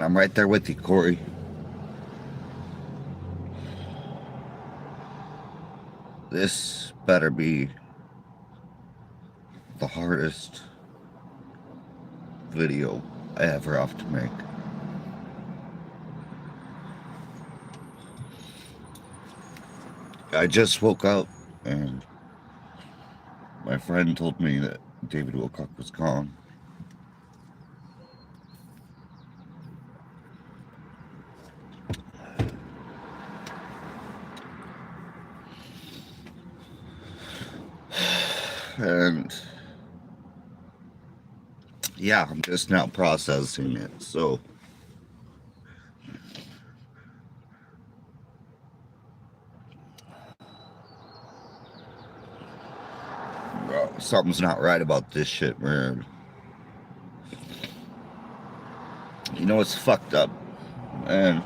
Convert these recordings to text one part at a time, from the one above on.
I'm right there with you, Corey. This better be the hardest video I ever have to make. I just woke up and my friend told me that David Wilcock was gone. And yeah, I'm just now processing it. So something's not right about this shit, man. You know what's fucked up? And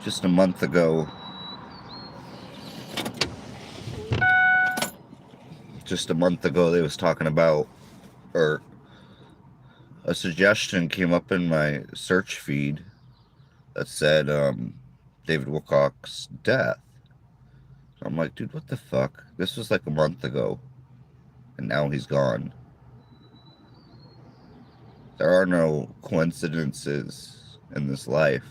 just a month ago, they was talking about, or a suggestion came up in my search feed that said David Wilcock's death. I'm like, dude, what the fuck? This was like a month ago, and now he's gone. There are no coincidences in this life.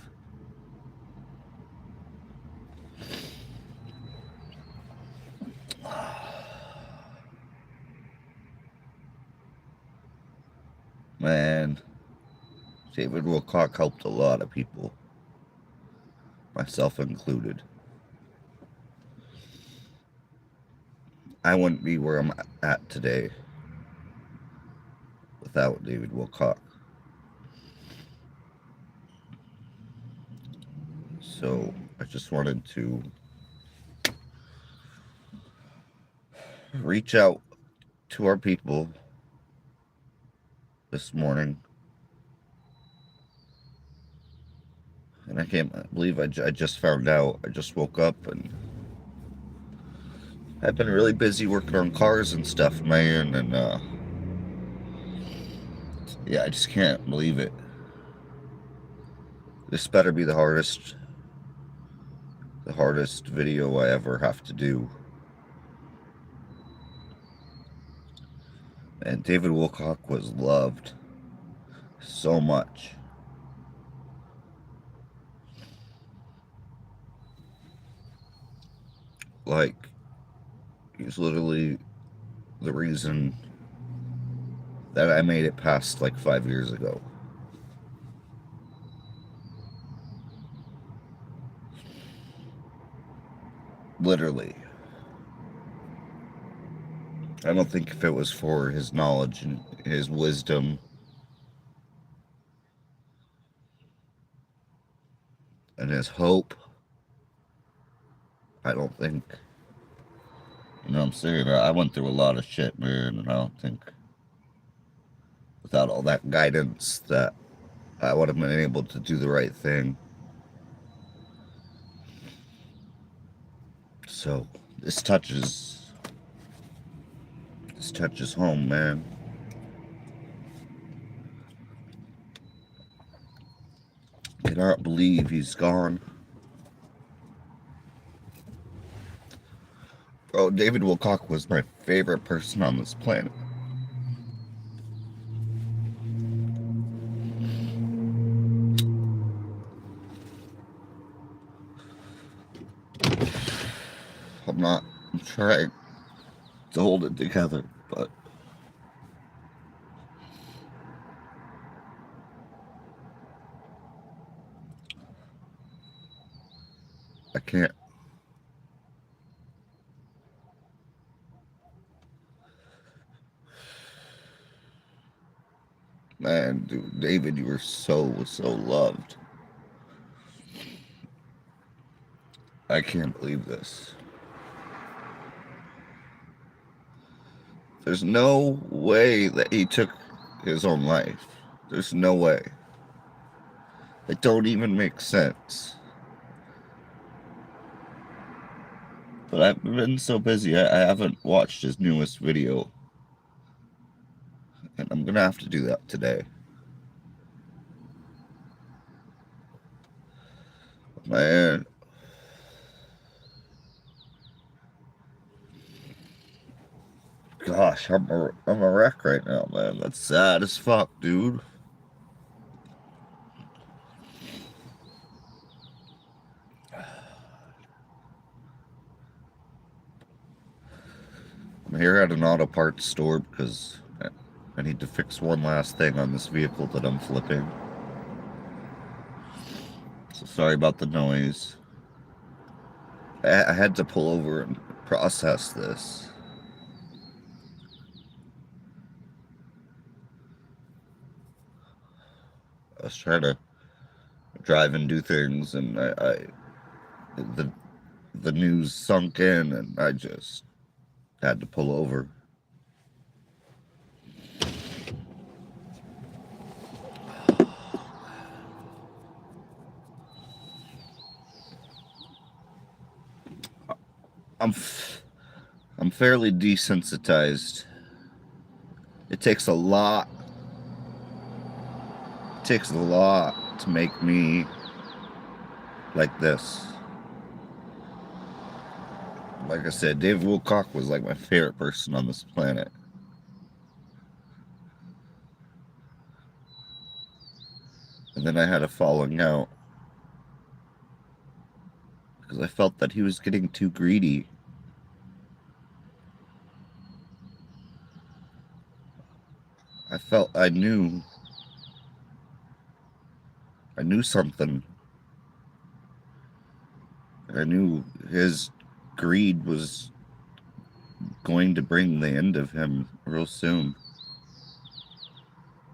Man, David Wilcock helped a lot of people, myself included. I wouldn't be where I'm at today without David Wilcock. So I just wanted to reach out to our people this morning. And I can't believe I just found out. I just woke up and I've been really busy working on cars and stuff, man. And yeah, I just can't believe it. This better be the hardest video I ever have to do. And David Wilcock was loved so much. Like, he's literally the reason that I made it past like 5 years ago. Literally. I don't think if it was for his knowledge and his wisdom and his hope, I don't think, you know what I'm saying? I went through a lot of shit, man, and I don't think without all that guidance that I would have been able to do the right thing. So this touches home, man. I cannot believe he's gone. Bro, David Wilcock was my favorite person on this planet. I'm trying to hold it together, but I can't. Man, dude, David, you were so loved. I can't believe this. There's no way that he took his own life. There's no way. It don't even make sense. But I've been so busy, I haven't watched his newest video. And I'm gonna have to do that today. Man, gosh, I'm a wreck right now, man. That's sad as fuck, dude. I'm here at an auto parts store because I need to fix one last thing on this vehicle that I'm flipping. So sorry about the noise. I had to pull over and process this. I was trying to drive and do things, and the the news sunk in, and I just had to pull over. I'm I'm fairly desensitized. It takes a lot. It takes a lot to make me like this. Like I said, David Wilcock was like my favorite person on this planet. And then I had a falling out because I felt that he was getting too greedy. I knew something. I knew his greed was going to bring the end of him real soon.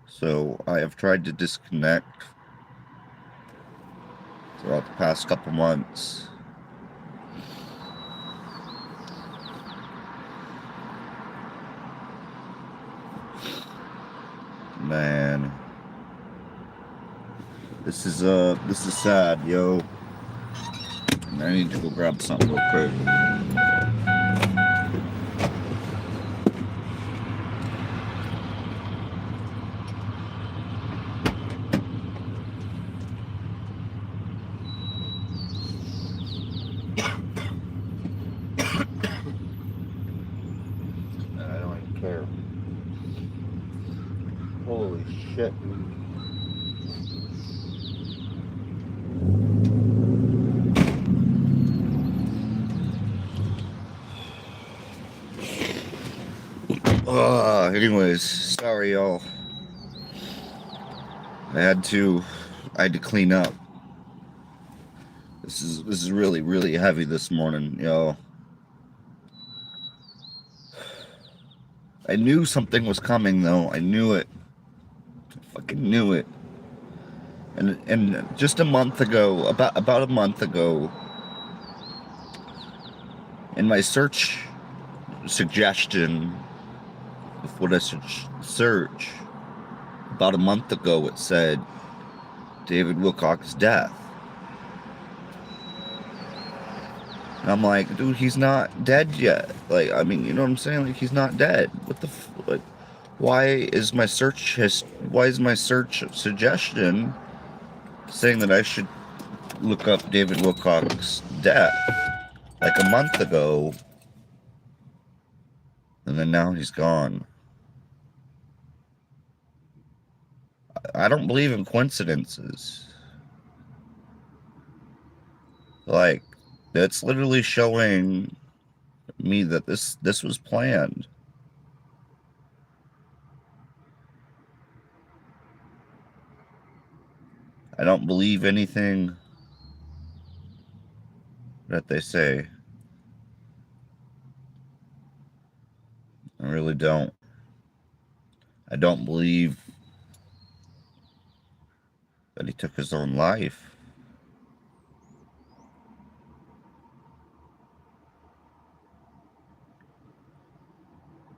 So I have tried to disconnect throughout the past couple months. Man, this is sad, yo. I need to go grab something real quick. And I don't even care. Holy shit, dude. Anyways, sorry y'all. I had to clean up. This is really, really heavy this morning, yo. I knew something was coming though. I knew it. I fucking knew it. And just a month ago, about a month ago, in my search suggestion of what I should search, about a month ago it said David Wilcock's death. And I'm like, dude, he's not dead yet. Like, I mean, you know what I'm saying? Like, he's not dead. What the like, why is my search suggestion saying that I should look up David Wilcock's death like a month ago, and then now he's gone? I don't believe in coincidences. Like, that's literally showing me that this was planned. I don't believe anything that they say. I really don't. I don't believe that he took his own life.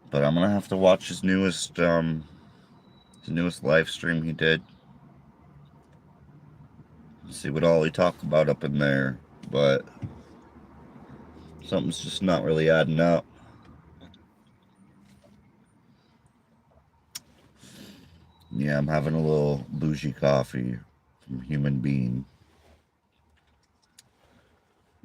But I'm gonna have to watch his newest live stream he did. See what all he talked about up in there. But something's just not really adding up. Yeah, I'm having a little bougie coffee from Human Bean.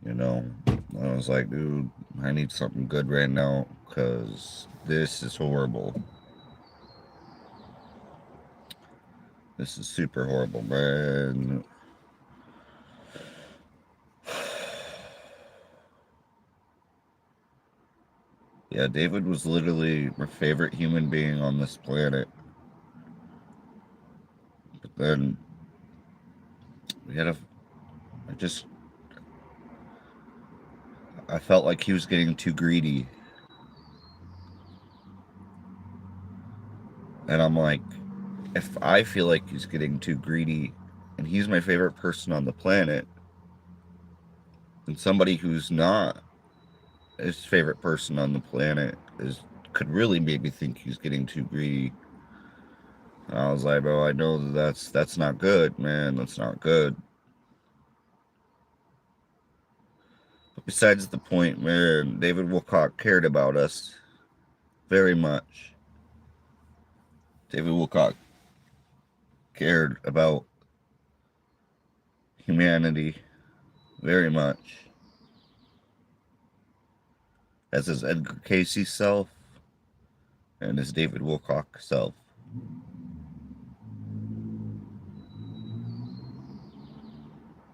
you know. I was like, dude, I need something good right now because this is horrible. This is super horrible, man. Yeah, David was literally my favorite human being on this planet. But then we had a, I just, I felt like he was getting too greedy. And I'm like, if I feel like he's getting too greedy and he's my favorite person on the planet, and somebody who's not his favorite person on the planet could really make me think he's getting too greedy. And I was like, bro, I know that's not good, man. That's not good. But besides the point, man, David Wilcock cared about us very much. David Wilcock cared about humanity very much. As his Edgar Casey self and his David Wilcock self.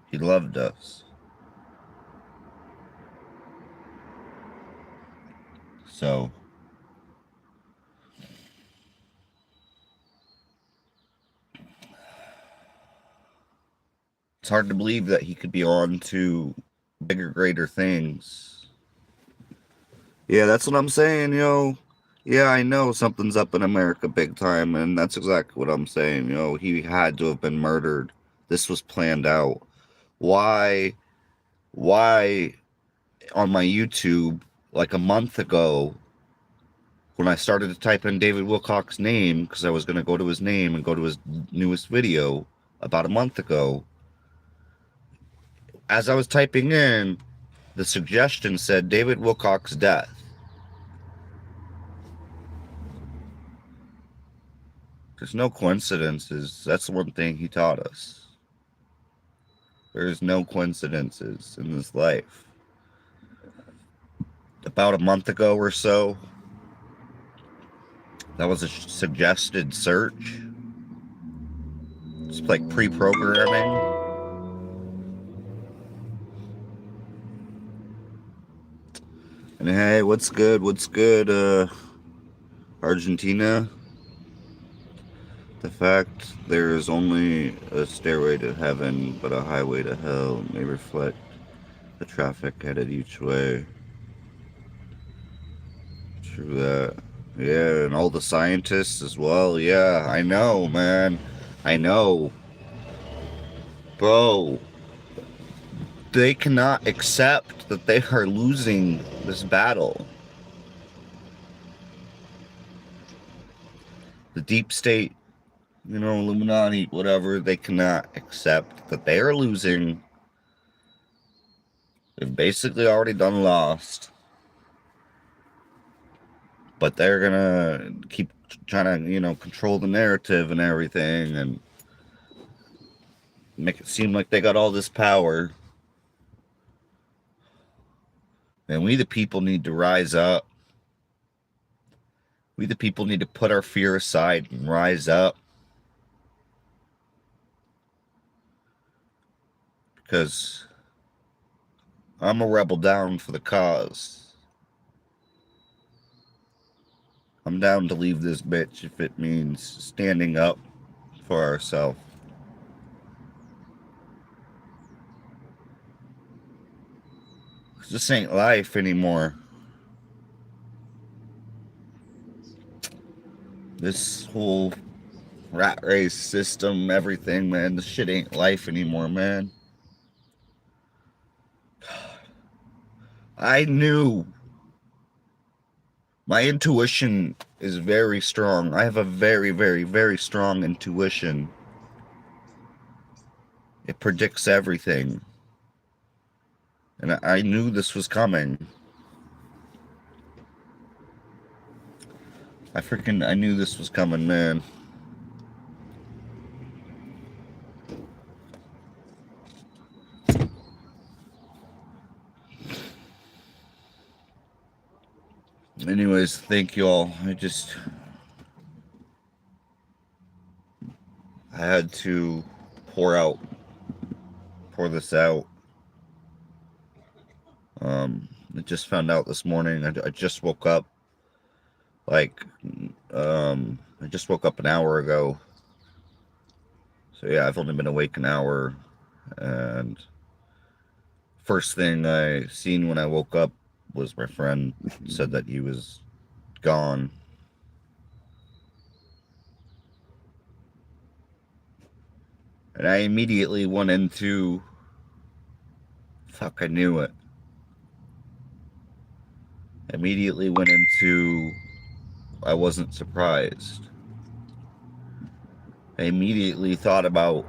He loved us. So it's hard to believe that he could be on to bigger, greater things. Yeah, that's what I'm saying, yo. Yeah, I know something's up in America big time, and that's exactly what I'm saying, yo. He had to have been murdered. This was planned out. Why on my YouTube, like a month ago, when I started to type in David Wilcock's name, because I was going to go to his name and go to his newest video about a month ago, as I was typing in, the suggestion said David Wilcock's death. There's no coincidences. That's one thing he taught us. There's no coincidences in this life. About a month ago or so, that was a suggested search. It's like pre-programming. And hey, what's good? What's good, Argentina? The fact there is only a stairway to heaven, but a highway to hell may reflect the traffic headed each way. True that. Yeah, and all the scientists as well. Yeah, I know, man. I know. Bro, they cannot accept that they are losing this battle. The deep state, Illuminati, whatever, they cannot accept that they are losing. They've basically already done lost. But they're gonna keep trying to, control the narrative and everything and make it seem like they got all this power. And we, the people, need to rise up. We, the people, need to put our fear aside and rise up. Because I'm a rebel down for the cause. I'm down to leave this bitch if it means standing up for ourselves. This ain't life anymore. This whole rat race system, everything, man, this shit ain't life anymore, man. I knew. My intuition is very strong. I have a very, very, very strong intuition. It predicts everything. And I knew this was coming. I knew this was coming, man. Anyways, thank you all. I had to pour this out. I just found out this morning. I just woke up. Like, I just woke up an hour ago. So yeah, I've only been awake an hour. And first thing I seen when I woke up was my friend said that he was gone. And I immediately went into, fuck, I knew it. I immediately went into, I wasn't surprised. I immediately thought about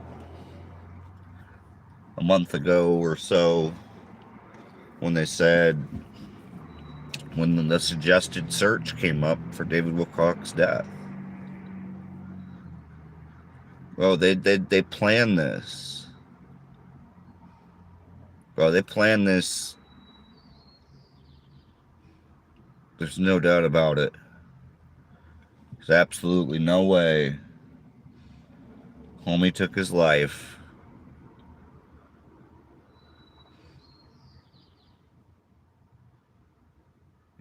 a month ago or so when they said, when the suggested search came up for David Wilcock's death. Well, they planned this. Well, they planned this. There's no doubt about it. There's absolutely no way homie took his life.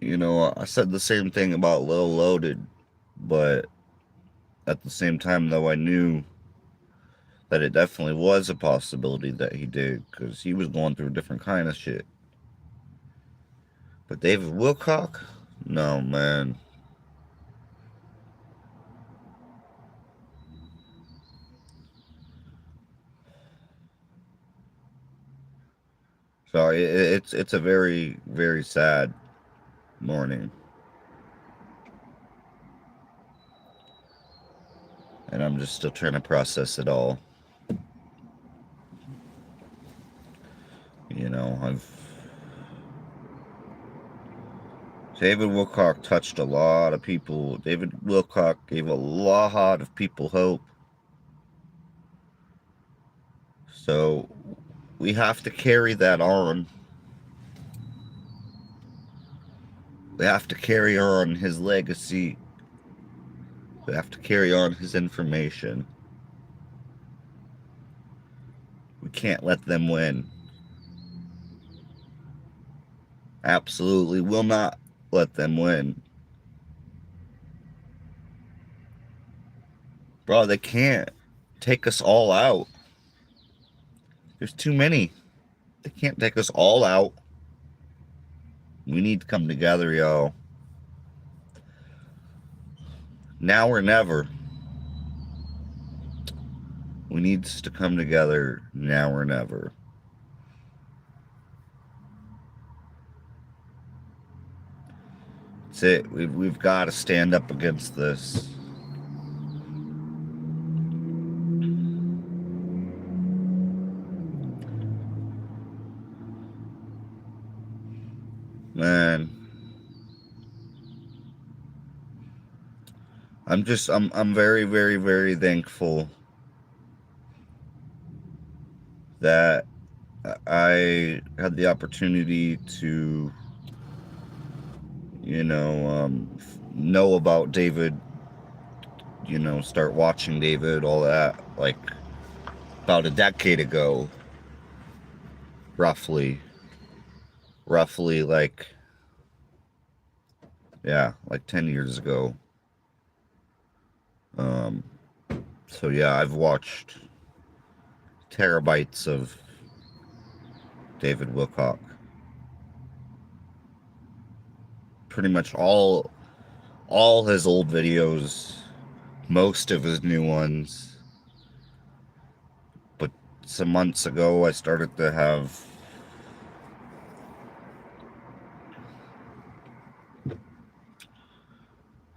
You know, I said the same thing about Lil Loaded, but at the same time, though, I knew that it definitely was a possibility that he did, because he was going through a different kind of shit. But David Wilcock? No, man. Sorry, it's a very, very sad morning. And I'm just still trying to process it all. You know, David Wilcock touched a lot of people. David Wilcock gave a lot of people hope. So we have to carry that on. We have to carry on his legacy. We have to carry on his information. We can't let them win. Absolutely will not let them win. Bro, they can't take us all out. There's too many. They can't take us all out. We need to come together, yo. Now or never. We need to come together now or never. That's it. We've got to stand up against this. Man. I'm very, very, very thankful that I had the opportunity to, know about David, start watching David, all that, like about a decade ago, roughly, like, yeah, like 10 years ago. So yeah, I've watched terabytes of David Wilcock. Pretty much all his old videos, most of his new ones. But some months ago, I started to have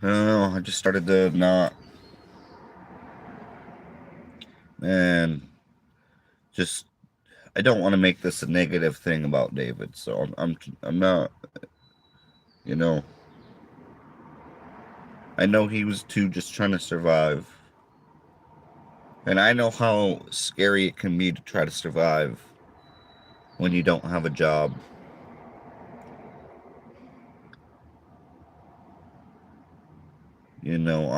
I don't know, I just started to not, man, just, I don't want to make this a negative thing about David, so I'm not, you know, I know he was too just trying to survive. And I know how scary it can be to try to survive when you don't have a job. You know,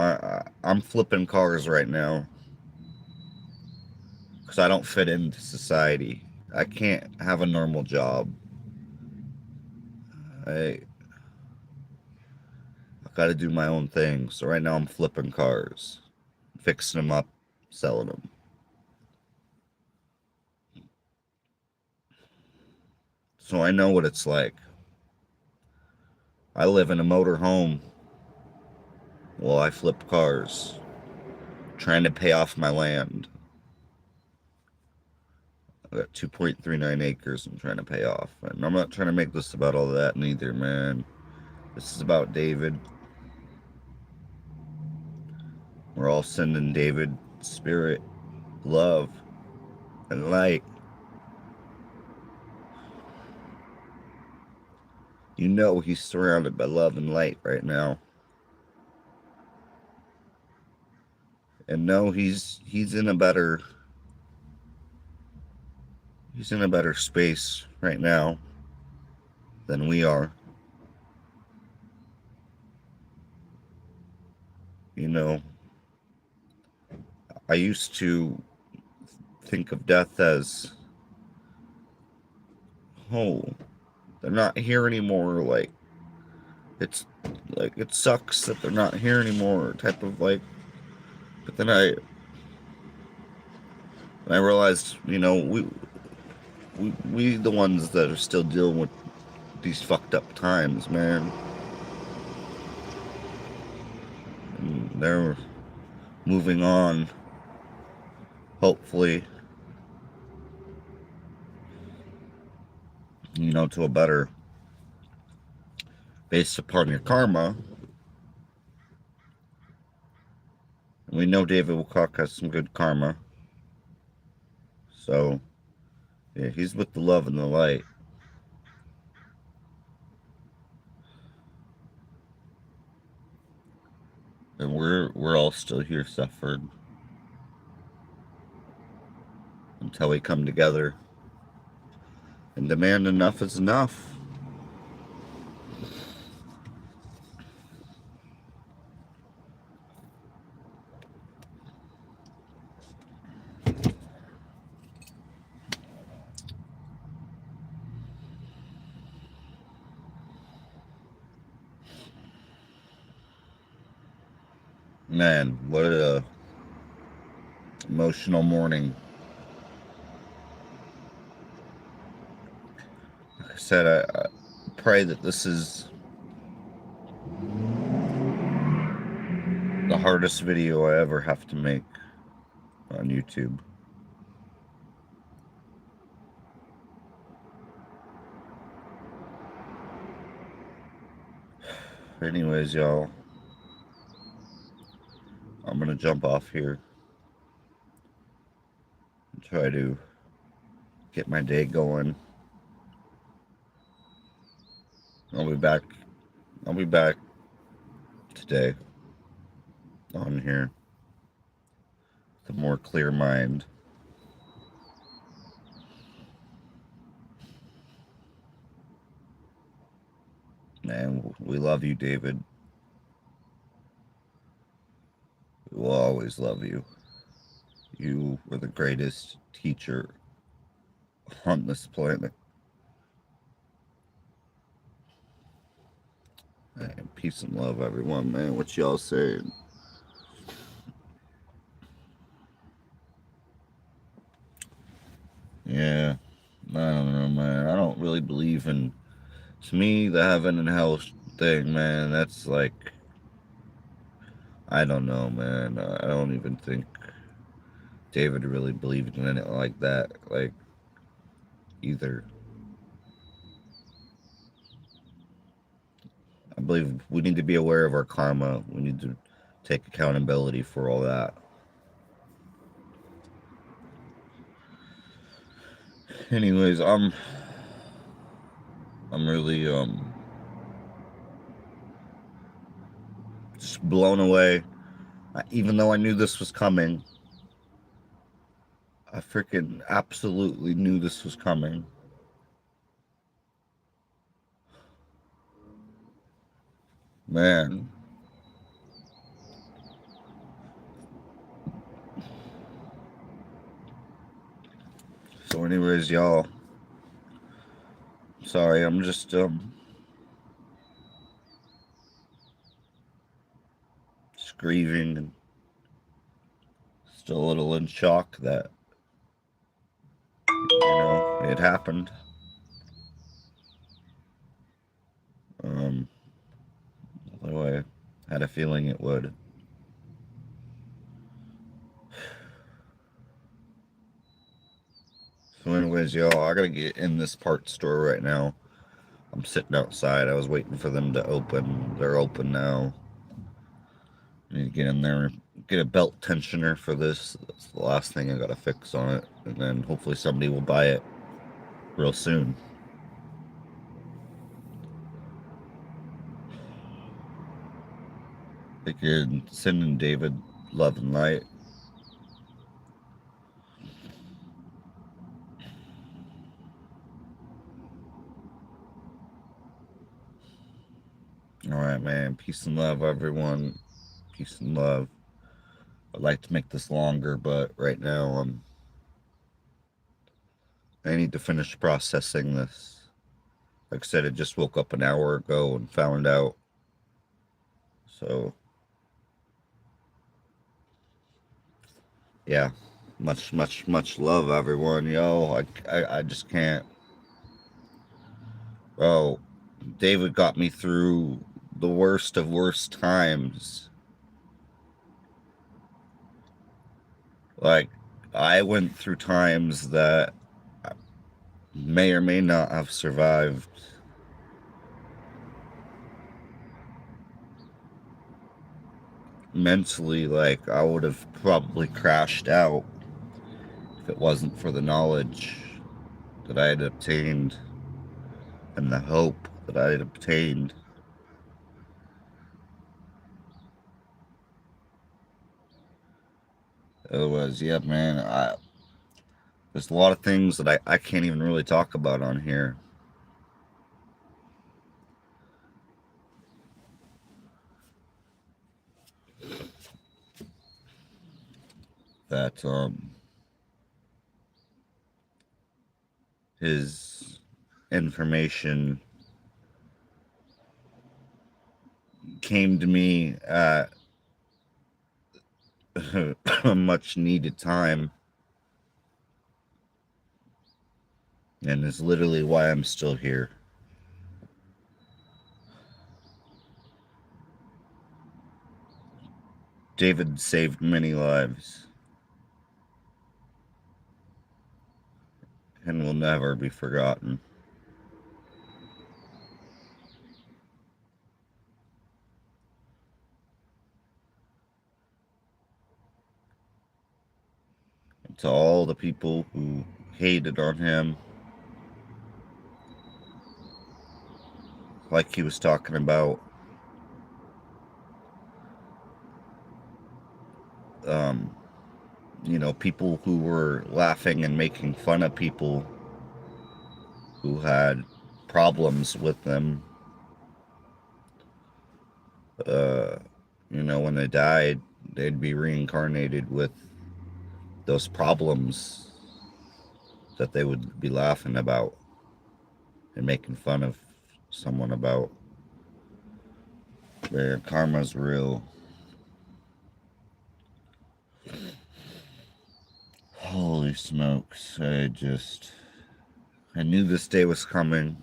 I'm flipping cars right now because I don't fit into society. I can't have a normal job. I I got to do my own thing. So right now I'm flipping cars, fixing them up, selling them. So I know what it's like. I live in a motor home while I flip cars, trying to pay off my land. I got 2.39 acres I'm trying to pay off. And I'm not trying to make this about all that neither, man. This is about David. We're all sending David spirit, love, and light. You know he's surrounded by love and light right now. And no, he's in a better space right now than we are. You know, I used to think of death as, oh, they're not here anymore. It's like, it sucks that they're not here anymore, type of like. But then I realized, you know, we the ones that are still dealing with these fucked up times, man. And they're moving on, hopefully, you know, to a better, based upon your karma. And we know David Wilcock has some good karma. So, yeah, he's with the love and the light. And we're all still here suffering until we come together and demand enough is enough. Man, what a emotional morning. Like I said, I pray that this is the hardest video I ever have to make on YouTube. Anyways, y'all, I'm gonna jump off here and try to get my day going. I'll be back. I'll be back today on here with a more clear mind. Man, we love you, David. We will always love you. You were the greatest teacher on this planet. Man, peace and love, everyone, man. What y'all saying? Yeah, I don't know, man. I don't really believe in, to me, the heaven and hell thing, man. That's like, I don't know, man. I don't even think David really believed in it like that, like, either. I believe we need to be aware of our karma. We need to take accountability for all that. Anyways, I'm really just blown away. Even though I knew this was coming, I freaking absolutely knew this was coming. Man, So anyways, y'all, sorry, I'm just grieving and still a little in shock that it happened. Although I had a feeling it would. So anyways, y'all, I gotta get in this parts store right now. I'm sitting outside. I was waiting for them to open. They're open now. I need to get in there and get a belt tensioner for this. That's the last thing I gotta fix on it. And then hopefully somebody will buy it real soon. They can send in David love and light. Alright, man. Peace and love, everyone. Peace and love. I'd like to make this longer, but right now I need to finish processing this. Like I said, I just woke up an hour ago and found out. So, yeah. Much love, everyone. Yo, I just can't. Bro, David got me through the worst of worst times. Like, I went through times that I may or may not have survived. Mentally, like, I would have probably crashed out if it wasn't for the knowledge that I had obtained and the hope that I had obtained. Otherwise, yeah, man, there's a lot of things that I can't even really talk about on here. That, his information came to me at a much needed time and is literally why I'm still here. David saved many lives and will never be forgotten. And to all the people who hated on him, like he was talking about, um, people who were laughing and making fun of people who had problems with them. When they died, they'd be reincarnated with those problems that they would be laughing about and making fun of someone about. Where karma's real. Holy smokes. I knew this day was coming.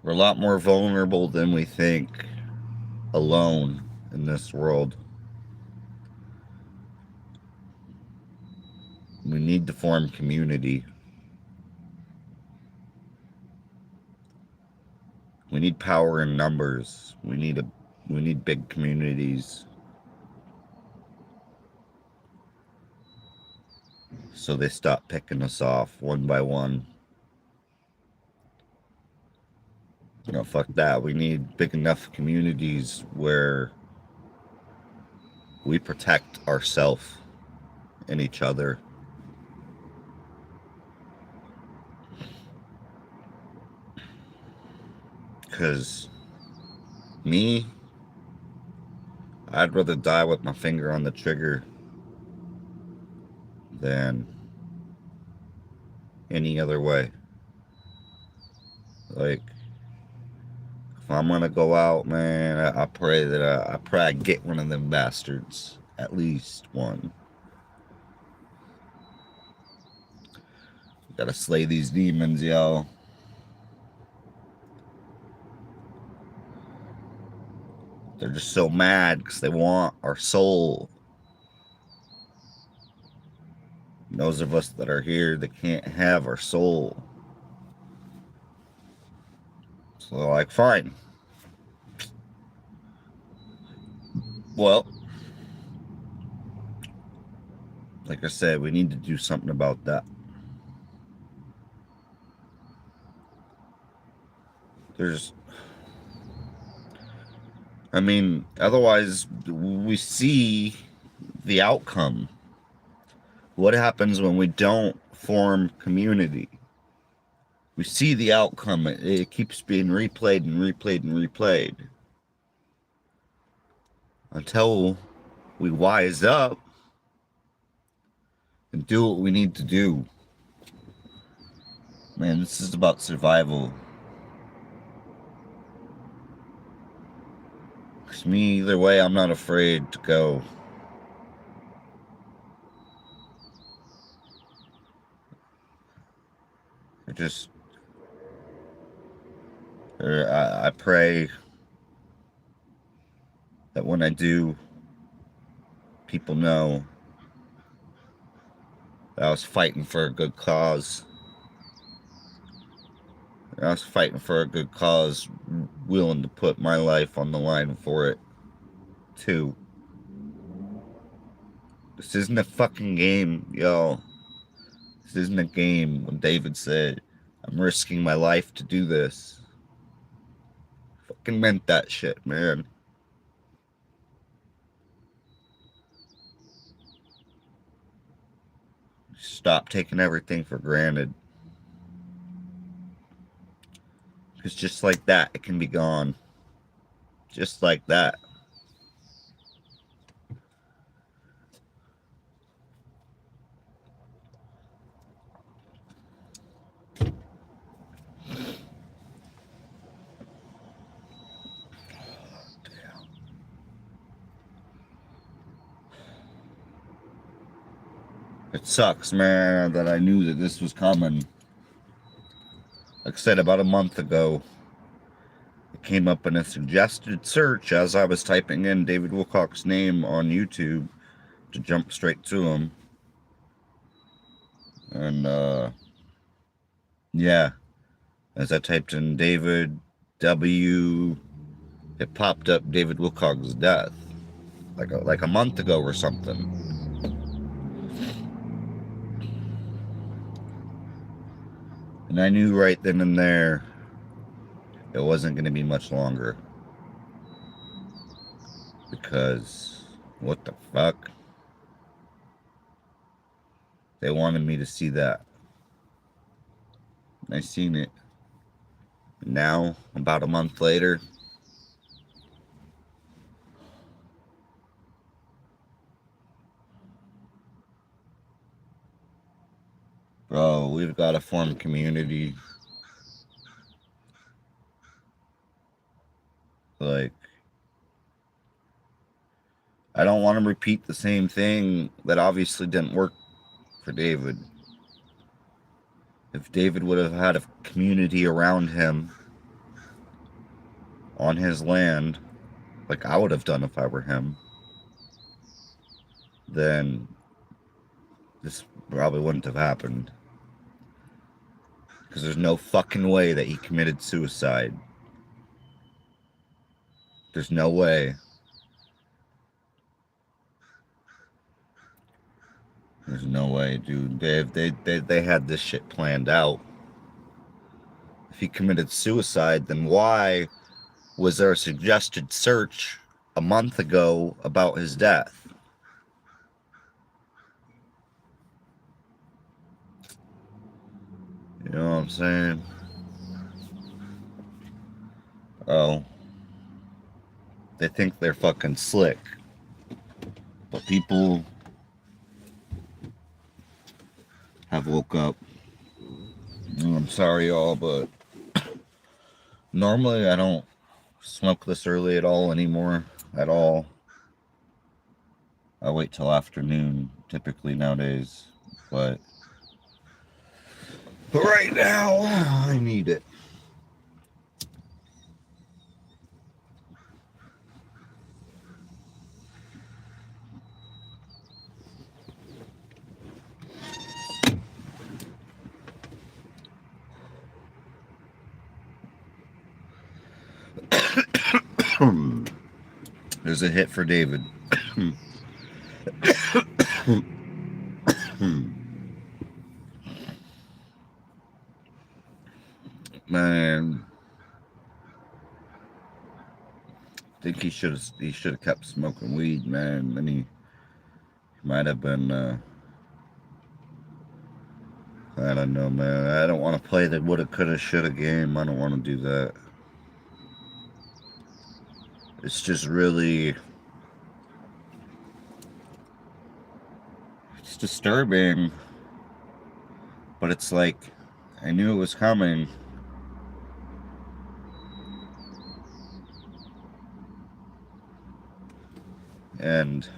We're a lot more vulnerable than we think alone in this world. We need to form community. We need power in numbers. We need big communities. So they stop picking us off one by one. Fuck that. We need big enough communities where we protect ourselves and each other. Because me, I'd rather die with my finger on the trigger than any other way. Like, if I'm gonna go out, man, I pray that I pray I get one of them bastards. At least one. Gotta slay these demons, yo. They're just so mad because they want our soul. And those of us that are here, they can't have our soul. So they're like, fine. Well, like I said, we need to do something about that. There's, I mean, otherwise we see the outcome. What happens when we don't form community? We see the outcome. It keeps being replayed and replayed and replayed until we wise up and do what we need to do. Man, this is about survival. Because me, either way, I'm not afraid to go. I just, I pray that when I do, people know that I was fighting for a good cause. I was fighting for a good cause, willing to put my life on the line for it, too. This isn't a fucking game, yo. This isn't a game. When David said, I'm risking my life to do this, fucking meant that shit, man. Stop taking everything for granted. Because just like that, it can be gone. Just like that. It sucks, man, that I knew that this was coming. Like I said, about a month ago, it came up in a suggested search as I was typing in David Wilcock's name on YouTube to jump straight to him. And, yeah, as I typed in David W, it popped up David Wilcock's death. Like a month ago or something. And I knew right then and there it wasn't going to be much longer. Because, what the fuck? They wanted me to see that. I seen it. Now, about a month later, bro, we've got to form community. Like, I don't want to repeat the same thing that obviously didn't work for David. If David would have had a community around him on his land, like I would have done if I were him, then this probably wouldn't have happened. Because there's no fucking way that he committed suicide. There's no way. There's no way, dude. They had this shit planned out. If he committed suicide, then why was there a suggested search a month ago about his death? You know what I'm saying? Oh, they think they're fucking slick, but people have woke up. I'm sorry, y'all, but normally I don't smoke this early at all anymore. At all. I wait till afternoon, typically nowadays. But right now, I need it. There's a hit for David. Man, I think he should have kept smoking weed, man. Then he might have been. I don't know, man. I don't want to play the woulda, coulda, shoulda game. I don't want to do that. It's just really. It's disturbing. But it's like, I knew it was coming. And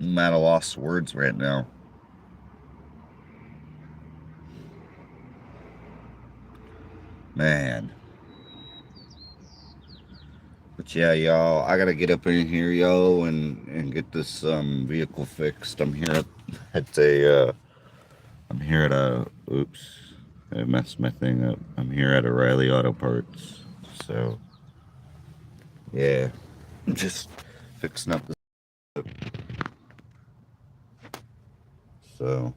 I'm at a loss of words right now. Man. But yeah, y'all, I gotta get up in here, yo, and get this vehicle fixed. I'm here at a oops, I messed my thing up. I'm here at O'Reilly Auto Parts. So yeah, I'm just fixing up the so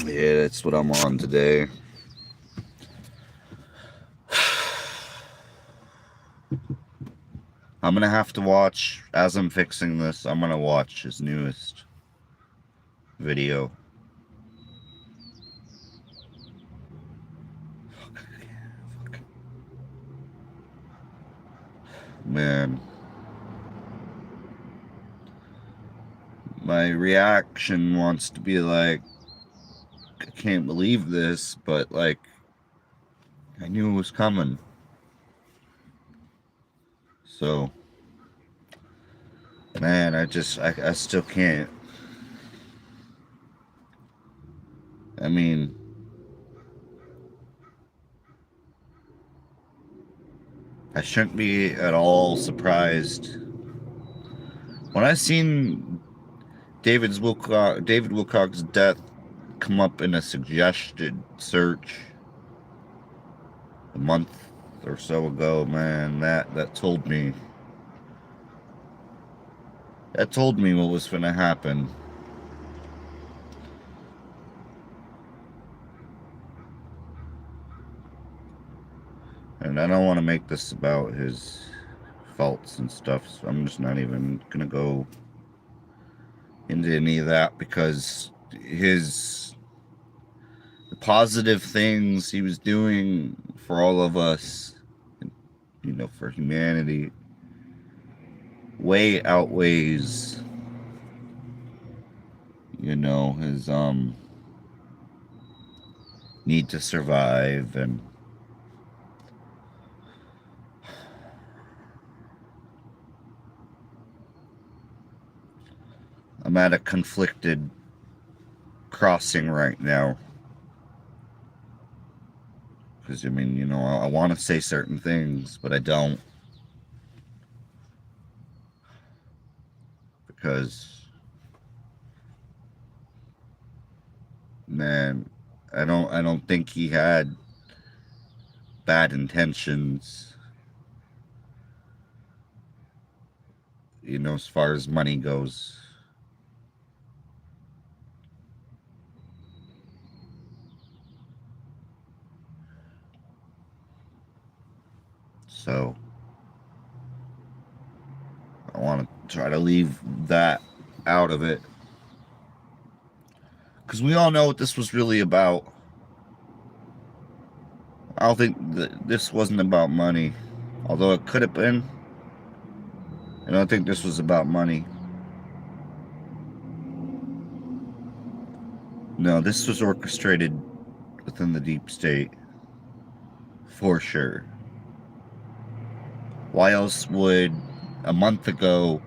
yeah, that's what I'm on today. I'm gonna have to watch, as I'm fixing this, I'm gonna watch his newest video. Man, my reaction wants to be like, I can't believe this, but like, I knew it was coming. So, man, I still can't. I mean, I shouldn't be at all surprised. When I seen David Wilcock's death come up in a suggested search a month or so ago, man, that told me what was gonna happen. And I don't want to make this about his faults and stuff, so I'm just not even gonna go into any of that, because the positive things he was doing for all of us, for humanity, way outweighs, his need to survive. And I'm at a conflicted crossing right now. Because, I want to say certain things, but I don't. Because, man, I don't think he had bad intentions, as far as money goes. So I want to try to leave that out of it, because we all know what this was really about. I don't think this wasn't about money, although it could have been. I don't think this was about money. No, this was orchestrated within the deep state, for sure. Why else would a month ago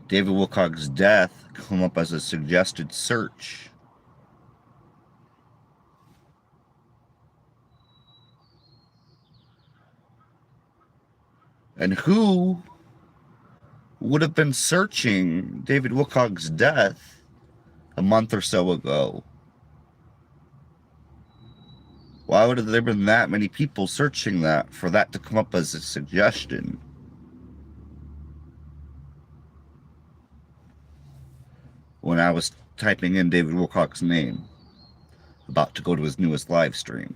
David Wilcock's death come up as a suggested search? And who would have been searching David Wilcock's death a month or so ago? Why would there have been that many people searching that for that to come up as a suggestion? When I was typing in David Wilcock's name, about to go to his newest live stream.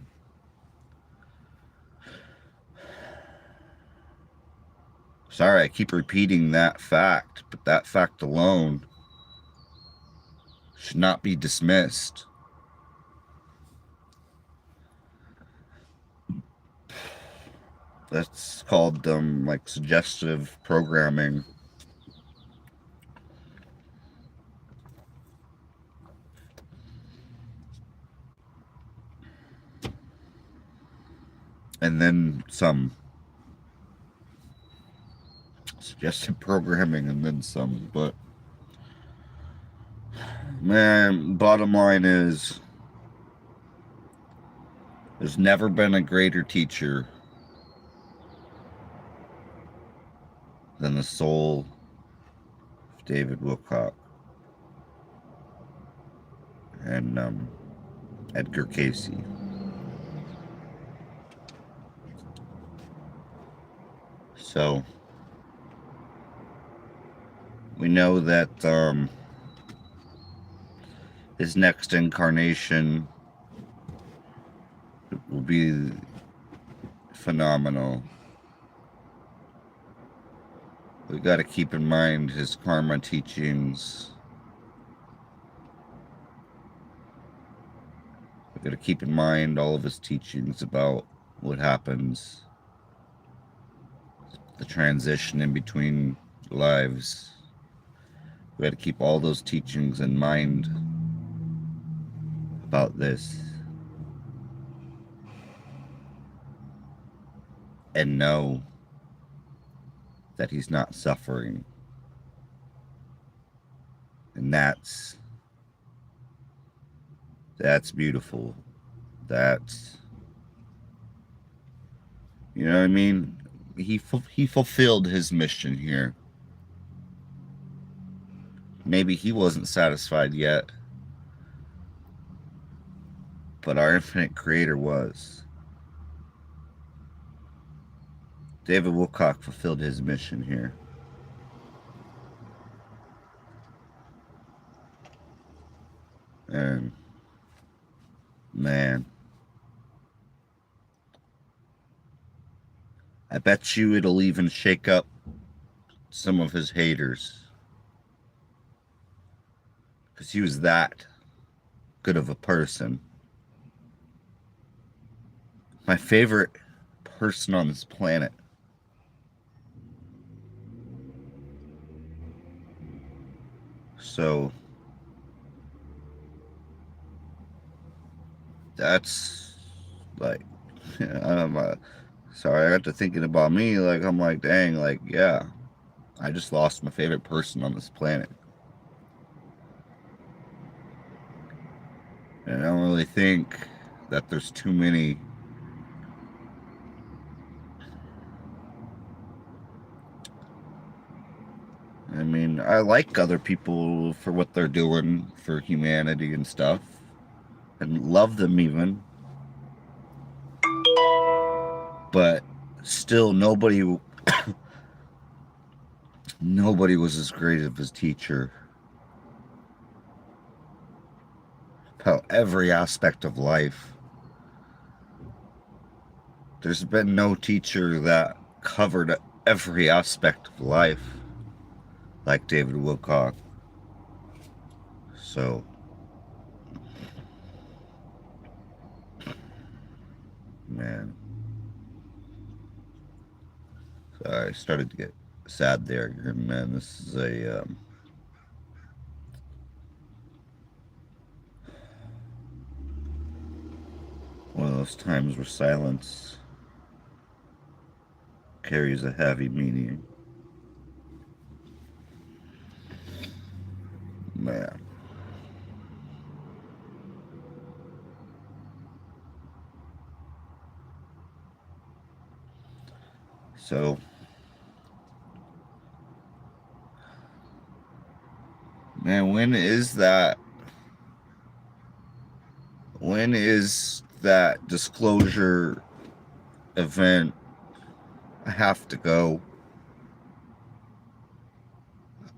Sorry, I keep repeating that fact, but that fact alone should not be dismissed. That's called like suggestive programming. And then some. Suggestive programming and then some. But man, bottom line is there's never been a greater teacher than the soul of David Wilcock and Edgar Casey. So we know that his next incarnation will be phenomenal. We got to keep in mind his karma teachings. We got to keep in mind all of his teachings about what happens, the transition in between lives. We got to keep all those teachings in mind about this. And know that he's not suffering. And that's beautiful. That's, you know what I mean? He fulfilled his mission here. Maybe he wasn't satisfied yet, but our infinite creator was. David Wilcock fulfilled his mission here. And man, I bet you it'll even shake up some of his haters. Because he was that good of a person. My favorite person on this planet. So that's like, sorry, I got to thinking about me. Like, I'm like, dang, like, yeah, I just lost my favorite person on this planet. And I don't really think that there's too many I mean, I like other people for what they're doing for humanity and stuff, and love them even. But still, nobody was as great as his teacher. About every aspect of life. There's been no teacher that covered every aspect of life like David Wilcock. So Man, sorry, I started to get sad there. Man, this is a one of those times where silence carries a heavy meaning. Man. So, man, when is that disclosure event? I have to go.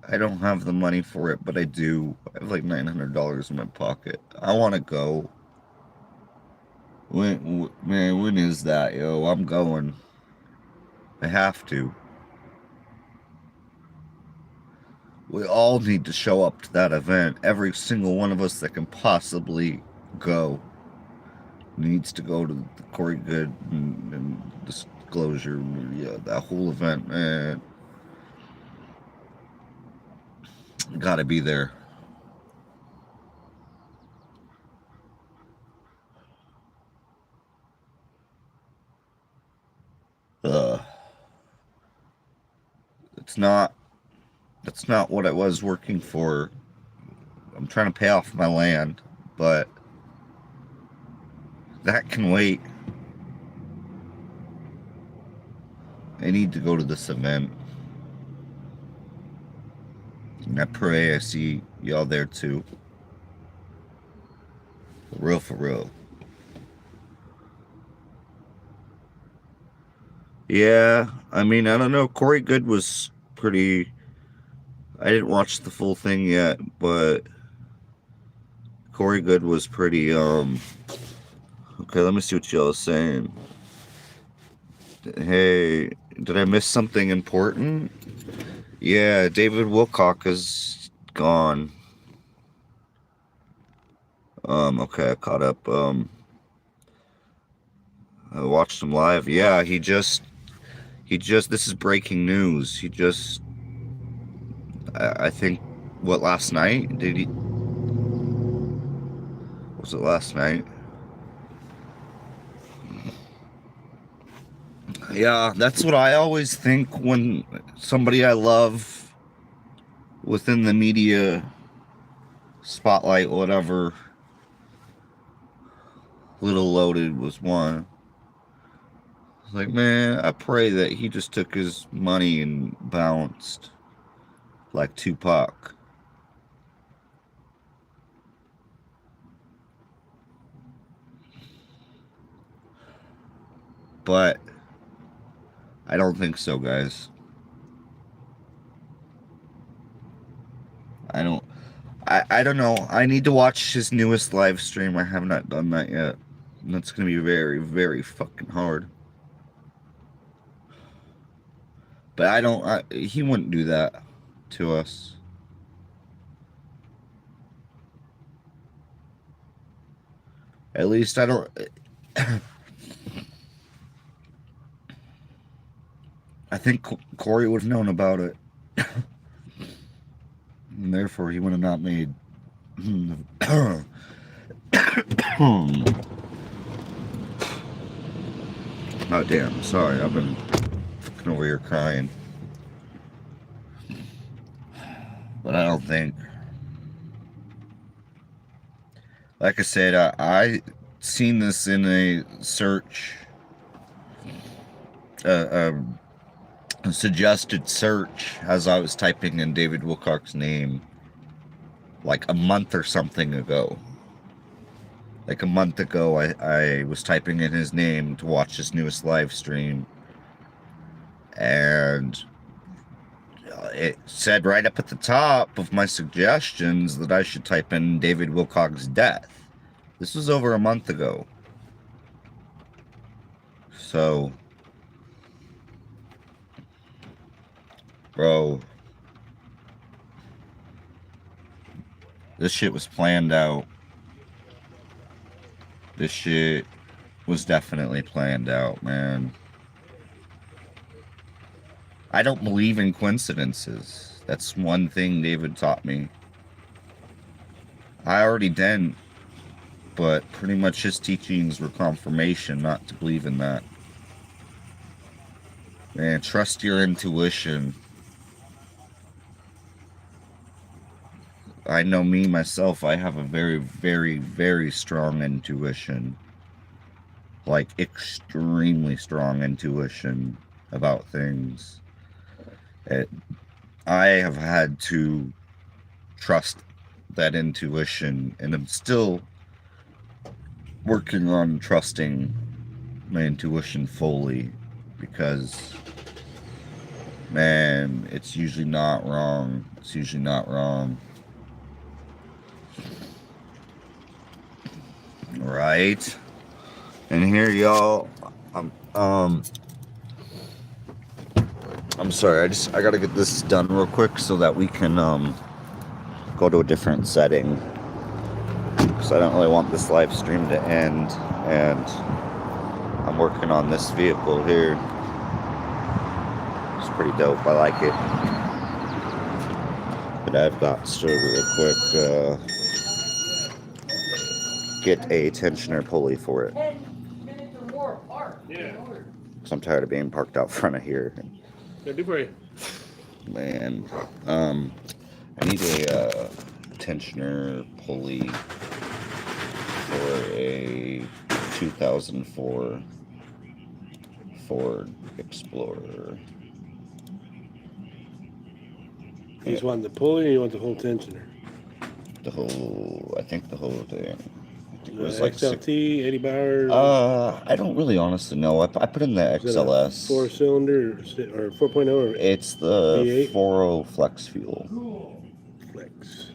I don't have the money for it, but I do. I have like $900 in my pocket. I want to go. Man, when is that, yo? I'm going. I have to. We all need to show up to that event. Every single one of us that can possibly go needs to go to the Corey Good and disclosure. Yeah, that whole event, man. Gotta be there. Uh, it's not. That's not what I was working for. I'm trying to pay off my land, but that can wait. I need to go to this event. And I pray I see y'all there too. For real, for real. Yeah, I mean, I don't know. Corey Good was pretty. I didn't watch the full thing yet, but Corey Good was pretty. Okay, let me see what y'all are saying. Hey, did I miss something important? Yeah, David Wilcock is gone. Okay, I caught up. I watched him live. Yeah, this is breaking news. I think, what, last night? Was it last night? Yeah, that's what I always think when somebody I love within the media spotlight, whatever. Little Loaded was one. Like, man, I pray that he just took his money and bounced like Tupac. But I don't think so, guys. I don't I don't know. I need to watch his newest live stream. I have not done that yet. And that's gonna be very, very fucking hard. But he wouldn't do that to us. At least I don't. I think Corey would have known about it. And therefore, he would have not made. Oh, damn. Sorry. I've been fucking over here crying. But I don't think. Like I said, I seen this in a search. Uh, a suggested search as I was typing in David Wilcock's name like a month or something ago. Like a month ago, I was typing in his name to watch his newest live stream, and it said right up at the top of my suggestions that I should type in David Wilcock's death. This was over a month ago. So, bro, this shit was planned out. This shit was definitely planned out, man. I don't believe in coincidences. That's one thing David taught me. I already didn't, but pretty much his teachings were confirmation not to believe in that. Man, trust your intuition. I know me myself, I have a very, very, very strong intuition. Like extremely strong intuition about things. It, I have had to trust that intuition, and I'm still working on trusting my intuition fully because, man, it's usually not wrong. It's usually not wrong. Right? And here, y'all, I'm sorry. I gotta get this done real quick so that we can go to a different setting because I don't really want this live stream to end. And I'm working on this vehicle here. It's pretty dope. I like it. But I've got to really quick get a tensioner pulley for it. 10 minutes or more apart. Yeah. Because I'm tired of being parked out front of here. What do for you? Man, I need a tensioner pulley for a 2004 Ford Explorer. You just want the pulley or you want the whole tensioner? I think the whole thing. It was like XLT, 80 bars. I don't really honestly know. I put in the XLS. 4-cylinder or 4.0? Or it's the V8? 4.0 flex fuel. Flex.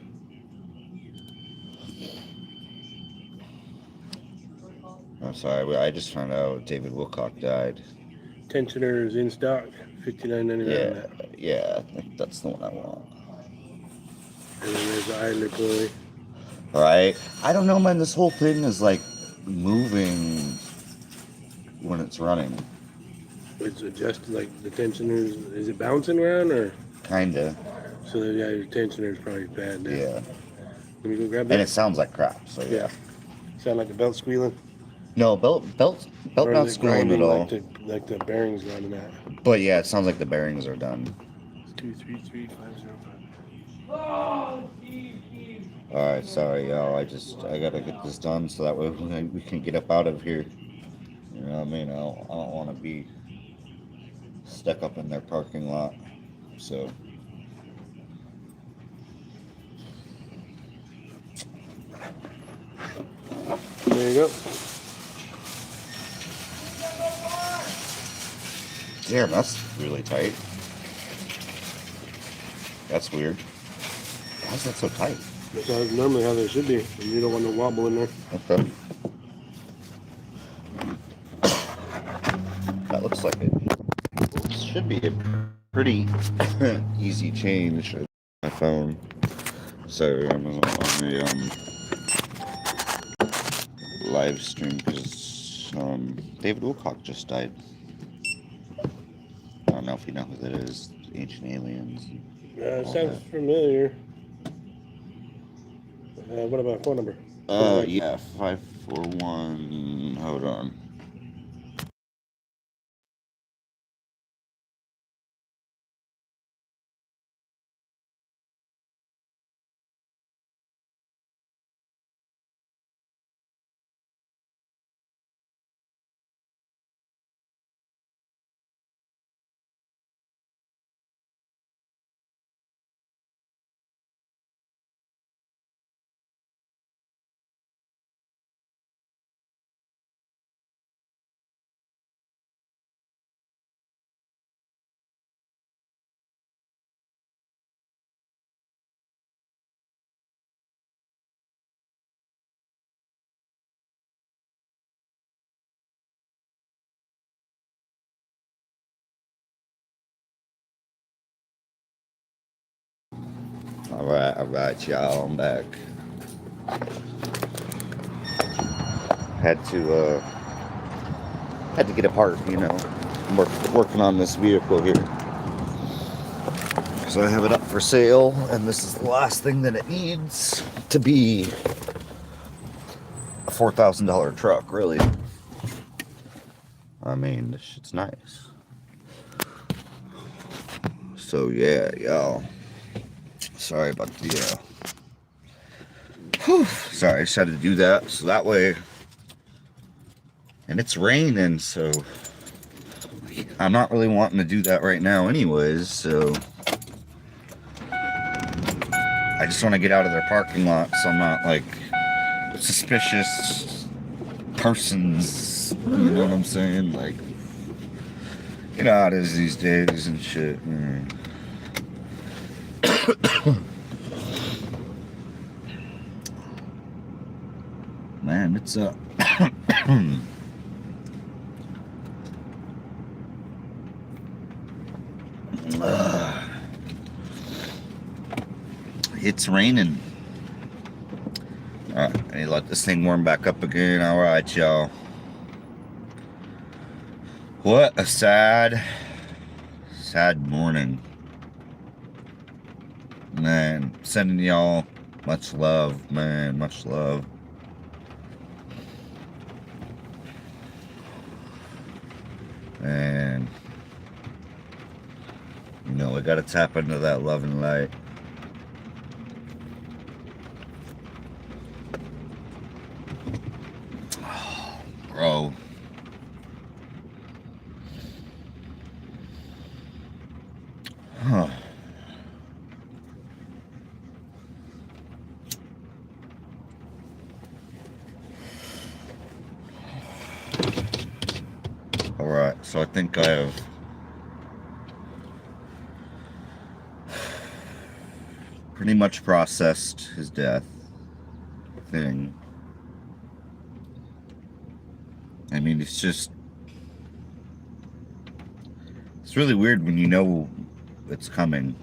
I'm sorry. I just found out David Wilcock died. Tensioner is in stock, $59.99. Yeah, I think that's the one I want. And then there's the idler pulley. Right? I don't know, man. This whole thing is like moving when it's running. It's adjusted, like the tensioner is it bouncing around or? Kinda. So yeah, your tensioner is probably bad now. Yeah. Let me go grab that. And it sounds like crap. So yeah. Sound like the belt squealing? No, belt not squealing at all. Like the bearings running out. But yeah, it sounds like the bearings are done. 233-505. Oh, alright, sorry y'all. I gotta get this done so that way we can get up out of here. You know what I mean? I don't want to be stuck up in their parking lot. So. There you go. Damn, that's really tight. That's weird. Why is that so tight? That's normally how they should be. And you don't want to wobble in there. Okay. That looks like it should be a pretty easy change. My phone. So I'm on a live stream because David Wilcock just died. I don't know if you know who that is. Ancient Aliens. Sounds familiar. What about phone number? Yeah, 541. Hold on. All right, y'all. I'm back. Had to had to get apart, you know. I'm working on this vehicle here. So I have it up for sale, and this is the last thing that it needs to be a $4,000 truck, really. I mean, this shit's nice. So yeah, y'all. Sorry about the, sorry, I just had to do that, so that way, and it's raining, so I'm not really wanting to do that right now anyways, so I just want to get out of their parking lot so I'm not, like, suspicious persons, you know what I'm saying? Like, you know how it is these days and shit. Man, it's it's raining. Alright, I need to let this thing warm back up again. Alright, y'all. What a sad morning. Man, sending y'all much love, man, much love. And, you know, we gotta tap into that love and light. Oh, bro. Huh. Alright, so I think I have pretty much processed his death thing. I mean, it's really weird when you know it's coming.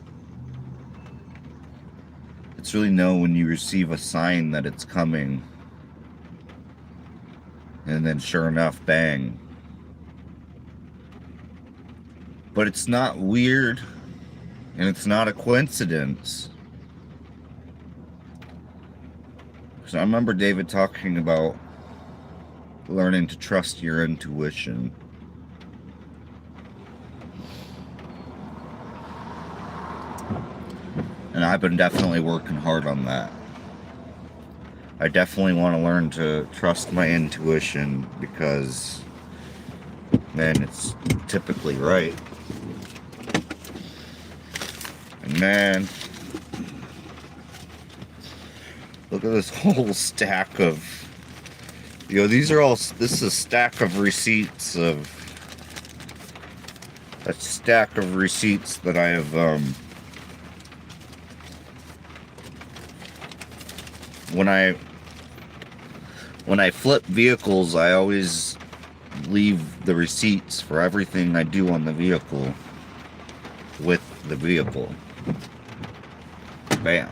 It's really know when you receive a sign that it's coming. And then sure enough, bang. But it's not weird, and it's not a coincidence. Because I remember David talking about learning to trust your intuition. And I've been definitely working hard on that. I definitely want to learn to trust my intuition because, man, it's typically right. And man, look at this whole stack of, you know, this is a stack of receipts that I have, when I flip vehicles, I always leave the receipts for everything I do on the vehicle with the vehicle. Bam.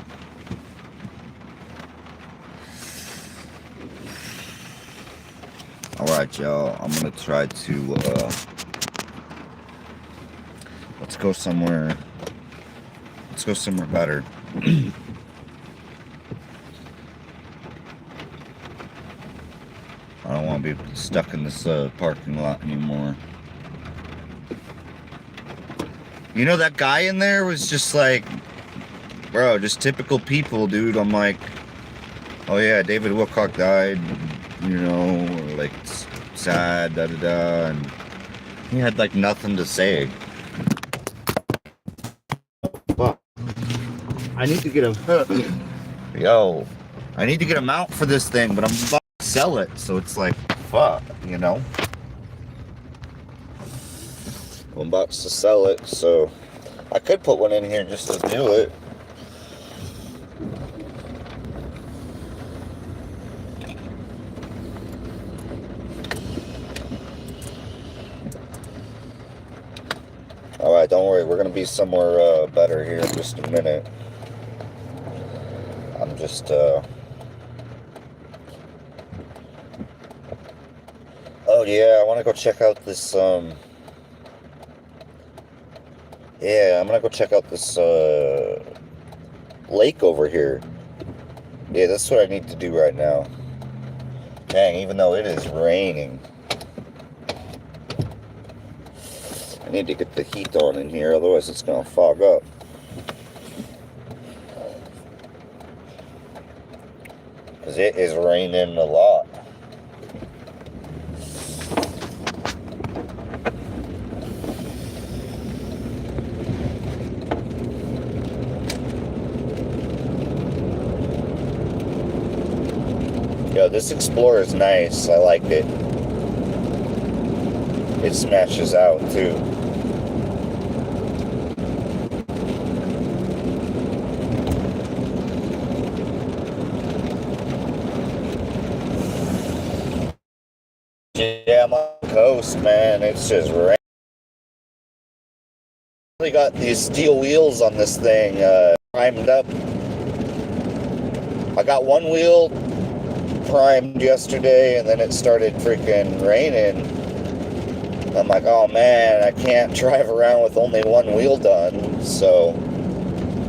Alright, y'all. I'm gonna try to, let's go somewhere better. I don't want to be stuck in this parking lot anymore. You know, that guy in there was just like, bro, just typical people, dude. I'm like, oh yeah, David Wilcock died, you know, like, sad, da-da-da, and he had, like, nothing to say. But I need to get a, yo, I need to get a mount for this thing, but I'm about to sell it, so it's like, fuck, you know? I'm about to sell it, so I could put one in here just to do it. Alright, don't worry, we're gonna be somewhere better here in just a minute. I'm just Oh yeah, I want to go check out this, yeah, I'm gonna go check out this, lake over here. Yeah, that's what I need to do right now. Dang, even though it is raining. I need to get the heat on in here, otherwise it's gonna fog up. Because it is raining a lot. Yo, this Explorer is nice. I like it. It smashes out too. Yeah, I'm on the coast, man. It's just raining. Really got these steel wheels on this thing primed up. I got one wheel primed yesterday, and then it started freaking raining. I'm like, oh man, I can't drive around with only one wheel done. So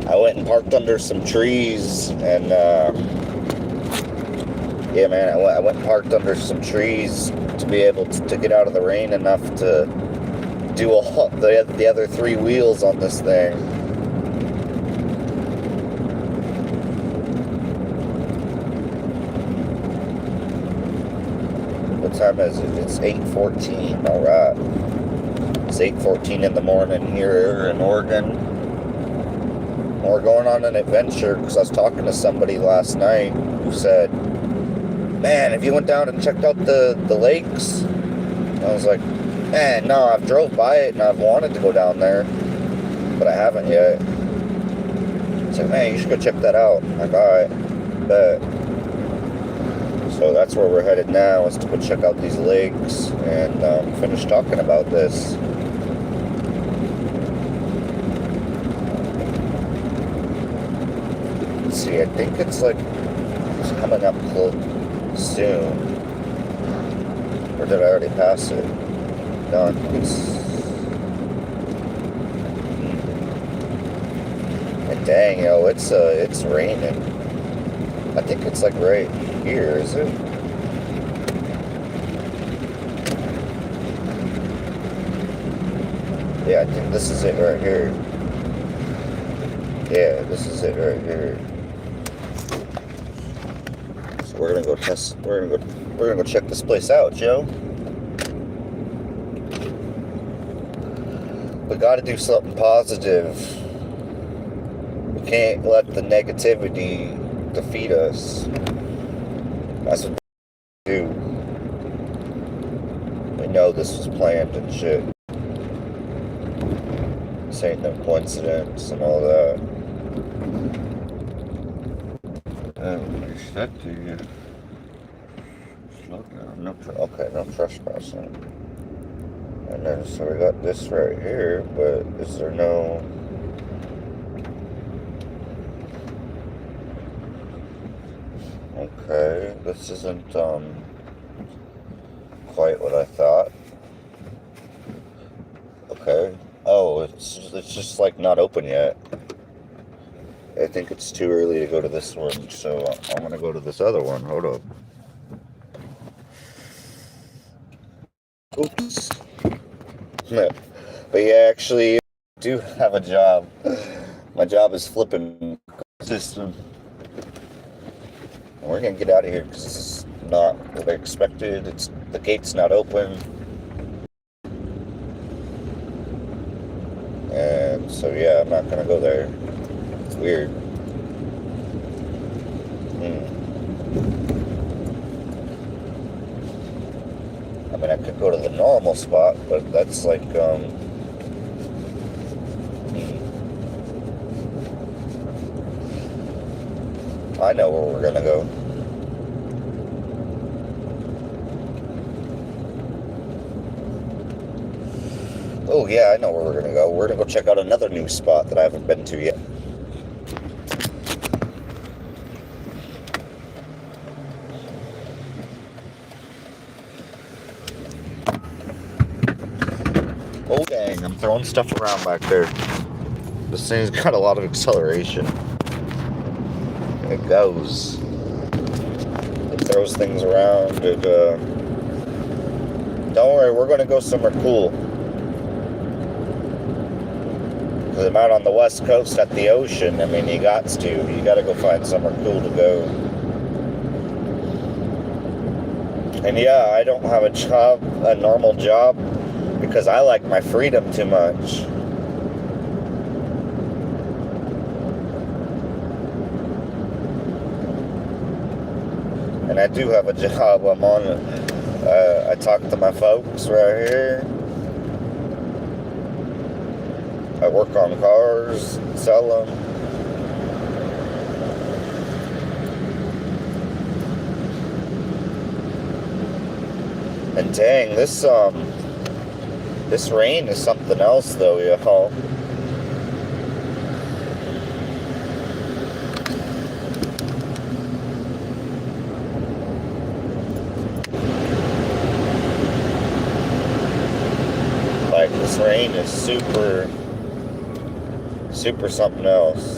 I went and parked under some trees, and yeah, man, I went and parked under some trees to be able to get out of the rain enough to do all the other three wheels on this thing. What time is it? It's 8:14. All right. It's 8:14 in the morning here in Oregon. We're going on an adventure because I was talking to somebody last night who said, man, have you went down and checked out the lakes? And I was like, man, no, I've drove by it and I've wanted to go down there, but I haven't yet. It's like, man, you should go check that out. I'm like, alright, bet. So that's where we're headed now, is to go check out these lakes and finish talking about this. Let's see, I think it's like, it's coming up soon. Or did I already pass it? No, I think it's... And dang, yo, it's raining. I think it's like right here, is it? Yeah, I think this is it right here. Yeah, this is it right here. So we're gonna go test. We're gonna go check this place out, Joe. We got to do something positive. We can't let the negativity defeat us. That's what we do. We know this was planned and shit. This ain't no coincidence and all that. That to you. Slow down. Okay, no trespassing. And then, so we got this right here, but is there no... Okay, this isn't, quite what I thought. Okay. Oh, it's just, like, not open yet. I think it's too early to go to this one, so I'm gonna go to this other one. Hold up. Oops. But yeah, actually, I do have a job. My job is flipping system. And we're gonna get out of here because this is not what I expected. The gate's not open. And so yeah, I'm not gonna go there. It's weird. I mean, I could go to the normal spot, but that's like, I know where we're gonna go. Oh yeah, I know where we're gonna go. We're gonna go check out another new spot that I haven't been to yet. Oh dang, I'm throwing stuff around back there. This thing's got a lot of acceleration. It goes. It throws things around. Don't worry, we're gonna go somewhere cool. Because I'm out on the west coast at the ocean. I mean, you gotta go find somewhere cool to go. And yeah, I don't have a normal job, because I like my freedom too much. And I do have a job. I talk to my folks right here. I work on cars, sell them. And dang, this rain is something else though, y'all. Like, this rain is super something else.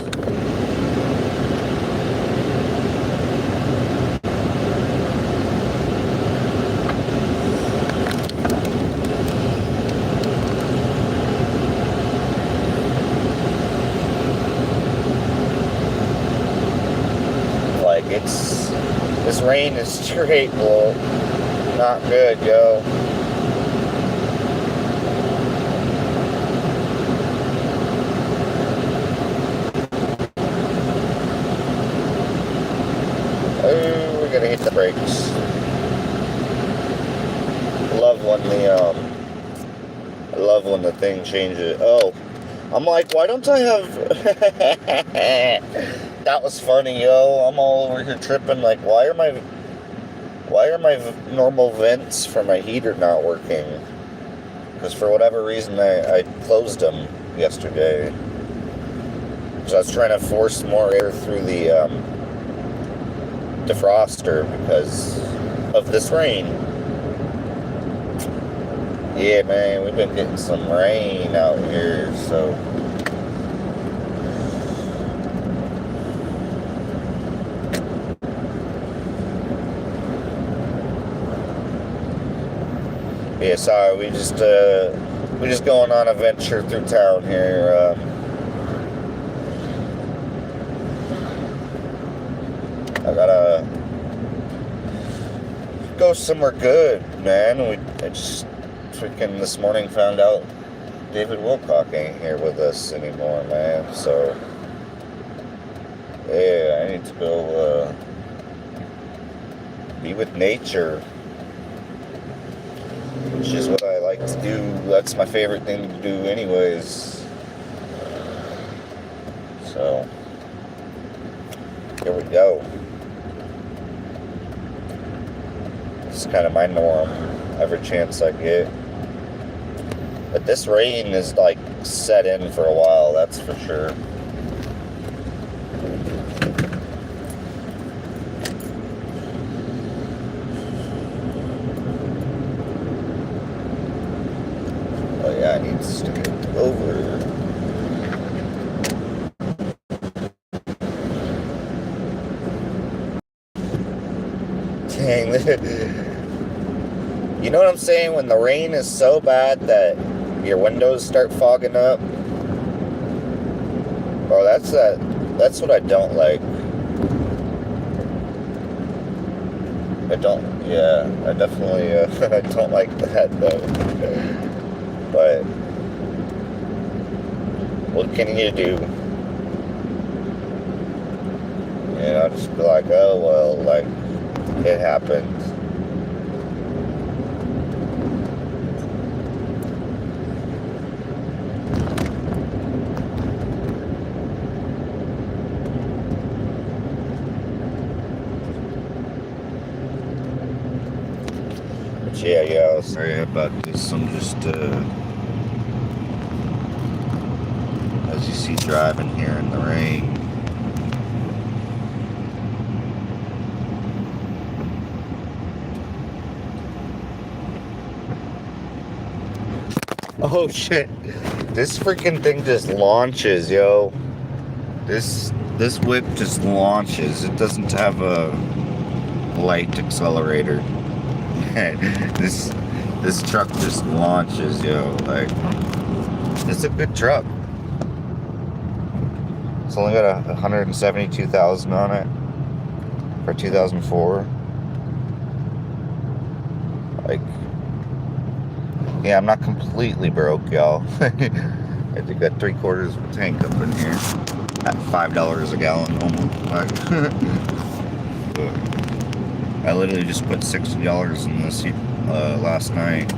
Like, this rain is straight, well, not good, yo. Oh, we're gonna hit the brakes. I love when the thing changes. Oh, I'm like, why don't I have... That was funny, yo. I'm all over here tripping, like, why are my normal vents for my heater not working? Because for whatever reason, I closed them yesterday. So I was trying to force more air through the defroster because of this rain. Yeah, man, we've been getting some rain out here, so... Yeah, sorry, we just going on a venture through town here. I gotta go somewhere good, man. I just freaking this morning found out David Wilcock ain't here with us anymore, man. So yeah, I need to go be with nature, which is what I like to do. That's my favorite thing to do anyways. So here we go. It's kind of my norm every chance I get. But this rain is like set in for a while, that's for sure. Oh yeah, I need to stick it over. Dang, you know what I'm saying? When the rain is so bad that your windows start fogging up. Oh, that's what I don't like. I definitely I don't like that though. But what can you do? You know, just be like, oh well, like, it happened. But yeah, sorry about this. I'm just as you see, driving here in the rain. Oh shit. This freaking thing just launches, yo. This whip just launches. It doesn't have a light accelerator. this truck just launches, yo. Like, it's a good truck. It's only got 172,000 on it for 2004. Like, yeah, I'm not completely broke, y'all. I think got 3/4 of a tank up in here at $5 a gallon almost. I literally just put $60 in this last night.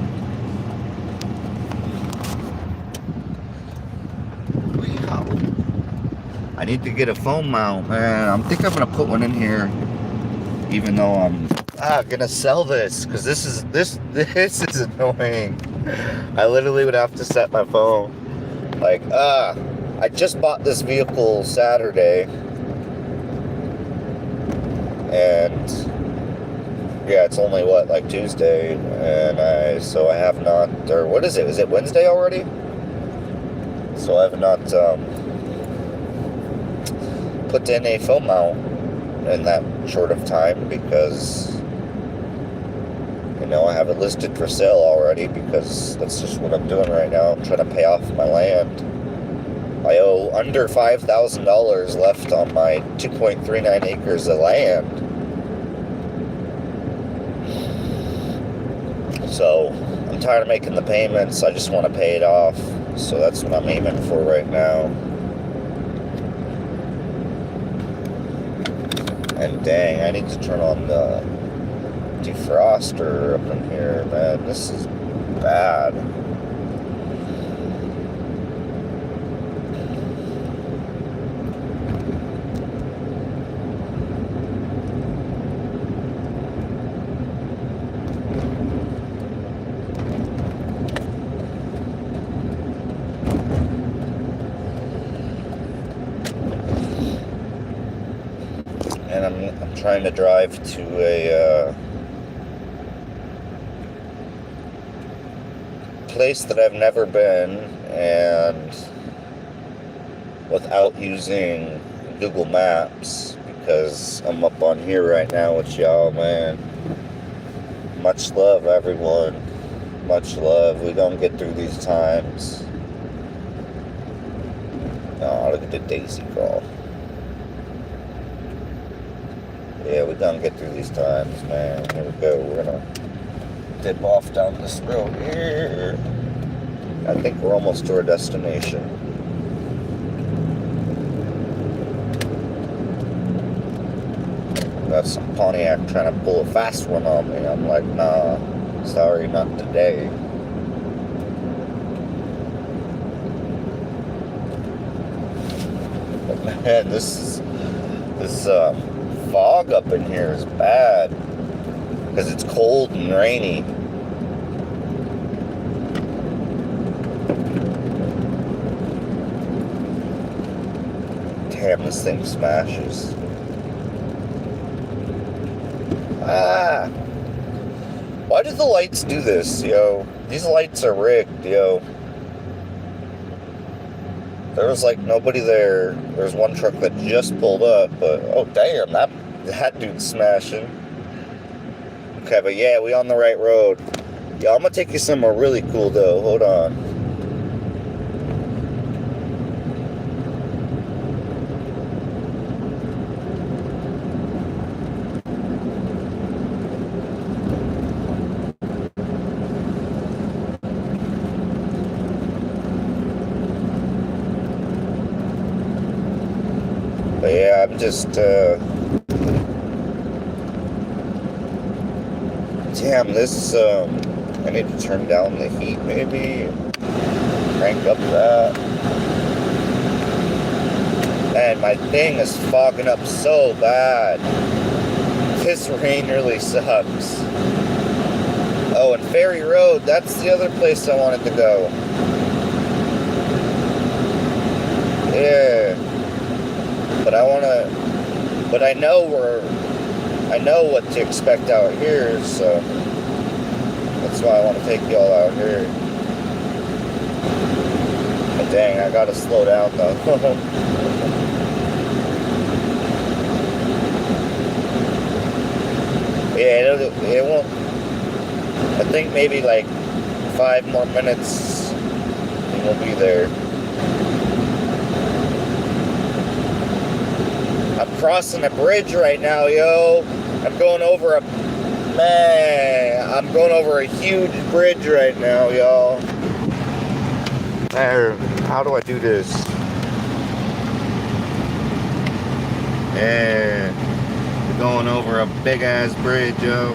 Wow. I need to get a phone mount, man. I think I'm gonna put one in here, even though I'm gonna sell this, because this is annoying. I literally would have to set my phone. Like, I just bought this vehicle Saturday, and yeah, it's only like Tuesday, and so I have not, or what is it? Is it Wednesday already? So I have not put in a phone mount in that short of time, because I have it listed for sale already, because that's just what I'm doing right now. I'm trying to pay off my land. I owe under $5,000 left on my 2.39 acres of land. So I'm tired of making the payments. I just want to pay it off. So that's what I'm aiming for right now. And dang, I need to turn on the defroster up in here, man. This is bad. And I'm trying to drive to a place that I've never been, and without using Google Maps, because I'm up on here right now with y'all, man. Much love, everyone. Much love. We gonna get through these times. Oh, look at the Daisy call. Yeah, we're gonna get through these times, man. Here we go. We're gonna dip off down this road here. I think we're almost to our destination. Got some Pontiac trying to pull a fast one on me. I'm like, nah, sorry, not today. But man, this fog up in here is bad, because it's cold and rainy. Damn, this thing smashes. Why do the lights do this, yo? These lights are rigged, yo. There was like nobody there. There's one truck that just pulled up, but oh damn, that dude's smashing. Okay, but yeah, we on the right road. Yeah, I'm gonna take you somewhere really cool though. Hold on. But yeah, I'm just damn, this I need to turn down the heat maybe. Crank up that. Man, my thing is fogging up so bad. This rain really sucks. Oh, and Ferry Road, that's the other place I wanted to go. Yeah. But I know what to expect out here, so that's why I want to take y'all out here. Dang, I gotta slow down though. Yeah, it won't. I think maybe like 5 more minutes and we'll be there. I'm crossing a bridge right now, yo. I'm going over a huge bridge right now, y'all. How do I do this? And we're going over a big ass bridge, yo.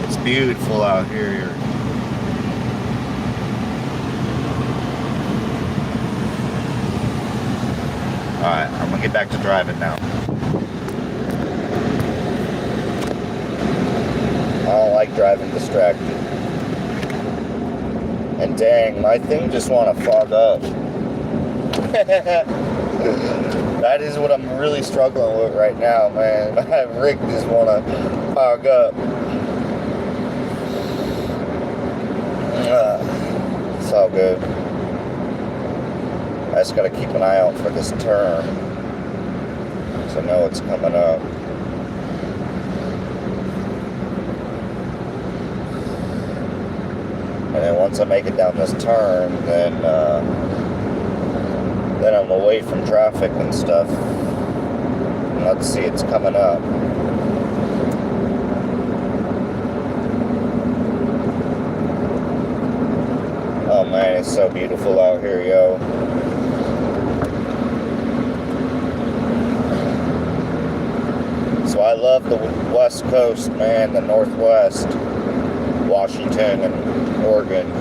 It's beautiful out here. Alright, I'm gonna get back to driving now. I don't like driving distracted. And dang, my thing just wanna fog up. That is what I'm really struggling with right now, man. My rig just wanna fog up. It's all good. I just gotta keep an eye out for this turn, so I know it's coming up. And then once I make it down this turn, then I'm away from traffic and stuff. And let's see, it's coming up. Oh man, it's so beautiful out here, yo. So I love the West Coast, man, the Northwest, Washington and Oregon.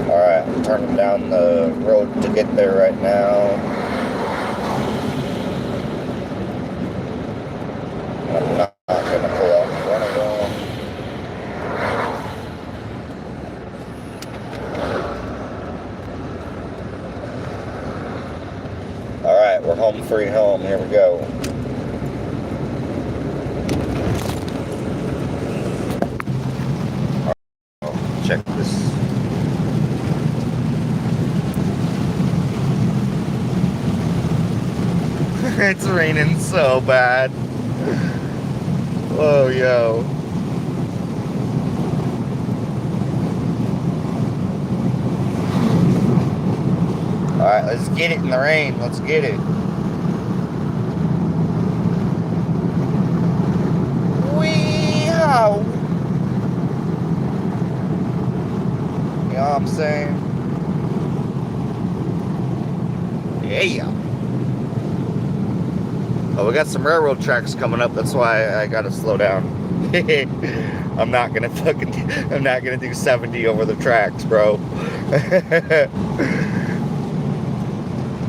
Alright, I'm turning down the road to get there right now. I'm not gonna pull out in front of them. Alright, we're home free home. Here we go. Alright, check this. It's raining so bad. Whoa, yo. Alright, let's get it in the rain. Let's get it. Wee-how. You know what I'm saying? Yeah. Oh, we got some railroad tracks coming up. That's why I gotta slow down. I'm not gonna do 70 over the tracks, bro.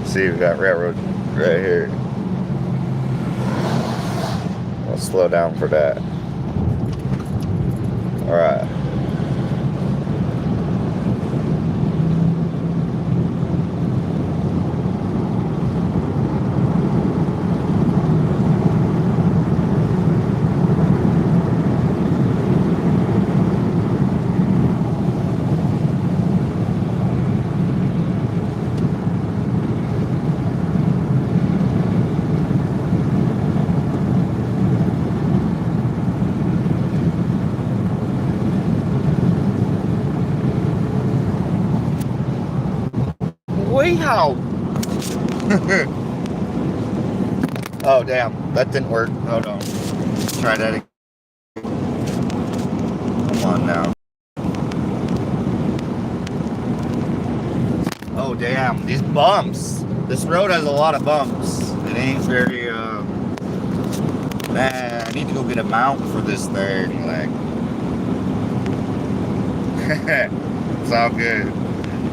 See, we got railroad right here. I'll slow down for that. Alright. Wow. Oh, damn. That didn't work. Hold on. Try that again. Come on now. Oh, damn. These bumps. This road has a lot of bumps. It ain't very, man, I need to go get a mount for this thing. Like, it's all good.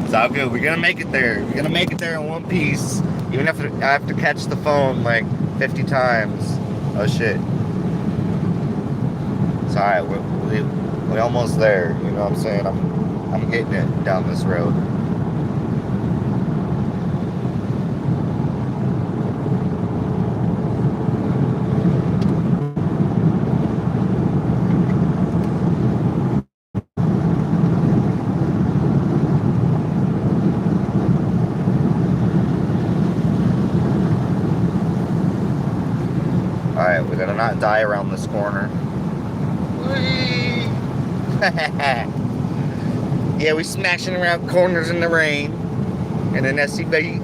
It's all good. We're gonna make it there. We're gonna make it there in one piece. Even if I have to catch the phone like 50 times. Oh shit. It's alright. We're almost there. You know what I'm saying? I'm getting it down this road. not die around this corner. Whee! Yeah, we smashing around corners in the rain in an SUV.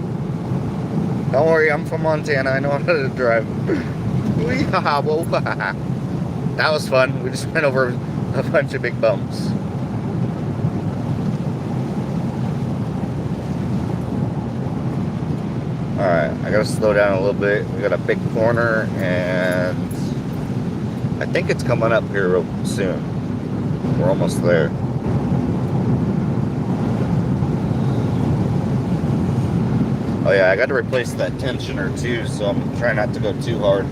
Don't worry, I'm from Montana. I know how to drive. Wee-ha-ha-whoa. That was fun. We just went over a bunch of big bumps. Alright, I gotta slow down a little bit. We got a big corner, and I think it's coming up here real soon. We're almost there. Oh yeah, I got to replace that tensioner too, so I'm trying not to go too hard.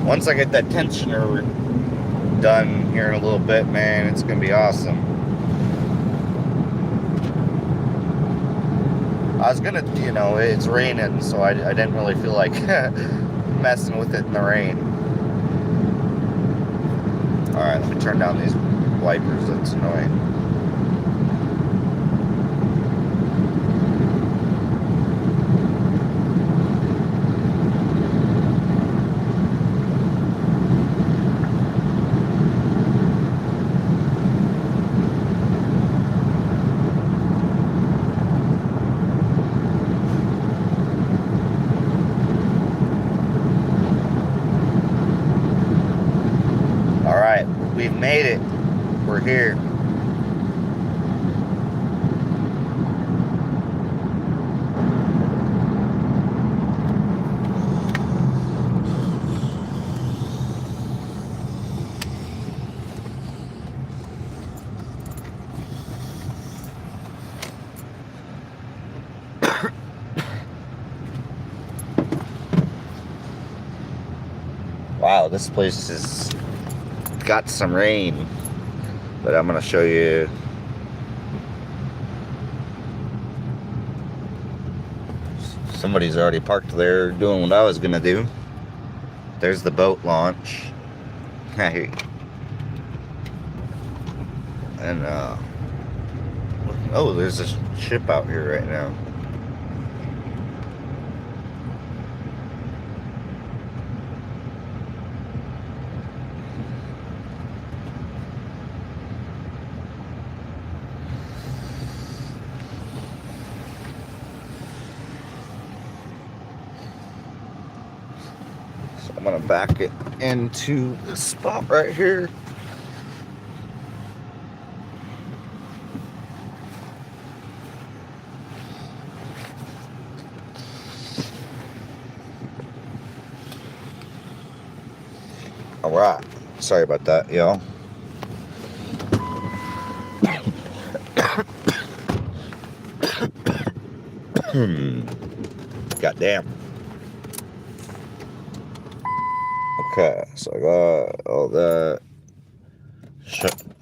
Once I get that tensioner done here in a little bit, man, it's gonna be awesome. I was gonna, you know, it's raining, so I didn't really feel like messing with it in the rain. Alright, let me turn down these wipers, that's annoying. We've made it. We're here. Wow, this place is got some rain, but I'm gonna show you. Somebody's already parked there doing what I was gonna do. There's the boat launch. Hey. And oh, there's a ship out here right now. I'm gonna back it into this spot right here. All right, sorry about that, y'all. Goddamn. Okay, so I got all that.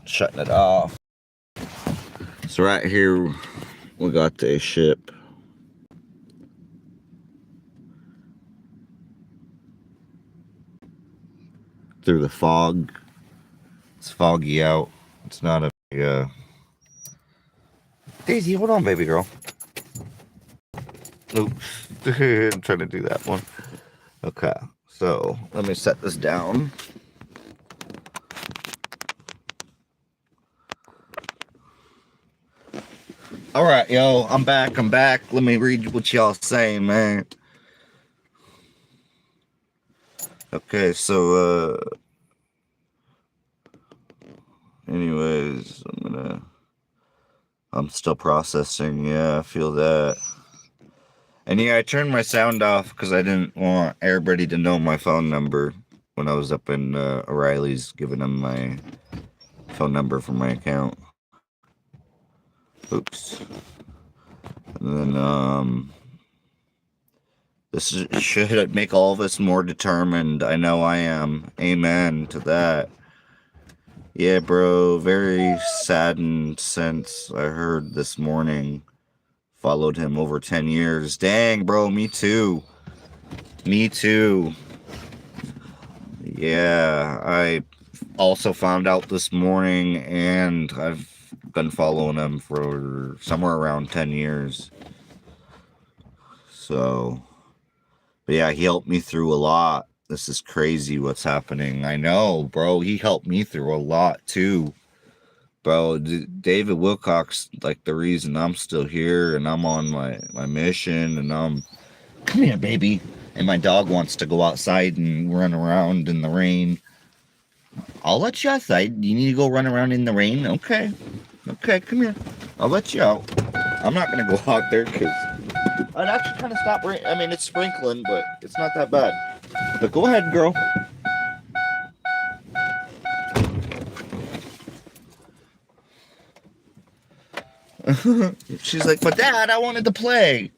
Shutting it off. So right here, we got the ship. Through the fog. It's foggy out. It's not a Daisy, hold on, baby girl. Oops. I'm trying to do that one. Okay, so let me set this down. All right, yo, I'm back. Let me read what y'all saying, man. Okay, so, anyways, I'm still processing. Yeah, I feel that. And yeah, I turned my sound off because I didn't want everybody to know my phone number when I was up in O'Reilly's, giving them my phone number for my account. Oops. And then, this should make all of us more determined. I know I am. Amen to that. Yeah, bro, very saddened since I heard this morning. Followed him over 10 years. Dang, bro, me too. Me too. Yeah, I also found out this morning, and I've been following him for somewhere around 10 years. So, but yeah, he helped me through a lot. This is crazy what's happening. I know, bro. He helped me through a lot too. Bro, David Wilcock's like the reason I'm still here and I'm on my mission and I'm come here, baby. And my dog wants to go outside and run around in the rain. I'll let you outside. You need to go run around in the rain? Okay. Okay, come here. I'll let you out. I'm not going to go out there because I'd actually kind of stop rain. I mean, it's sprinkling, but it's not that bad. But go ahead, girl. She's like, but Dad, I wanted to play.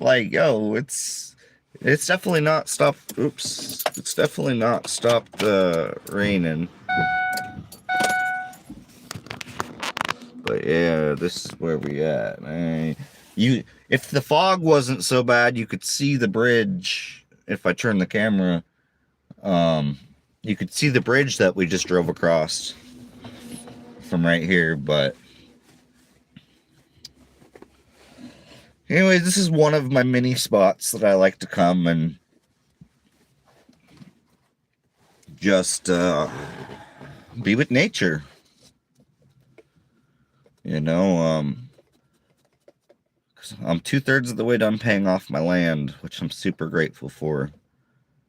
Like, yo, it's definitely not stopped. Oops, it's definitely not stopped raining. But yeah, this is where we at. If the fog wasn't so bad, you could see the bridge. If I turn the camera, you could see the bridge that we just drove across from right here. But anyways, this is one of my mini spots that I like to come and just be with nature. You know, I'm 2/3 of the way done paying off my land, which I'm super grateful for.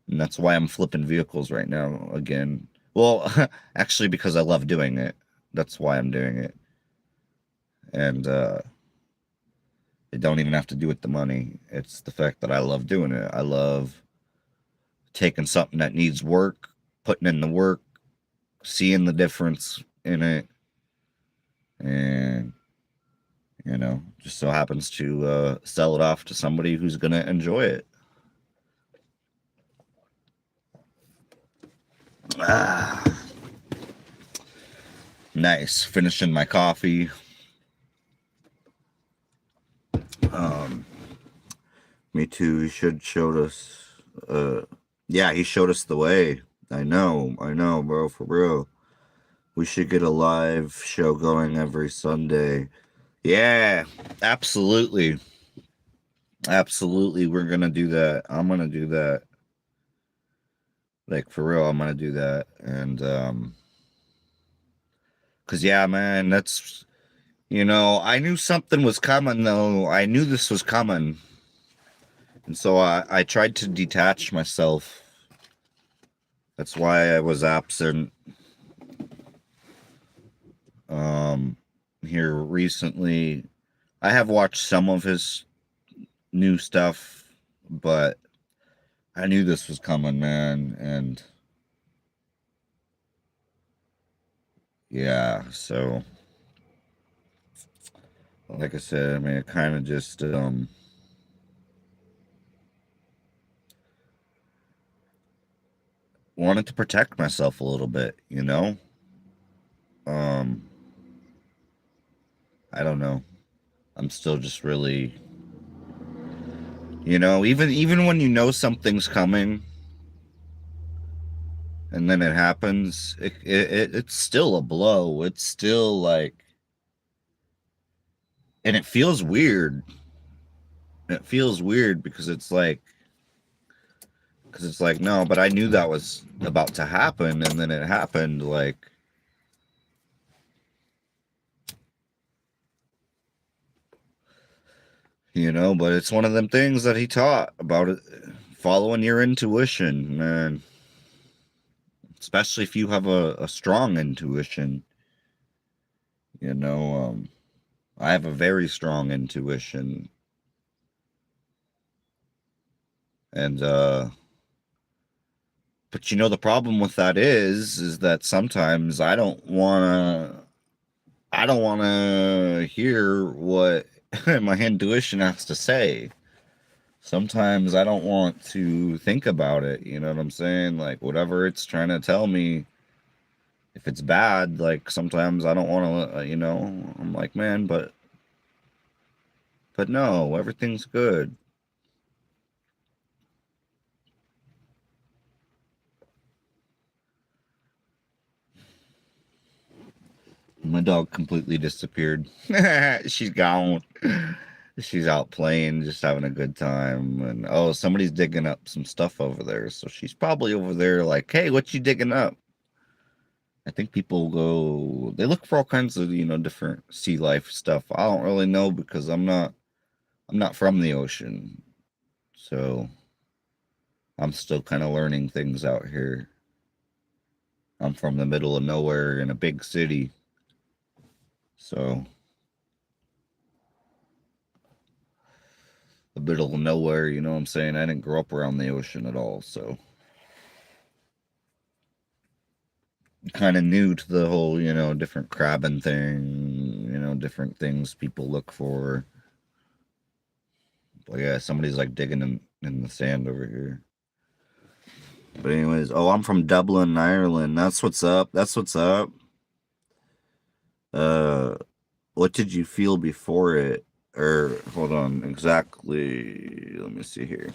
And that's why I'm flipping vehicles right now again. Well, actually, because I love doing it. That's why I'm doing it. And it don't even have to do with the money. It's the fact that I love doing it. I love taking something that needs work, putting in the work, seeing the difference in it, and you know, just so happens to sell it off to somebody who's gonna enjoy it. Ah, nice. Finishing my coffee. Me too. He showed us. Yeah, he showed us the way. I know, bro, for real. We should get a live show going every Sunday. Yeah, absolutely. Absolutely, we're gonna do that. I'm gonna do that. Like for real, I'm gonna do that. And cause yeah, man, that's I knew something was coming though. I knew this was coming. And so I tried to detach myself. That's why I was absent here recently. I have watched some of his new stuff, but I knew this was coming, man. And yeah, so like I said, I mean, it kind of just wanted to protect myself a little bit, Um, I don't know. I'm still just really, even when you know something's coming and then it happens, it's still a blow. It's still like, and it feels weird. It feels weird because it's like, no, but I knew that was about to happen, and then it happened. Like, but it's one of them things that he taught about it, following your intuition, man. Especially if you have a strong intuition. I have a very strong intuition. And but the problem with that is that sometimes I don't wanna hear what my intuition has to say. Sometimes I don't want to think about it, you know what I'm saying? Like whatever it's trying to tell me, if it's bad, like sometimes I don't want to, I'm like, man, but no, everything's good. My dog completely disappeared. She's gone. She's out playing, just having a good time. And oh, somebody's digging up some stuff over there. So she's probably over there like, hey, what you digging up? I think people go, they look for all kinds of, different sea life stuff. I don't really know because I'm not from the ocean. So I'm still kind of learning things out here. I'm from the middle of nowhere in a big city. So the middle of nowhere, you know what I'm saying? I didn't grow up around the ocean at all. So kind of new to the whole, different crabbing thing, different things people look for. But yeah, somebody's like digging in the sand over here. But anyways, oh, I'm from Dublin, Ireland. That's what's up. That's what's up. Uh, what did you feel before it? Or hold on, exactly. Let me see here.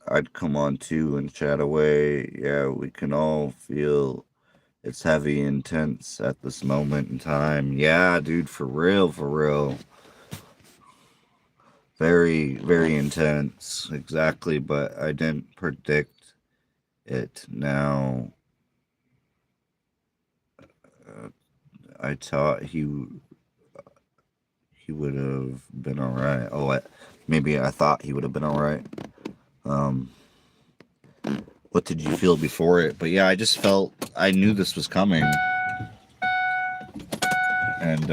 I'd come on too and chat away. Yeah, we can all feel it's heavy and tense at this moment in time. Yeah, dude, for real, for real. Very, very intense. Exactly, but I didn't predict it now. I thought he would have been all right. Oh, maybe I thought he would have been all right. Um, what did you feel before it? But yeah, I just felt I knew this was coming. And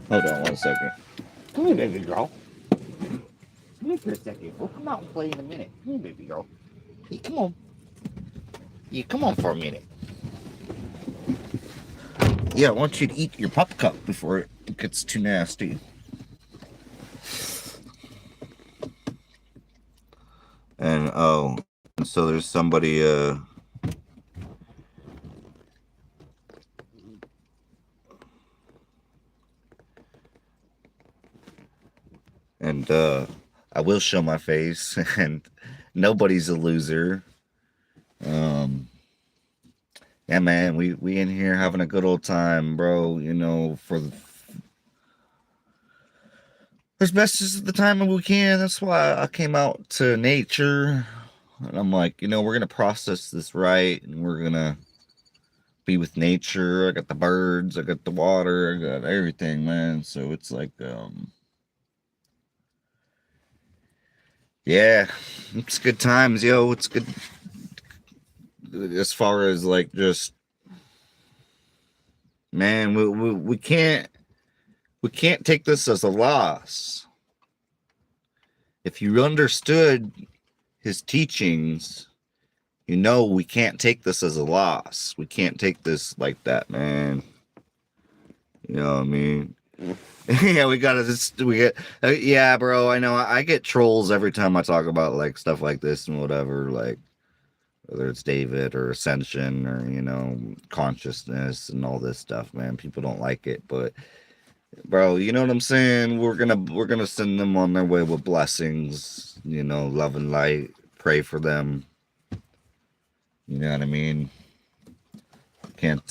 hold on one second. Come here, baby girl. Come here for a second. We'll come out and play in a minute. Come here, baby girl. Hey, come on. Yeah, come on for a minute. Yeah, I want you to eat your pup cup before it gets too nasty. And oh, so there's somebody and I will show my face and nobody's a loser. Yeah, man, we in here having a good old time, bro, for as best as the time we can. That's why I came out to nature. And I'm like, we're gonna process this right, and we're gonna be with nature. I got the birds, I got the water, I got everything, man. So it's like, yeah, it's good times, yo. It's good as far as like just, man. We can't take this as a loss. If you understood his teachings, we can't take this as a loss. We can't take this like that, man. You know what I mean? Yeah, yeah, bro. I know I get trolls every time I talk about like stuff like this and whatever, like whether it's David or ascension or consciousness and all this stuff, man. People don't like it, but bro, you know what I'm saying? We're gonna send them on their way with blessings, love and light. Pray for them. You know what I mean? Can't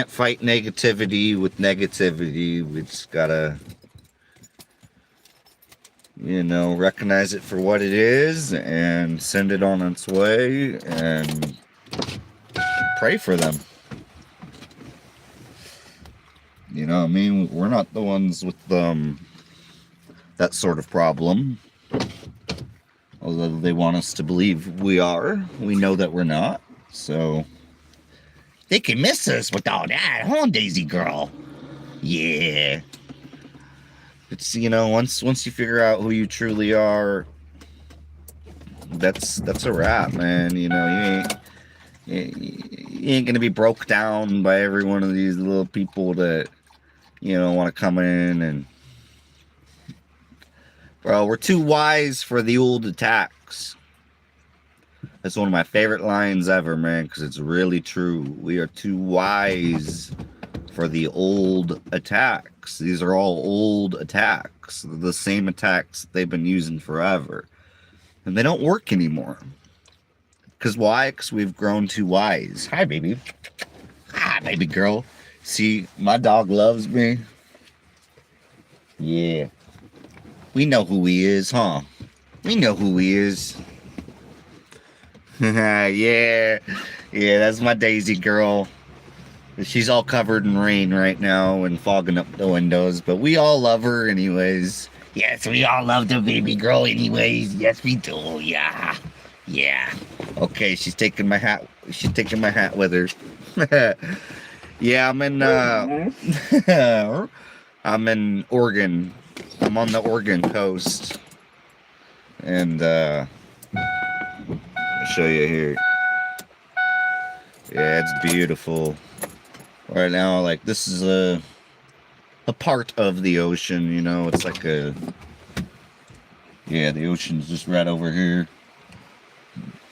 fight negativity with negativity. We just gotta, recognize it for what it is and send it on its way and pray for them. You know what I mean? We're not the ones with that sort of problem. Although they want us to believe we are. We know that we're not. So They can miss us with all that, huh, Daisy girl? Yeah. it's once you figure out who you truly are, that's a wrap, man. You ain't gonna be broke down by every one of these little people that want to come in and, bro, we're too wise for the old attacks. That's one of my favorite lines ever, man, because it's really true. We are too wise for the old attacks. These are all old attacks, the same attacks they've been using forever, and they don't work anymore. Because why? Because we've grown too wise. Hi, baby. Hi, baby girl. See, my dog loves me. Yeah. We know who he is, huh? We know who he is. Yeah. Yeah, that's my Daisy girl. She's all covered in rain right now and fogging up the windows, but we all love her anyways. Yes, we all love the baby girl anyways. Yes, we do. Yeah. Yeah. Okay, she's taking my hat. She's taking my hat with her. Yeah, I'm in Oregon. I'm on the Oregon coast. And I'll show you here. Yeah, it's beautiful. Right now, like, this is a part of the ocean, you know. It's like a, yeah, the ocean's just right over here.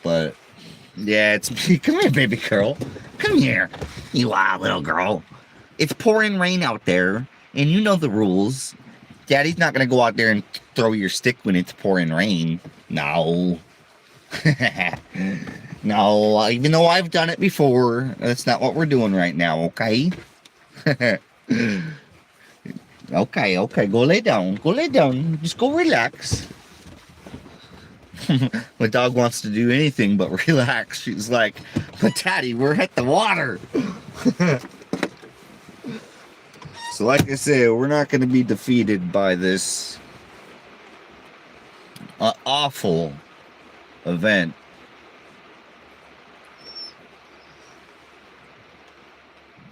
But yeah, it's come here, baby girl. Come here, you little girl. It's pouring rain out there, and you know the rules. Daddy's not gonna go out there and throw your stick when it's pouring rain. No. No, even though I've done it before, that's not what we're doing right now, okay? Okay, go lay down. Go lay down. Just go relax. My dog wants to do anything but relax. She's like, but Daddy, we're at the water. So like I said, we're not going to be defeated by this awful event.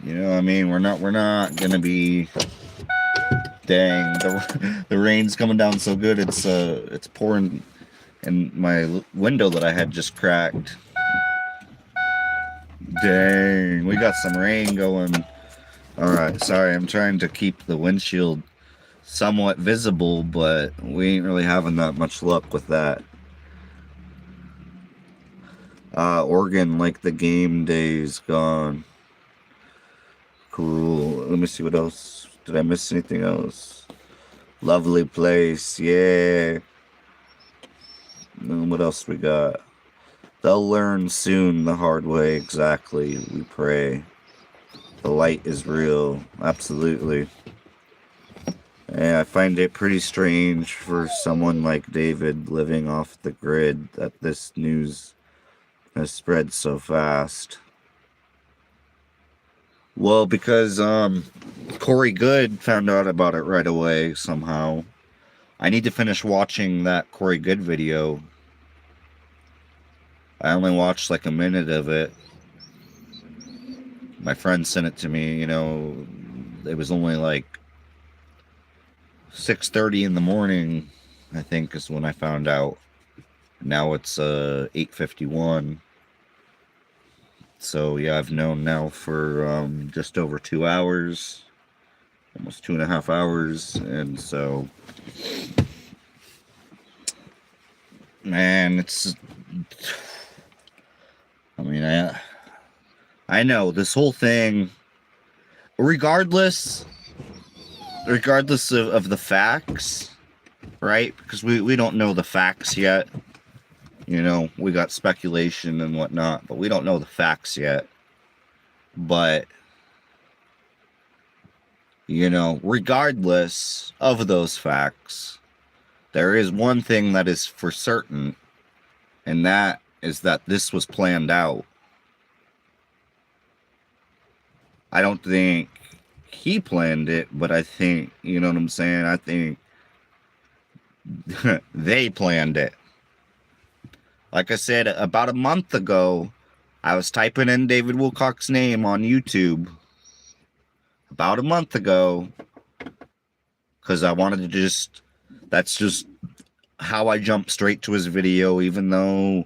You know what I mean? We're not going to be... Dang, the rain's coming down so good, it's pouring, and my window that I had just cracked. Dang, we got some rain going. Alright, sorry, I'm trying to keep the windshield somewhat visible, but we ain't really having that much luck with that. Oregon, like the game days gone. Cool. Let me see what else. Did I miss anything else? Lovely place, yeah. And what else we got? They'll learn soon the hard way, exactly, we pray. The light is real, absolutely. And I find it pretty strange for someone like David living off the grid that this news has spread so fast. Well, because Corey Good found out about it right away somehow. I need to finish watching that Corey Good video. I only watched like a minute of it. My friend sent it to me, you know. It was only like 6:30 in the morning, I think, is when I found out. Now it's 8:51. So yeah, I've known now for just over 2 hours, almost 2.5 hours, and so, man, it's, I mean, I know this whole thing, regardless of the facts, right? Because we don't know the facts yet. You know, we got speculation and whatnot, but we don't know the facts yet. But, you know, regardless of those facts, there is one thing that is for certain, and that is that this was planned out. I don't think he planned it, but I think, you know what I'm saying? I think they planned it. Like I said, about a month ago, I was typing in David Wilcock's name on YouTube. About a month ago. Because I wanted to just... That's just how I jumped straight to his video, even though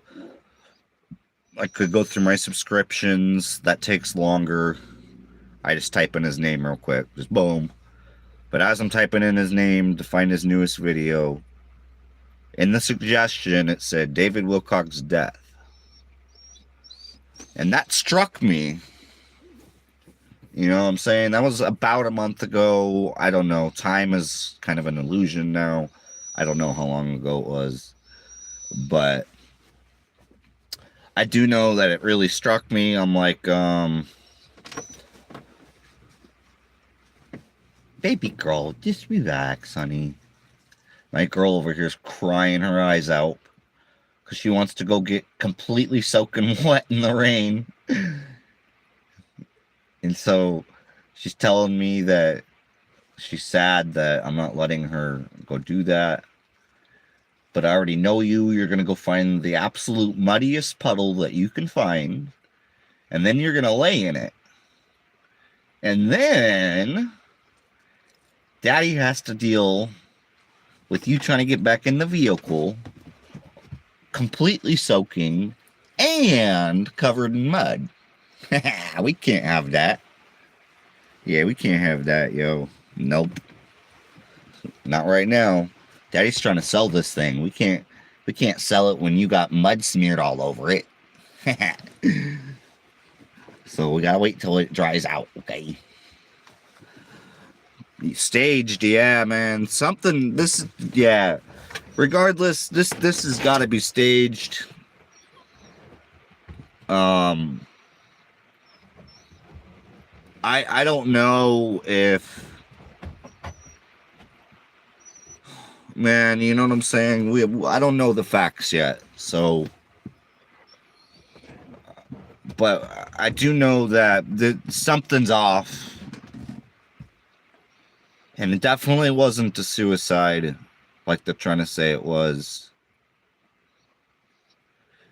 I could go through my subscriptions. That takes longer. I just type in his name real quick. Just boom. But as I'm typing in his name to find his newest video, in the suggestion, it said David Wilcock's death. And that struck me. You know what I'm saying? That was about a month ago. I don't know. Time is kind of an illusion now. I don't know how long ago it was. But I do know that it really struck me. I'm like, Baby girl, just relax, honey. My girl over here is crying her eyes out because she wants to go get completely soaking wet in the rain. And so she's telling me that she's sad that I'm not letting her go do that. But I already know you. You're going to go find the absolute muddiest puddle that you can find. And then you're going to lay in it. And then Daddy has to deal with you trying to get back in the vehicle, completely soaking and covered in mud. We can't have that. Yeah, we can't have that, yo. Nope. Not right now. Daddy's trying to sell this thing. We can't sell it when you got mud smeared all over it. So we gotta wait till it dries out, okay? Staged, yeah, man. Something yeah. Regardless, this has gotta be staged. I don't know if, man, you know what I'm saying? I don't know the facts yet, so, but I do know that something's off, and it definitely wasn't a suicide like they're trying to say it was.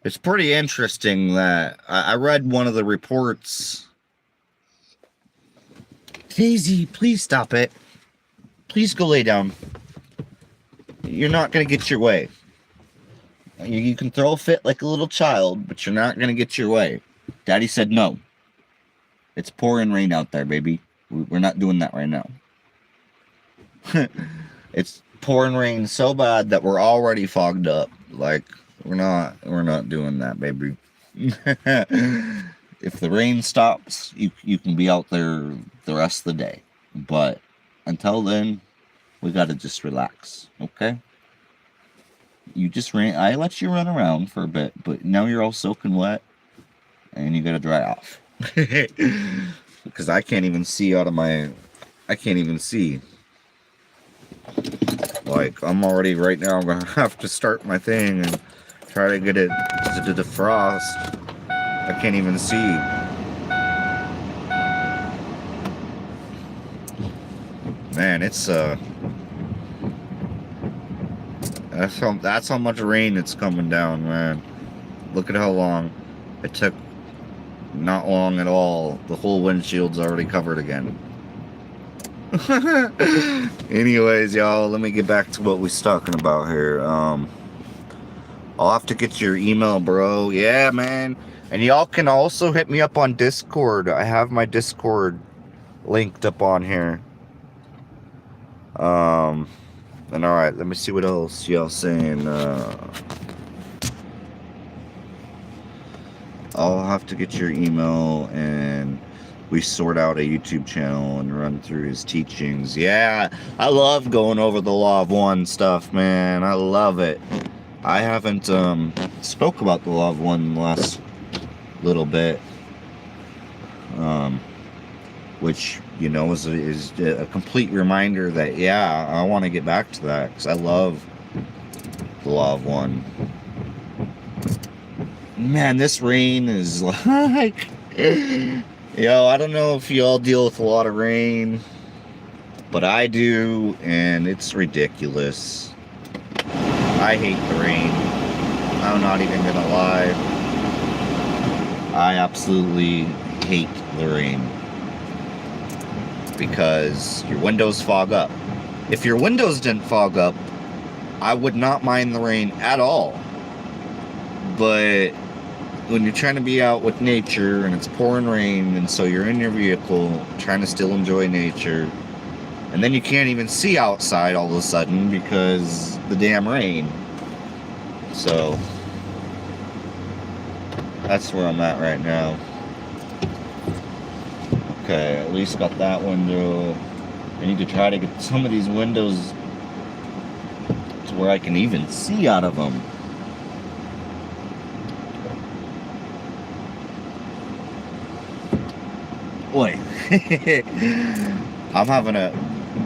It's pretty interesting that I read one of the reports. Daisy, please stop it. Please go lay down. You're not going to get your way. You can throw a fit like a little child, but you're not going to get your way. Daddy said no. It's pouring rain out there, baby. We're not doing that right now. It's pouring rain so bad that we're already fogged up. Like, we're not doing that, baby. If the rain stops, you can be out there the rest of the day. But until then, we got to just relax, okay? You just I let you run around for a bit, but now you're all soaking wet, and you got to dry off. Because I can't even see out of my... I can't even see. Like, I'm already, right now, I'm going to have to start my thing and try to get it to defrost. I can't even see. Man, it's that's how much rain it's coming down, man. Look at how long it took. Not long at all. The whole windshield's already covered again. Anyways, y'all, let me get back to what we was talking about here. I'll have to get your email, bro. Yeah, man. And y'all can also hit me up on Discord. I have my Discord linked up on here. And alright, let me see what else y'all saying. I'll have to get your email and we sort out a YouTube channel and run through his teachings. Yeah, I love going over the Law of One stuff, man. I love it. I haven't spoke about the Law of One the last little bit, which, you know, is a complete reminder that, yeah, I want to get back to that because I love the Law of One. Man, this rain is like, yo, I don't know if y'all deal with a lot of rain, but I do, and it's ridiculous. I hate the rain. I'm not even gonna lie. I absolutely hate the rain because your windows fog up. If your windows didn't fog up, I would not mind the rain at all. But when you're trying to be out with nature and it's pouring rain, and so you're in your vehicle trying to still enjoy nature, and then you can't even see outside all of a sudden because the damn rain. So that's where I'm at right now. Okay, at least got that window. I need to try to get some of these windows to where I can even see out of them. Boy, I'm having a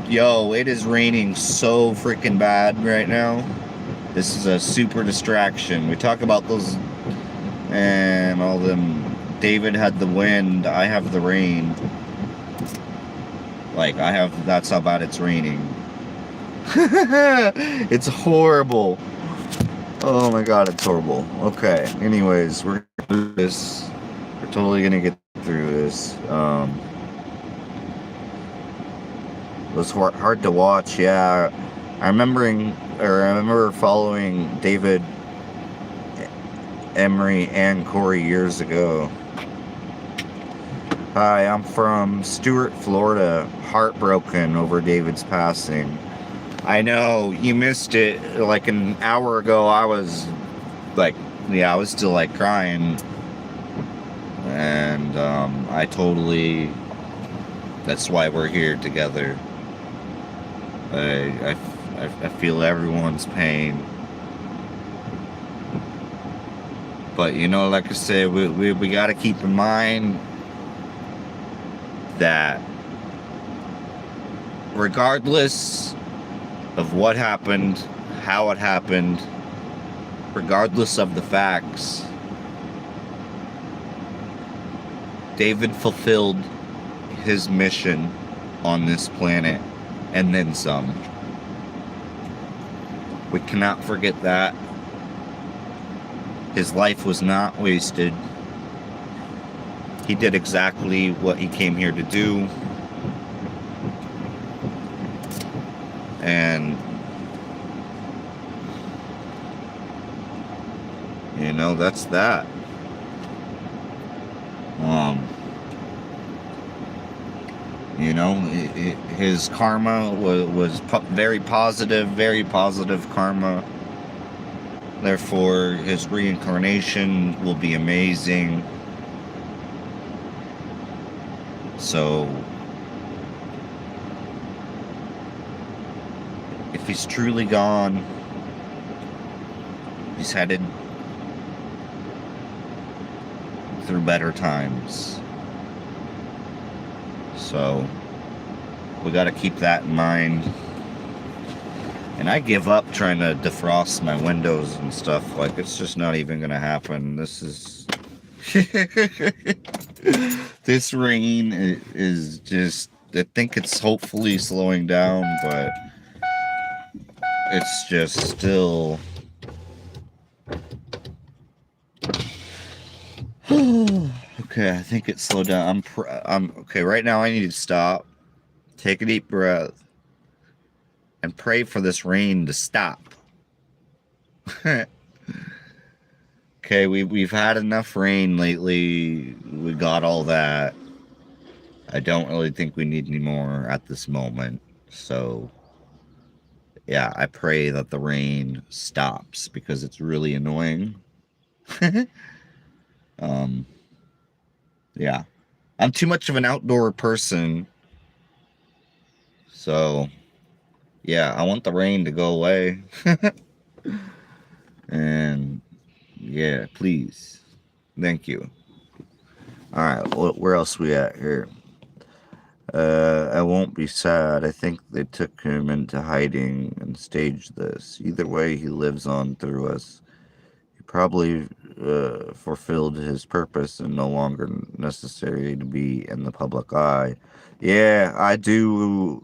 Yo, it is raining so freaking bad right now. This is a super distraction. We talk about those and all them. David had the wind, I have the rain. Like, that's how bad it's raining. It's horrible. Oh my god, it's horrible. Okay, anyways, we're gonna do this. We're totally gonna get through this. It was hard to watch, yeah. I remember following David, Emery, and Corey years ago. Hi, I'm from Stuart, Florida. Heartbroken over David's passing. I know, you missed it. Like an hour ago, I was still like crying. And that's why we're here together. I feel everyone's pain. But you know, like I said, we gotta keep in mind that regardless of what happened, how it happened, regardless of the facts, David fulfilled his mission on this planet and then some. We cannot forget that. His life was not wasted. He did exactly what he came here to do. And, you know, that's that. You know, his karma was very positive karma. Therefore, his reincarnation will be amazing. So, if he's truly gone, he's headed through better times. So, we got to keep that in mind. And I give up trying to defrost my windows and stuff. Like, it's just not even going to happen. This is... This rain is just... I think it's hopefully slowing down, but... It's just still... Okay, I think it slowed down. I'm okay. Right now, I need to stop, take a deep breath, and pray for this rain to stop. Okay, we've had enough rain lately. We got all that. I don't really think we need any more at this moment. So, yeah, I pray that the rain stops because it's really annoying. Yeah. I'm too much of an outdoor person. So, yeah, I want the rain to go away. And, yeah, please. Thank you. Alright, where else we at here? I won't be sad. I think they took him into hiding and staged this. Either way, he lives on through us. He probably fulfilled his purpose and no longer necessary to be in the public eye. Yeah, I do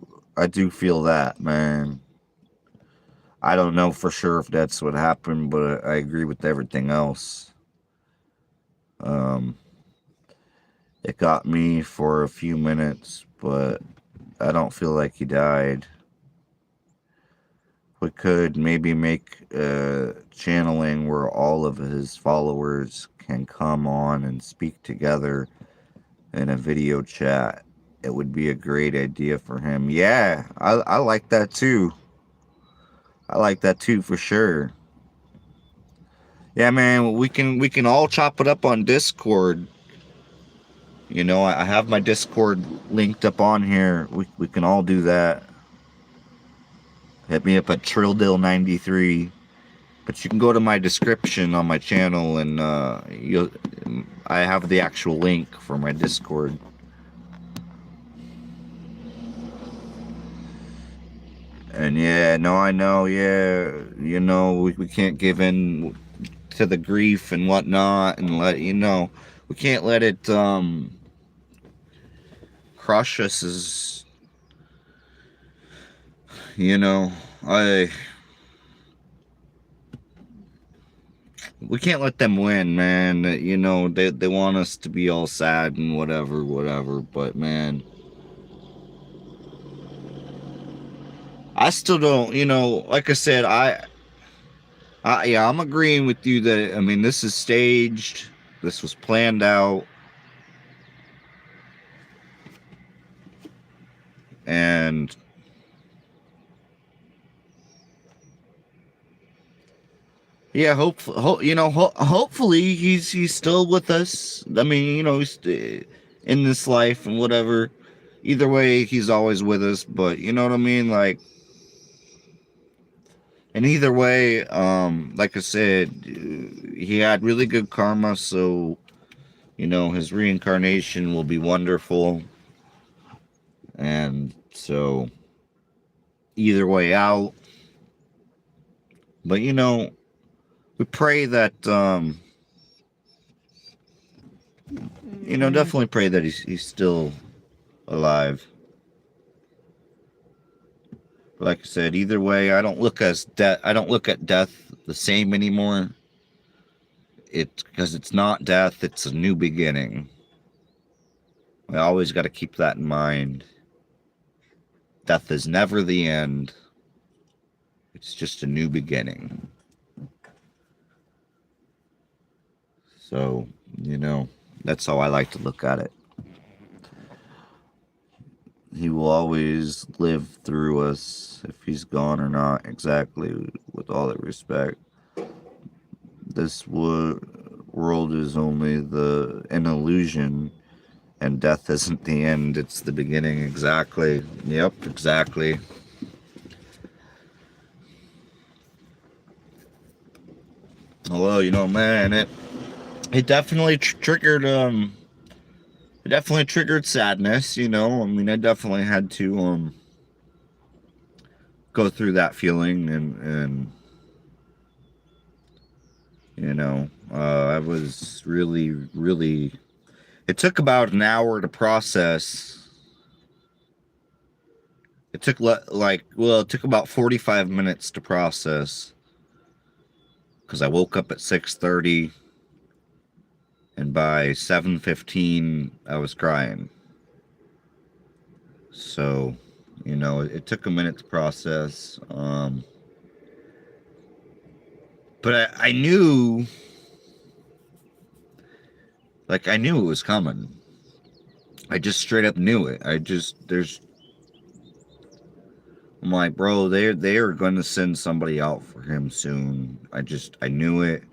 feel that, man. I don't know for sure if that's what happened, but I agree with everything else. It got me for a few minutes, but I don't feel like he died. We could maybe make channeling where all of his followers can come on and speak together in a video chat. It would be a great idea for him. Yeah, I like that too. I like that too for sure. Yeah, man, we can all chop it up on Discord. You know, I have my Discord linked up on here. We can all do that. Hit me up at Trilldale93. But you can go to my description on my channel and I have the actual link for my Discord. And yeah, no, I know, yeah, you know, we can't give in to the grief and whatnot, and we can't let it crush us as, you know, I we can't let them win, man. You know, they want us to be all sad and whatever, but man, I still don't, like I said, yeah, I'm agreeing with you that, I mean, this is staged, this was planned out, and yeah, hopefully he's still with us. I mean, he's in this life and whatever. Either way, he's always with us. But you know what I mean, like, and either way, like I said, he had really good karma, so his reincarnation will be wonderful, and so either way out. But we pray that definitely pray that he's still alive. Like I said, either way, I don't look at death the same anymore. It's because it's not death, it's a new beginning. I always got to keep that in mind. Death is never the end. It's just a new beginning. So, that's how I like to look at it. He will always live through us, if he's gone or not, exactly, with all the respect. This world is only an illusion, and death isn't the end, it's the beginning. Exactly. Yep, exactly. Although, man, it definitely triggered sadness. I mean, I definitely had to go through that feeling, and I was really, it took about an hour to process. It took it took about 45 minutes to process, because I woke up at 6:30, and by 7:15 I was crying. So, it took a minute to process. But I knew, I knew it was coming. I just straight up knew it. I'm like, bro, they are going to send somebody out for him soon. I knew it.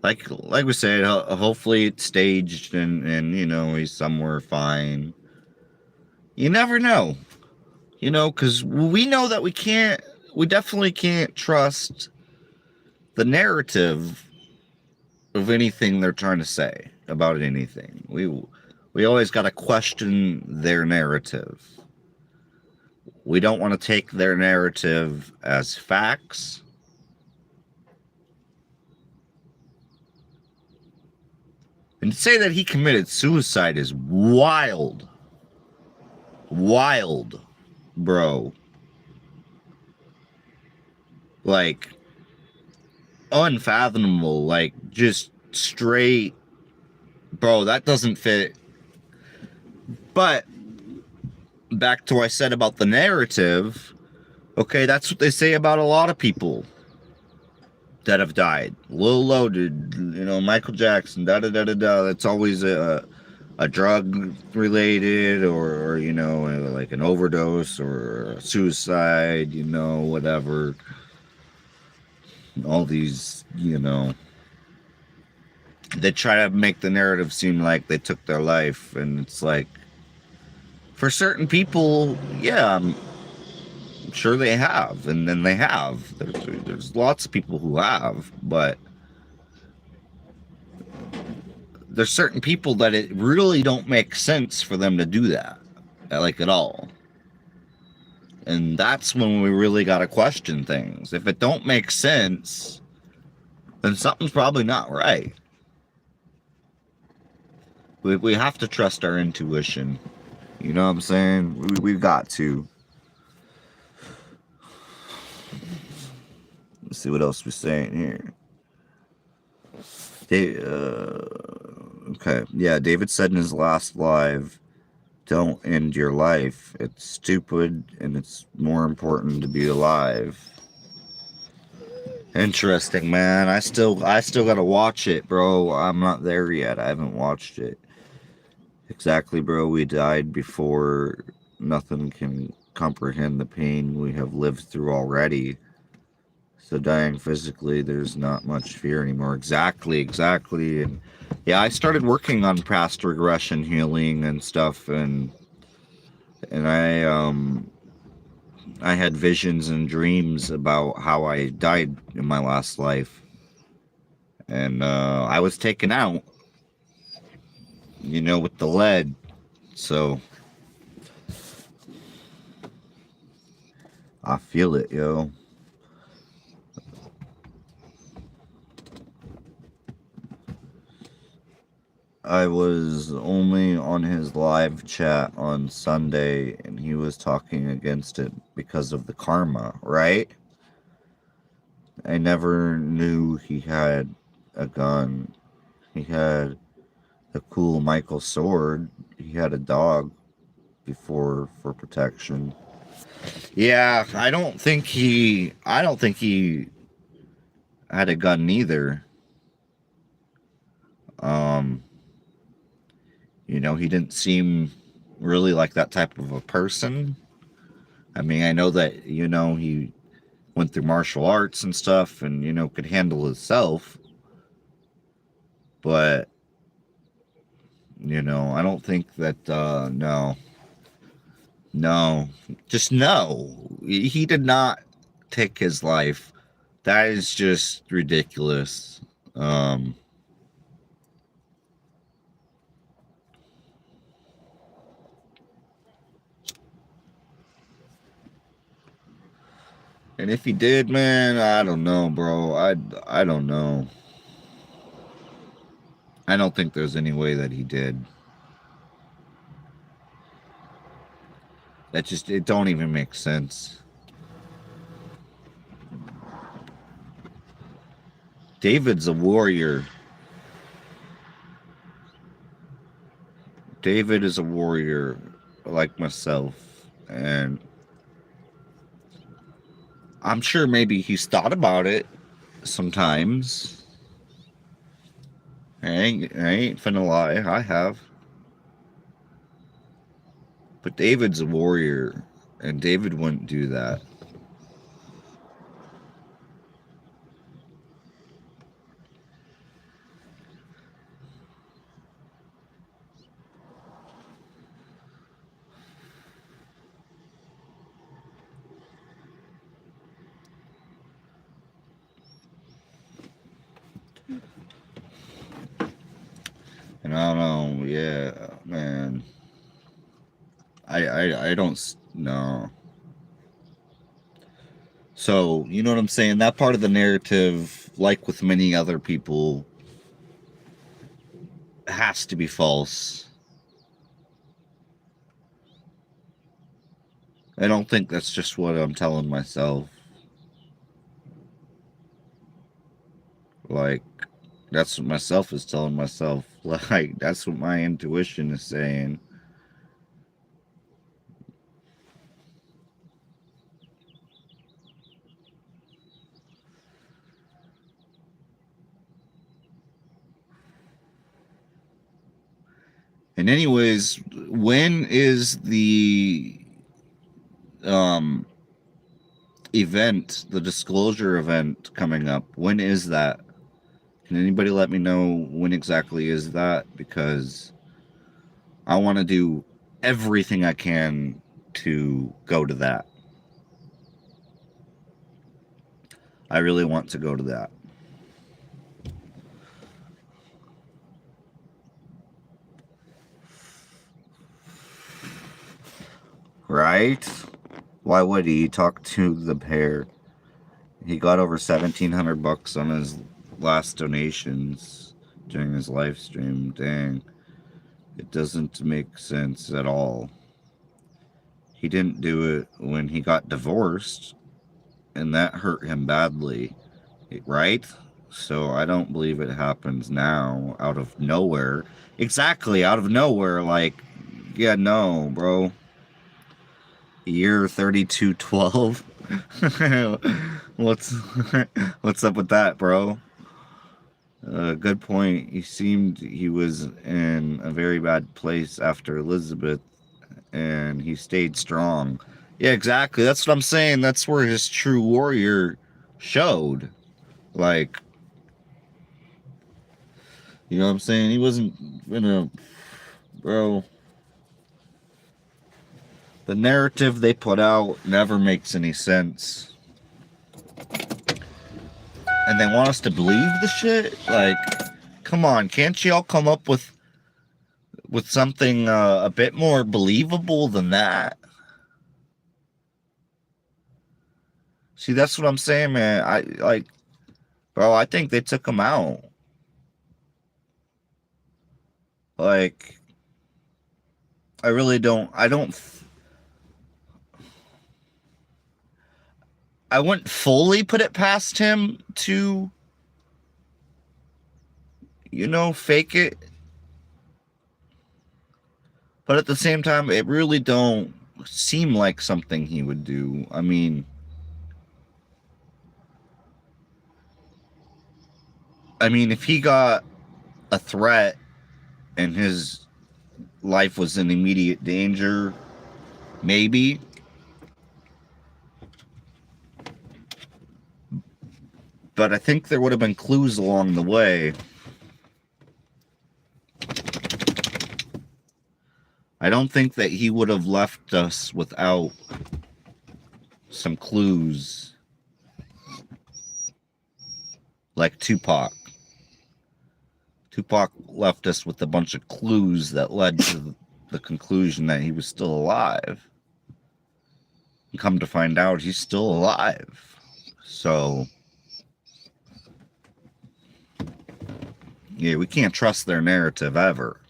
Like we said, hopefully it's staged, and he's somewhere fine. You never know, because we know that we definitely can't trust the narrative of anything they're trying to say about anything. We always got to question their narrative. We don't want to take their narrative as facts. And to say that he committed suicide is wild. Wild, bro. Like, unfathomable. Like, just straight. Bro, that doesn't fit. But back to what I said about the narrative. Okay, that's what they say about a lot of people that have died. Lil Loaded, Michael Jackson, da-da-da-da-da. That's always a drug related, or like an overdose or a suicide, whatever. All these, they try to make the narrative seem like they took their life, and it's like, for certain people, yeah, I'm sure they have, and then they have. There's lots of people who have, but there's certain people that it really don't make sense for them to do that, like, at all. And that's when we really got to question things. If it don't make sense, then something's probably not right. We have to trust our intuition. You know what I'm saying? We've got to. Let's see what else we're saying here. Okay. Yeah, David said in his last live, don't end your life. It's stupid and it's more important to be alive. Interesting, man. I still gotta watch it, bro. I'm not there yet. I haven't watched it. Exactly, bro. We died before. Nothing can comprehend the pain we have lived through already. So dying physically, there's not much fear anymore. Exactly. And yeah, I started working on past regression healing and stuff, and I had visions and dreams about how I died in my last life. And I was taken out, with the lead. So I feel it, yo. I was only on his live chat on Sunday, and he was talking against it because of the karma, right? I never knew he had a gun. He had a cool Michael sword. He had a dog before for protection. Yeah, I don't think he had a gun either. He didn't seem really like that type of a person. I mean, I know that, he went through martial arts and stuff and, could handle himself. But, I don't think that, no. No. Just no. He did not take his life. That is just ridiculous. And if he did, man, I don't know, bro. I don't know. I don't think there's any way that he did. It don't even make sense. David's a warrior. David is a warrior like myself. And I'm sure maybe he's thought about it sometimes. I ain't finna lie. I have. But David's a warrior. And David wouldn't do that. And I don't know, yeah, man. I don't know. So, you know what I'm saying? That part of the narrative, like with many other people, has to be false. I don't think that's just what I'm telling myself. Like, that's what myself is telling myself. Like, that's what my intuition is saying. And anyways, when is the event, the disclosure event coming up? When is that? Can anybody let me know when exactly is that? Because I want to do everything I can to go to that. I really want to go to that. Right? Why would he? He talked to the pair. He got over $1,700 on his last donations during his live stream. Dang. It doesn't make sense at all. He didn't do it when he got divorced, and that hurt him badly, right? So I don't believe it happens now out of nowhere. Exactly, out of nowhere. Like, yeah, no, bro. Year 3212. what's what's up with that, bro? Good point. He seemed he was in a very bad place after Elizabeth, and he stayed strong. Yeah, exactly. That's what I'm saying. That's where his true warrior showed. Like, you know what I'm saying? He wasn't gonna, bro. The narrative they put out never makes any sense. And they want us to believe the shit? Like, come on, can't y'all come up with something a bit more believable than that? See, that's what I'm saying, man. Bro, I think they took him out. Like, I really don't. I wouldn't fully put it past him to, fake it. But at the same time, it really don't seem like something he would do. I mean, if he got a threat and his life was in immediate danger, maybe. But I think there would have been clues along the way. I don't think that he would have left us without some clues. Like Tupac. Tupac left us with a bunch of clues that led to the conclusion that he was still alive. And come to find out, he's still alive. So, yeah, we can't trust their narrative ever.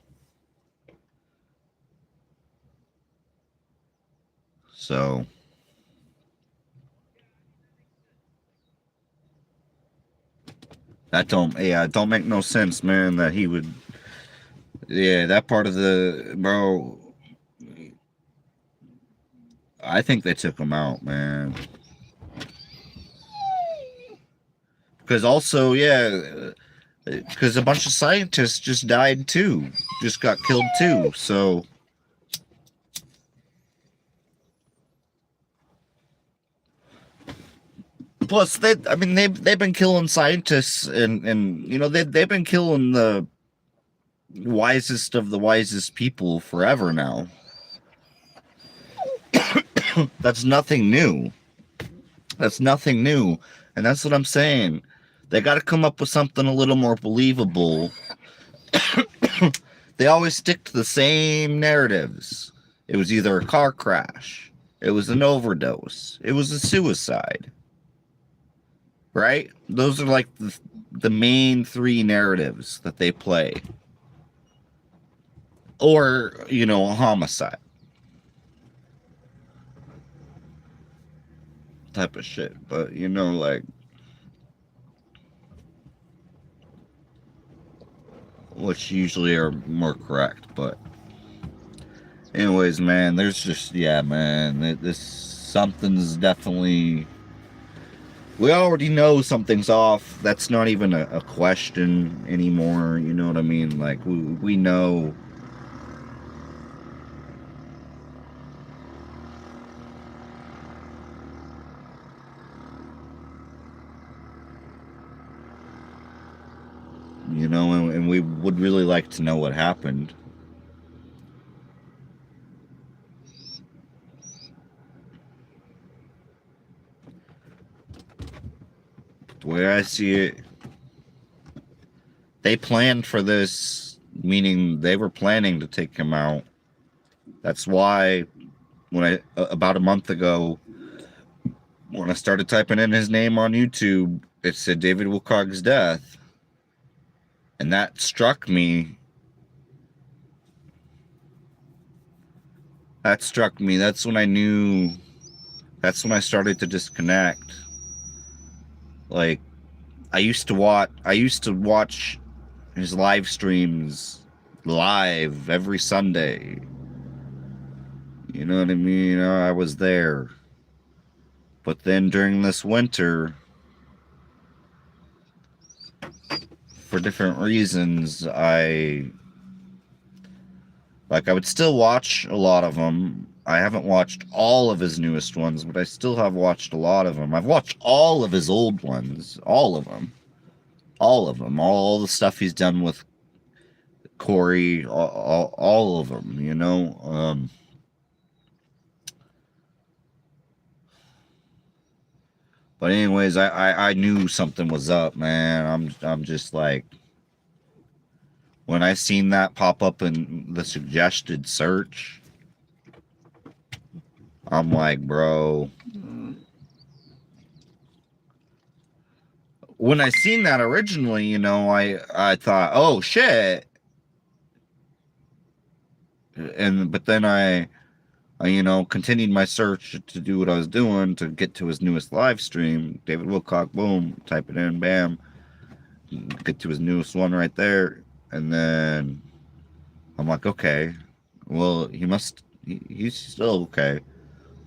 So, it don't make no sense, man, that he would, that part of bro, I think they took him out, man. Because also, because a bunch of scientists just died too, just got killed too, so. Plus, they've been killing scientists, and they've been killing the wisest of the wisest people forever now. That's nothing new. That's nothing new, and that's what I'm saying. They got to come up with something a little more believable. They always stick to the same narratives. It was either a car crash, it was an overdose, it was a suicide. Right? Those are like the main three narratives that they play. Or, a homicide. Type of shit. But, like, which usually are more correct. But anyways, man, there's just, man, something's definitely... We already know something's off. That's not even a question anymore. You know what I mean? Like, we know. And we would really like to know what happened. The way I see it, they planned for this, meaning they were planning to take him out. That's why when I about a month ago, when I started typing in his name on YouTube, it said David Wilcock's death, and that struck me. That struck me. That's when I knew. That's when I started to disconnect. Like, I used to watch his live streams live every Sunday. You know what I mean? I was there. But then during this winter, for different reasons, I would still watch a lot of them. I haven't watched all of his newest ones, but I still have watched a lot of them. I've watched all of his old ones, all of them. All of them, all the stuff he's done with Corey, all of them, you know. But anyways, I knew something was up, man. I'm just like, when I seen that pop up in the suggested search, I'm like, bro. When I seen that originally, you know, I thought, oh shit. But then I you know, continued my search to do what I was doing to get to his newest live stream. David Wilcock, boom, type it in, bam, get to his newest one right there. And then I'm like, okay, well, he's still okay.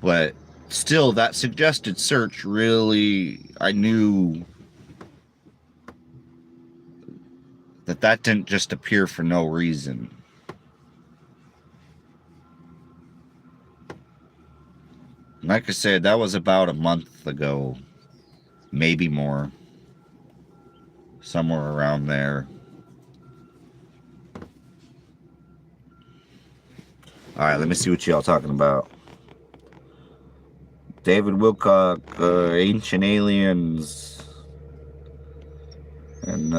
But still, that suggested search really, I knew that didn't just appear for no reason. Like I said, that was about a month ago, maybe more, somewhere around there. All right, let me see what y'all talking about. David Wilcock, Ancient Aliens, and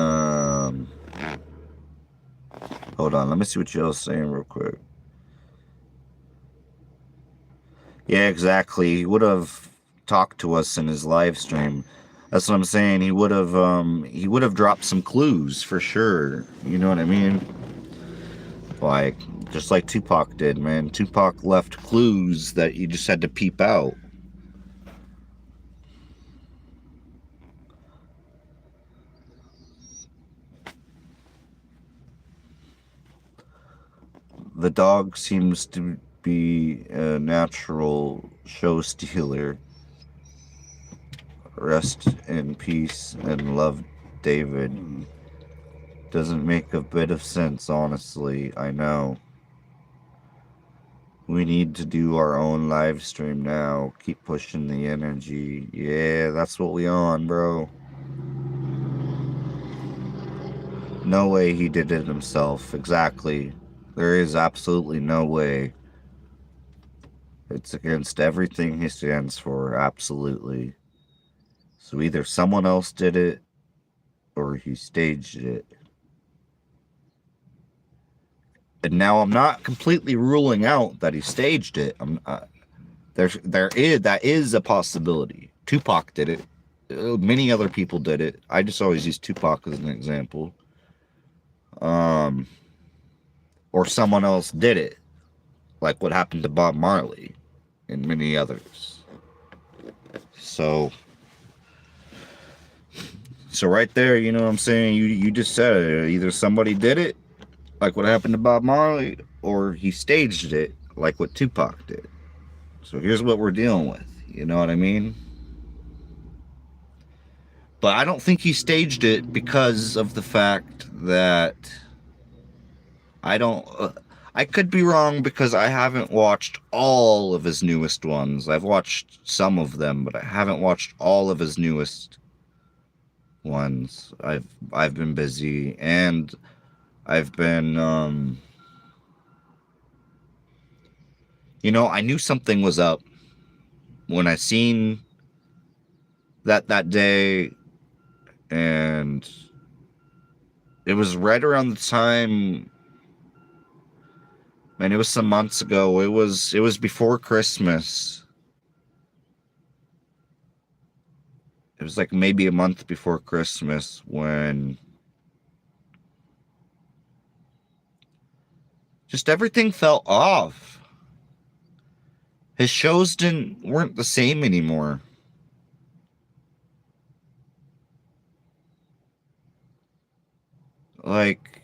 hold on, let me see what y'all saying real quick. Yeah, exactly. He would have talked to us in his live stream. That's what I'm saying. He would have dropped some clues for sure. You know what I mean? Like, just like Tupac did, man. Tupac left clues that you just had to peep out. The dog seems to be a natural show stealer. Rest in peace and love, David. Doesn't make a bit of sense, honestly. I know. We need to do our own live stream now. Keep pushing the energy. Yeah, that's what we on, bro. No way he did it himself. Exactly. There is absolutely no way. It's against everything he stands for, absolutely. So either someone else did it, or he staged it. And now I'm not completely ruling out that he staged it. That is a possibility. Tupac did it. Many other people did it. I just always use Tupac as an example. Or someone else did it, like what happened to Bob Marley and many others. So right there, you know what I'm saying? You just said it. Either somebody did it, like what happened to Bob Marley, or he staged it, like what Tupac did. So here's what we're dealing with. You know what I mean? But I don't think he staged it because of the fact that I could be wrong because I haven't watched all of his newest ones. I've watched some of them, but I haven't watched all of his newest ones. I've been busy, and I've been you know, I knew something was up when I seen that day, and it was right around the time And it was some months ago. It was before Christmas. It was like maybe a month before Christmas when just everything felt off. His shows weren't the same anymore. Like,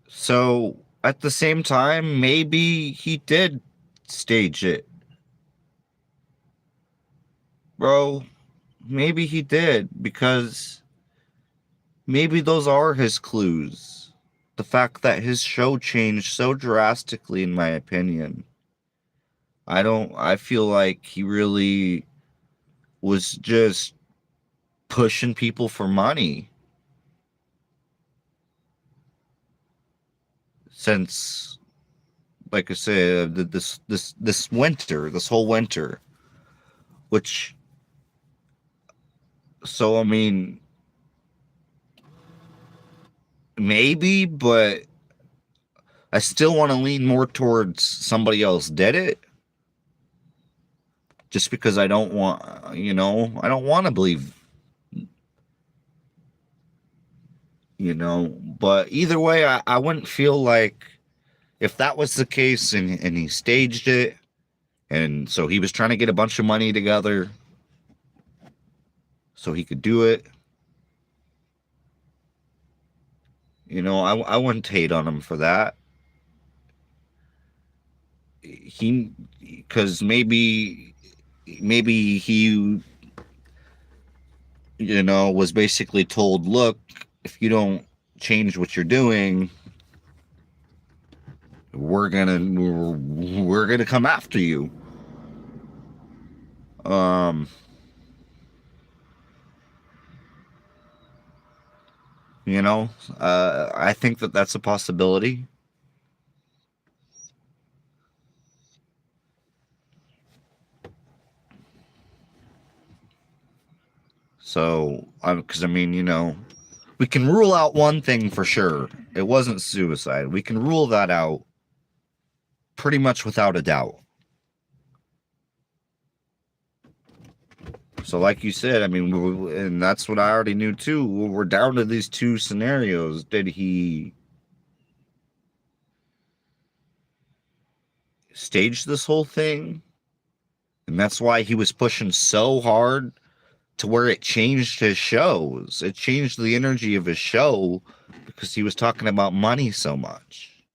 so at the same time, maybe he did stage it. Bro, maybe he did, because maybe those are his clues. The fact that his show changed so drastically, in my opinion. I feel like he really was just pushing people for money since, like I said, this winter, this whole winter, which, so I mean, maybe, but I still want to lean more towards somebody else did it, just because I don't want, I don't want to believe, but either way, I wouldn't feel like, if that was the case and he staged it, and so he was trying to get a bunch of money together so he could do it, I wouldn't hate on him for that. Because maybe he, was basically told, look, if you don't change what you're doing, we're gonna come after you. Um, I think that that's a possibility. So, because I mean, we can rule out one thing for sure. It wasn't suicide. We can rule that out pretty much without a doubt. So, like you said, I mean, and that's what I already knew too. We're down to these two scenarios. Did he stage this whole thing? And that's why he was pushing so hard to where it changed his shows. It changed the energy of his show because he was talking about money so much.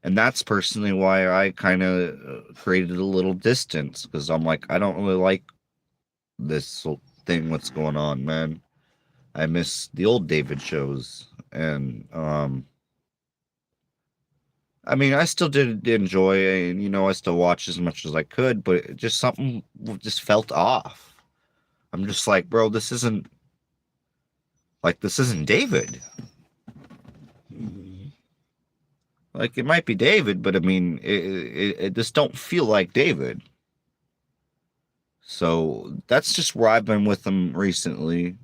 And that's personally why I kind of created a little distance, because I'm like, I don't really like this thing, what's going on, man. I miss the old David shows. And, I mean, I still did enjoy it, and, I still watched as much as I could, but it just something just felt off. I'm just like, bro, this isn't David. Like, it might be David, but I mean, it just don't feel like David. So that's just where I've been with him recently.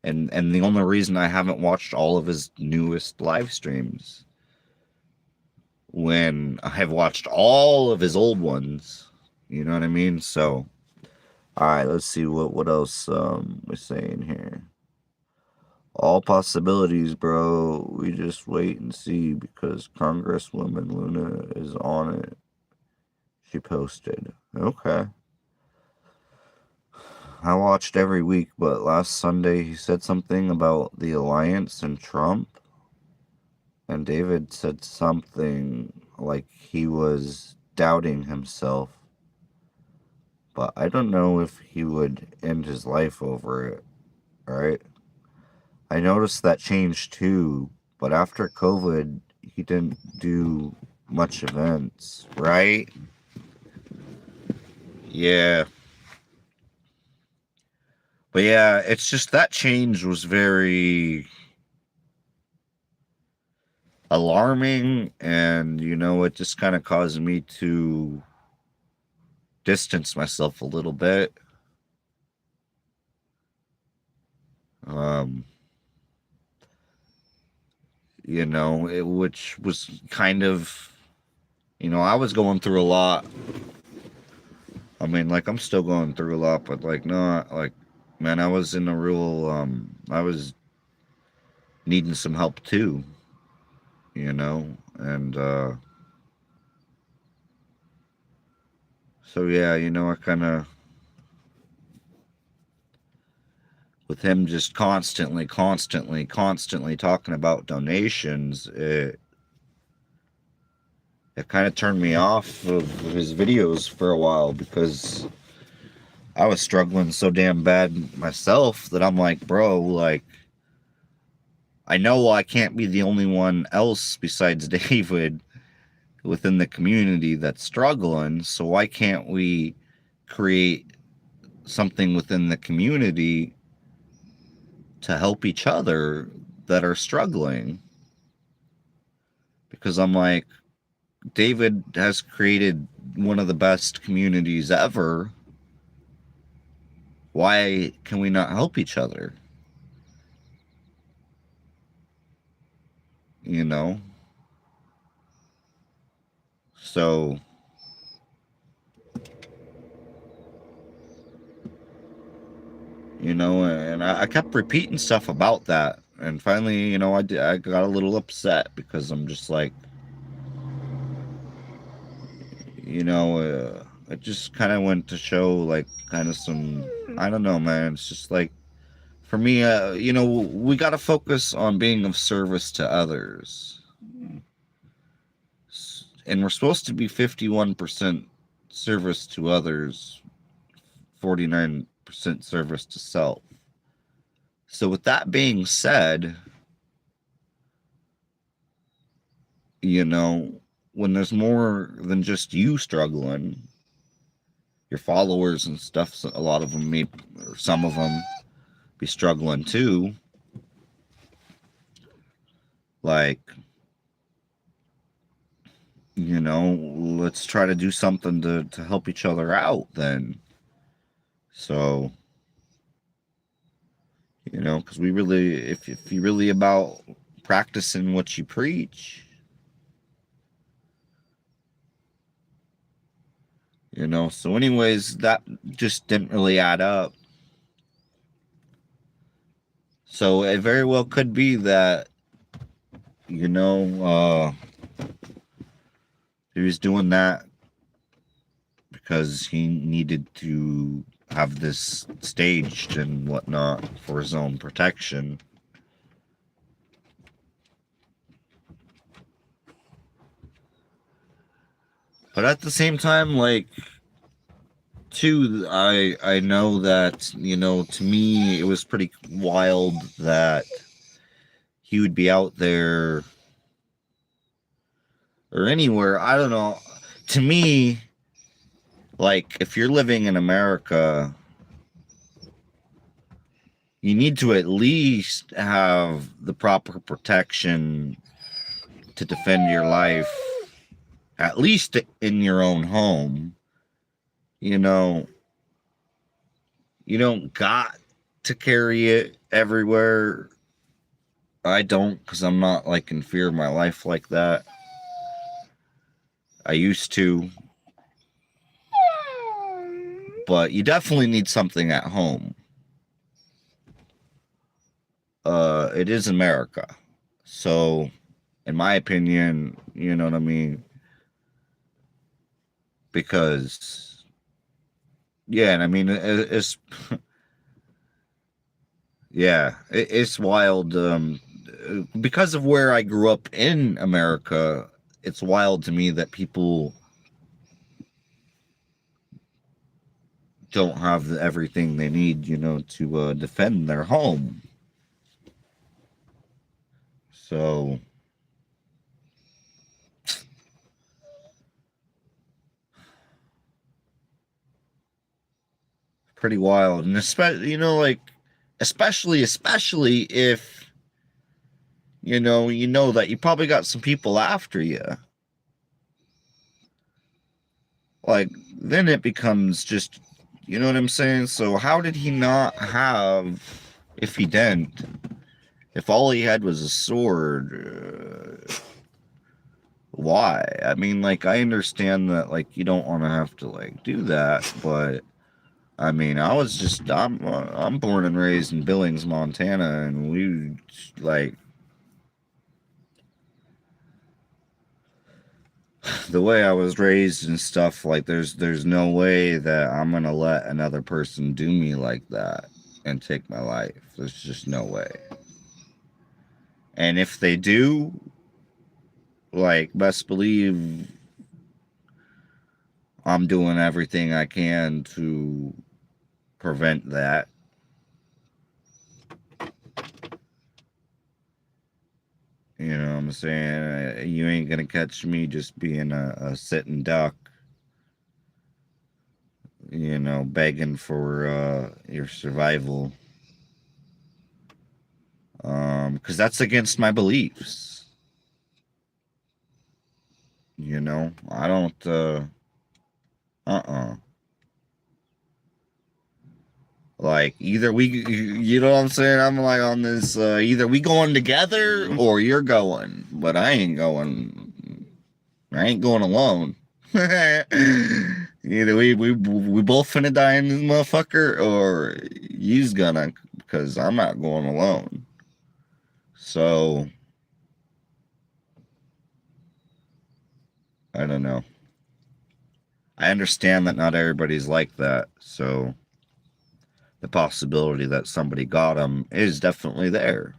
And the only reason I haven't watched all of his newest live streams, when I have watched all of his old ones. You know what I mean? So, all right, let's see what else we're saying here. All possibilities, bro. We just wait and see, because Congresswoman Luna is on it. She posted. Okay. I watched every week, but last Sunday he said something about the alliance and Trump. And David said something like he was doubting himself. But I don't know if he would end his life over it, right? I noticed that change too, but after COVID, he didn't do much events, right? Yeah. But yeah, it's just that change was very alarming, and it just kind of caused me to distance myself a little bit. Um which was kind of, I was going through a lot. I mean, like, I'm still going through a lot, but like, no, like, man, I was in a real, I was needing some help too, and, so yeah, I kind of, with him just constantly talking about donations, it kind of turned me off of his videos for a while, because I was struggling so damn bad myself that I'm like, bro, like, I know I can't be the only one else besides David within the community that's struggling, so why can't we create something within the community to help each other that are struggling? Because I'm like, David has created one of the best communities ever. Why can we not help each other? So, and I kept repeating stuff about that. And finally, I got a little upset, because I'm just like, it just kind of went to show, like, kind of some, I don't know, man. It's just like, for me, we got to focus on being of service to others. And we're supposed to be 51% service to others, 49% service to self. So with that being said, when there's more than just you struggling, your followers and stuff, a lot of them, or some of them, be struggling too. Like, let's try to do something to help each other out then. So, because we really, if you really about practicing what you preach, so anyways, that just didn't really add up. So it very well could be that, he was doing that because he needed to have this staged and whatnot for his own protection. But at the same time, like, too, I know that, to me, it was pretty wild that he would be out there or anywhere. I don't know. To me, like, if you're living in America, you need to at least have the proper protection to defend your life, at least in your own home. You don't got to carry it everywhere. I don't, because I'm not, like, in fear of my life like that. I used to. But you definitely need something at home. It is America. So, in my opinion, you know what I mean? Because, yeah, and I mean, it's, yeah, it's wild. Because of where I grew up in America, it's wild to me that people don't have everything they need, to defend their home. So, pretty wild. And especially, especially if, that you probably got some people after you. Like, then it becomes just, you know what I'm saying? So how did he not have, if he didn't, If all he had was a sword, why? I mean, like, I understand that, like, you don't want to have to, like, do that, but I mean, I'm born and raised in Billings, Montana, and we, like, the way I was raised and stuff, like, there's no way that I'm gonna let another person do me like that and take my life. There's just no way. And if they do, like, best believe I'm doing everything I can to prevent that. You know what I'm saying? You ain't gonna catch me just being a sitting duck, you know, begging for your survival. Because that's against my beliefs. You know, I don't, Like, either we, you know what I'm saying? I'm like on this, either we going together or you're going, but I ain't going. I ain't going alone. Either we both finna die in this motherfucker, or you's gonna, because I'm not going alone. So I don't know. I understand that not everybody's like that, so the possibility that somebody got him is definitely there.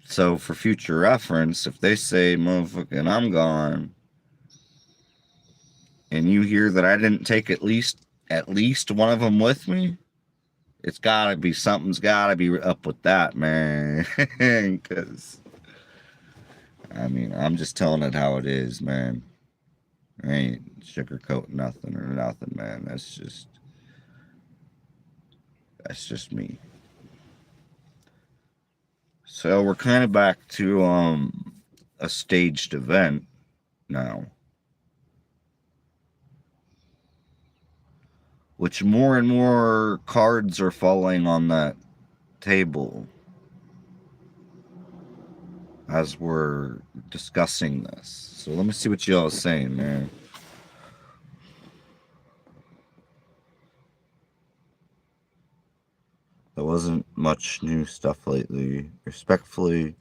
So for future reference, if they say motherfucking I'm gone, and you hear that I didn't take at least one of them with me, it's gotta be something's gotta be up with that, man. Because I mean, I'm just telling it how it is, man. I ain't sugarcoating nothing or nothing, man. That's just me. So we're kind of back to a staged event now, which more and more cards are falling on that table as we're discussing this. So let me see what y'all are saying, man. There wasn't much new stuff lately. Respectfully,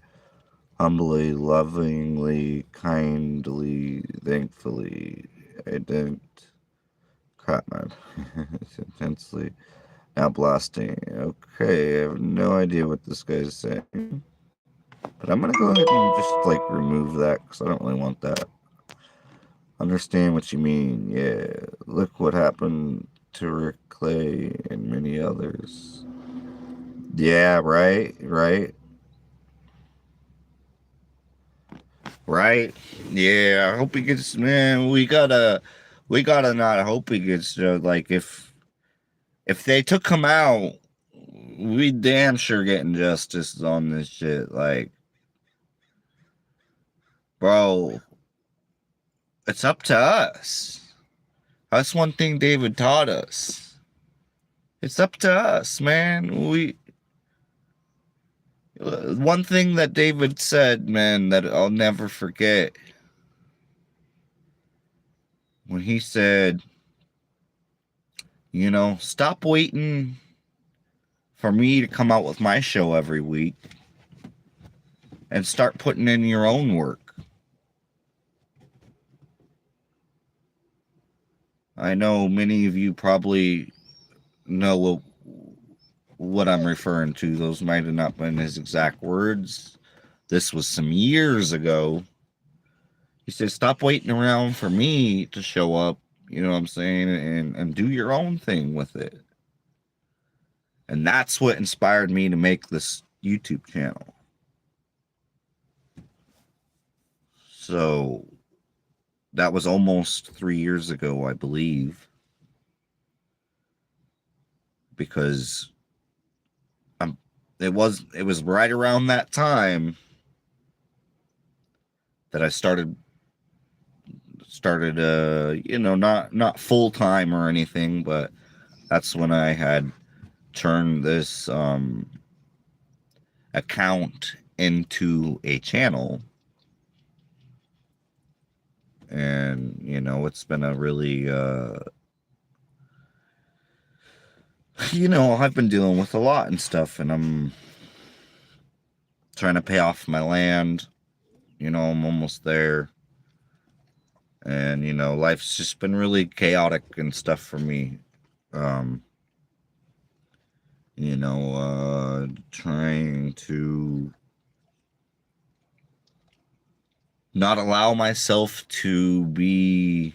humbly, lovingly, kindly, thankfully. I didn't. Crap, man. It's intensely. Now blasting. Okay, I have no idea what this guy's saying. But I'm gonna go ahead and just, like, remove that because I don't really want that. Understand what you mean. Yeah. Look what happened to Rick Clay and many others. Yeah, right, right. Right? Yeah, I hope he gets, man, we gotta not hope he gets, like, if they took him out, we damn sure getting justice on this shit. Like, bro, it's up to us. That's one thing David taught us. It's up to us, man. One thing that David said, man, that I'll never forget, when he said, you know, stop waiting for me to come out with my show every week and start putting in your own work. I know many of you probably know what I'm referring to. Those might have not been his exact words. This was some years ago. He said, stop waiting around for me to show up, you know what I'm saying, and do your own thing with it. And that's what inspired me to make this YouTube channel. So that was almost 3 years ago, I believe. Because it was right around that time that I started started, not full time or anything, but that's when I had turned this account into a channel. And, it's been a really, I've been dealing with a lot and stuff, and I'm trying to pay off my land. I'm almost there. And, life's just been really chaotic and stuff for me. Trying to not allow myself to be,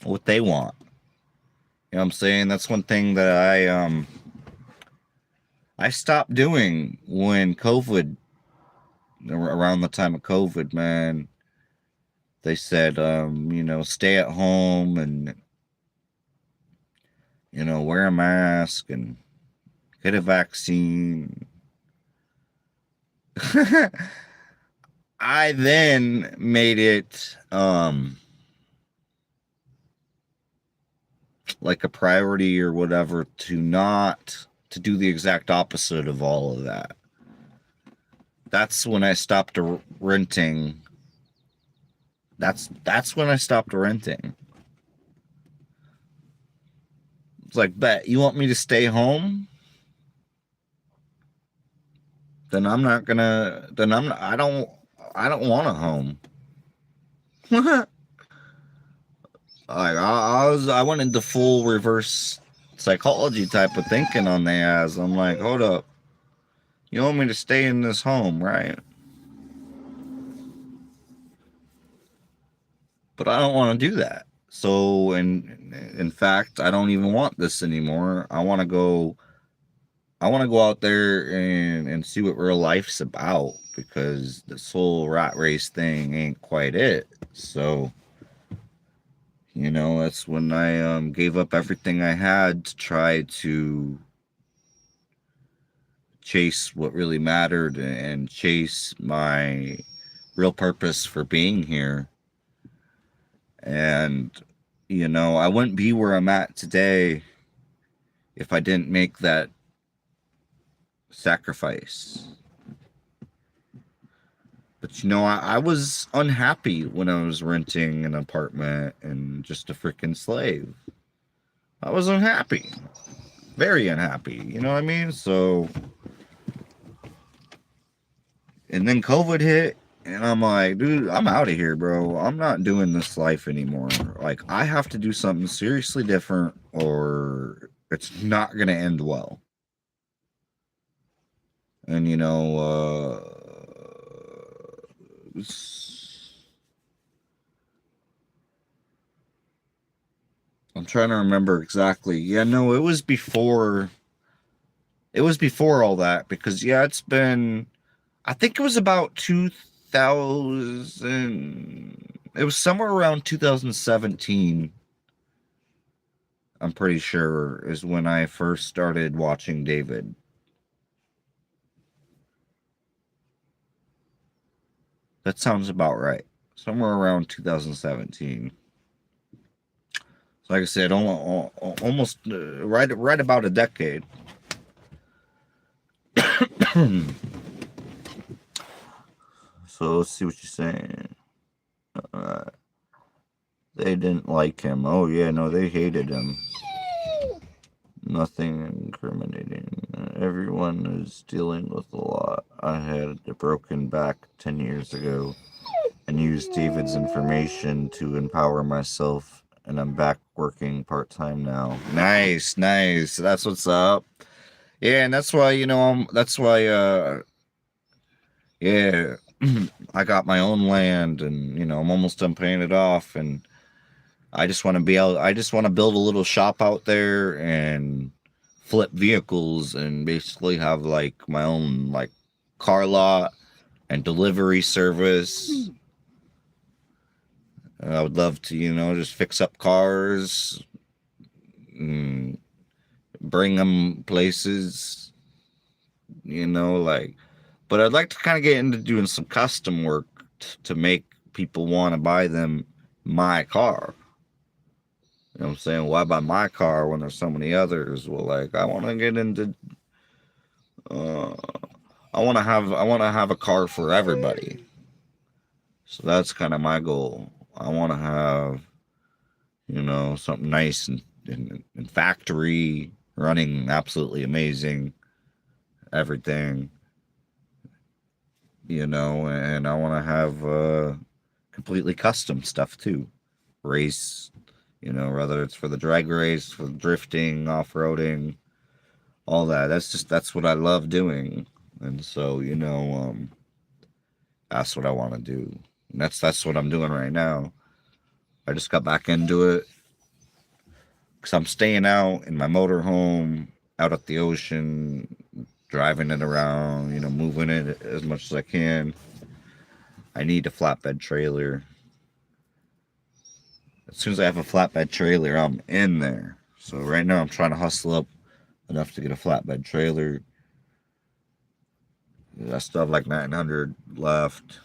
what they want. You know what I'm saying? That's one thing that I stopped doing when COVID, around the time of COVID, man. They said, stay at home and, wear a mask and get a vaccine. I then made it like a priority or whatever to do the exact opposite of all of that. That's when I stopped renting. That's when I stopped renting. It's like, bet you want me to stay home? Then I'm not gonna. Then I don't want a home. I went into full reverse psychology type of thinking on the ass. I'm like, hold up, you want me to stay in this home, right? But I don't want to do that. So, in fact, I don't even want this anymore. I want to go out there and see what real life's about, because this whole rat race thing ain't quite it. So, that's when I gave up everything I had to try to chase what really mattered and chase my real purpose for being here. And, I wouldn't be where I'm at today if I didn't make that sacrifice. But, I was unhappy when I was renting an apartment and just a freaking slave. I was unhappy. Very unhappy. You know what I mean? So, and then COVID hit. And I'm like, dude, I'm out of here, bro. I'm not doing this life anymore. Like, I have to do something seriously different or it's not going to end well. And, I'm trying to remember exactly. Yeah, no, it was before all that, because, yeah, it's been, I think it was about 2000. It was somewhere around 2017. I'm pretty sure is when I first started watching David. That sounds about right. Somewhere around 2017. So like I said, almost right about a decade. So let's see what you're saying. They didn't like him. Oh yeah, no, they hated him. Nothing incriminating. Everyone is dealing with a lot. I had a broken back 10 years ago and used David's information to empower myself, and I'm back working part-time now. Nice. That's what's up. Yeah, and that's why, yeah, I got my own land, and, I'm almost done paying it off, and I just want to build a little shop out there and flip vehicles and basically have like my own like car lot and delivery service. I would love to, just fix up cars, and bring them places, but I'd like to kind of get into doing some custom work to make people want to buy them my car. You know what I'm saying? Why buy my car when there's so many others? Well, like I want to get into uh I want to have a car for everybody. So that's kind of my goal. I want to have, you know, something nice and factory running absolutely amazing, everything, you know, and I want to have completely custom stuff too. Race, you know, whether it's for the drag race, for drifting, off-roading, all that. That's what I love doing. And so, you know, that's what I want to do. And that's what I'm doing right now. I just got back into it because I'm staying out in my motorhome, out at the ocean, driving it around, you know, moving it as much as I can. I need a flatbed trailer. As soon as I have a flatbed trailer, I'm in there. So right now I'm trying to hustle up enough to get a flatbed trailer. I still have like 900 left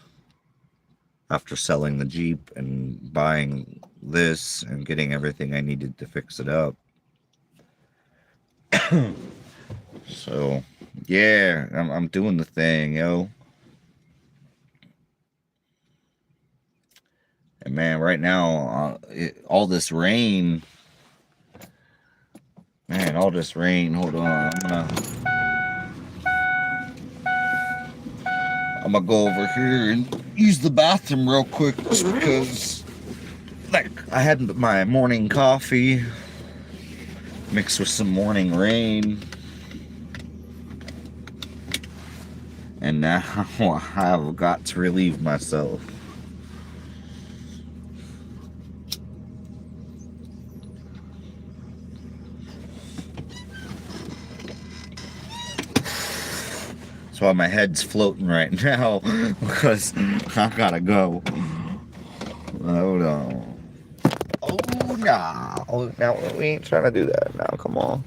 after selling the Jeep and buying this and getting everything I needed to fix it up. So yeah, I'm doing the thing, yo. And man, right now, all this rain, man, all this rain. Hold on, I'm gonna go over here and use the bathroom real quick just because, like, I had my morning coffee mixed with some morning rain, and now I've got to relieve myself. That's why my head's floating right now, because I gotta go. Hold on. Oh, no. Oh, no, we ain't trying to do that now. Come on.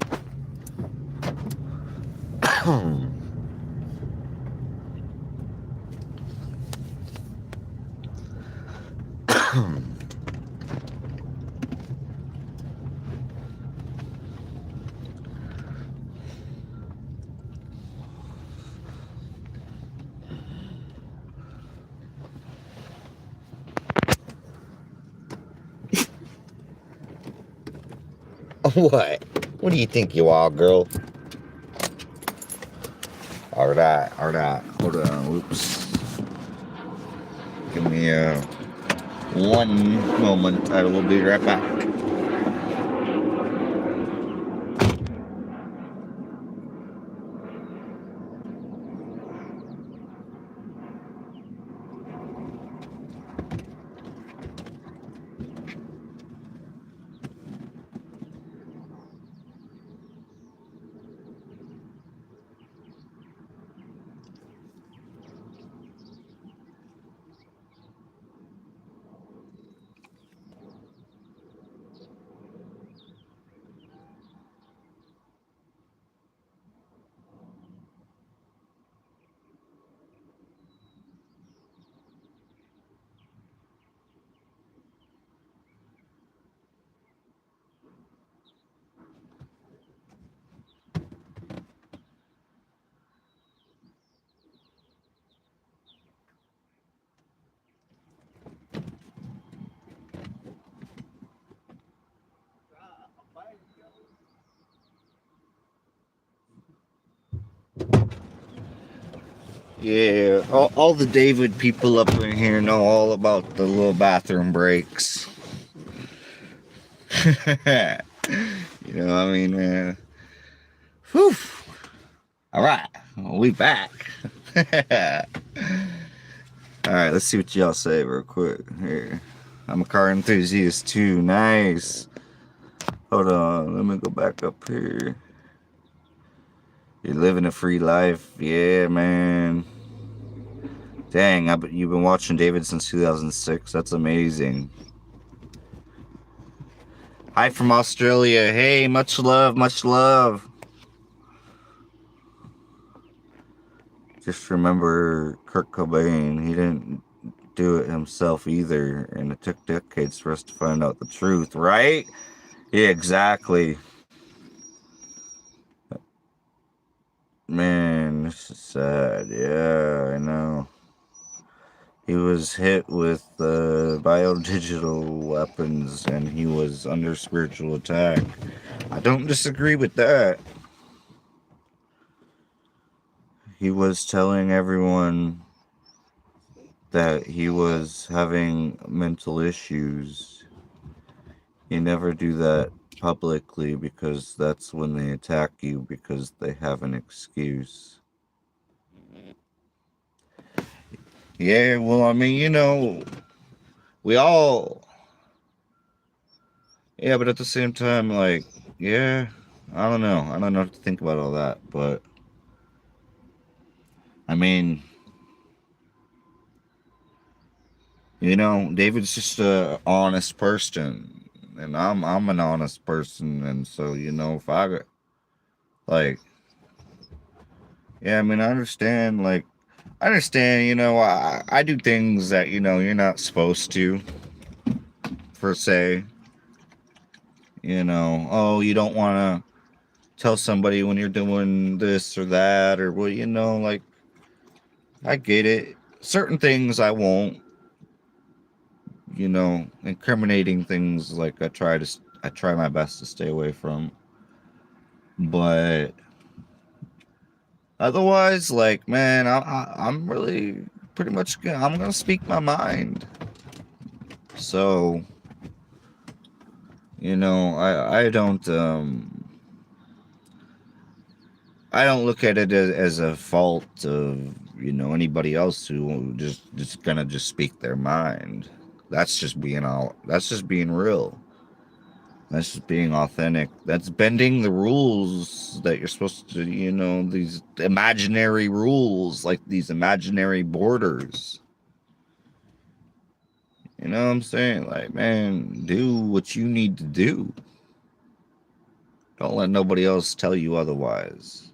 What? What do you think you are, girl? Alright. Hold on. Oops. Give me one moment. I will be right back. Yeah, all the David people up in here know all about the little bathroom breaks. You know what I mean, man? Whew. Alright, we back. Alright, let's see what y'all say real quick. Here. I'm a car enthusiast too. Nice. Hold on, let me go back up here. You're living a free life. Yeah, man. Dang, you've been watching David since 2006. That's amazing. Hi from Australia. Hey, much love, much love. Just remember Kurt Cobain. He do it himself either, and it took decades for us to find out the truth, right? Yeah, exactly. Man, this is sad. Yeah, I know. He was hit with biodigital weapons, and he was under spiritual attack. I don't disagree with that. He was telling everyone that he was having mental issues. You never do that publicly because that's when they attack you because they have an excuse. Yeah, well, I mean, we all... Yeah, but at the same time, like, yeah, I don't know. I don't know what to think about all that, but... I mean... David's just a honest person, and I'm an honest person, and so if I yeah, I mean, I understand, I do things that you're not supposed to, per se. Oh, you don't want to tell somebody when you're doing this or that, or I get it. Certain things I won't. Incriminating things I try my best to stay away from. But otherwise, man, I'm really pretty much I'm gonna speak my mind. So, I don't look at it as a fault of anybody else who just gonna just speak their mind. That's just being real. That's just being authentic. That's bending the rules that you're supposed to, these imaginary rules, like these imaginary borders. You know what I'm saying? Like, man, do what you need to do. Don't let nobody else tell you otherwise.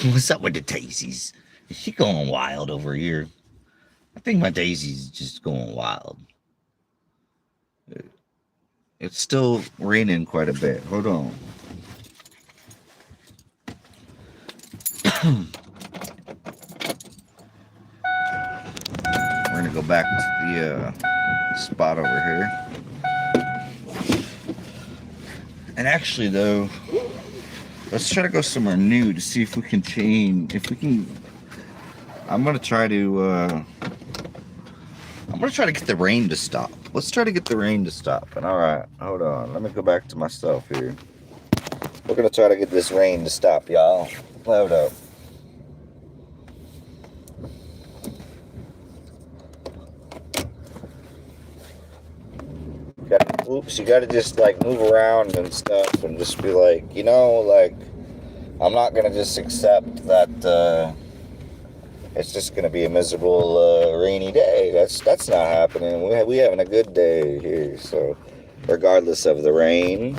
What's up with the daisies? Is she going wild over here? I think my daisy's just going wild. It's still raining quite a bit. Hold on. We're gonna go back to the spot over here. And actually, though, let's try to go somewhere new to see if we can change. If we can, I'm gonna try to get the rain to stop. Let's try to get the rain to stop. And all right, hold on. Let me go back to myself here. We're gonna try to get this rain to stop, y'all. Hold up. You gotta just move around and stuff and just be I'm not gonna just accept that it's just gonna be a miserable rainy day. That's not happening. We having a good day here, so regardless of the rain.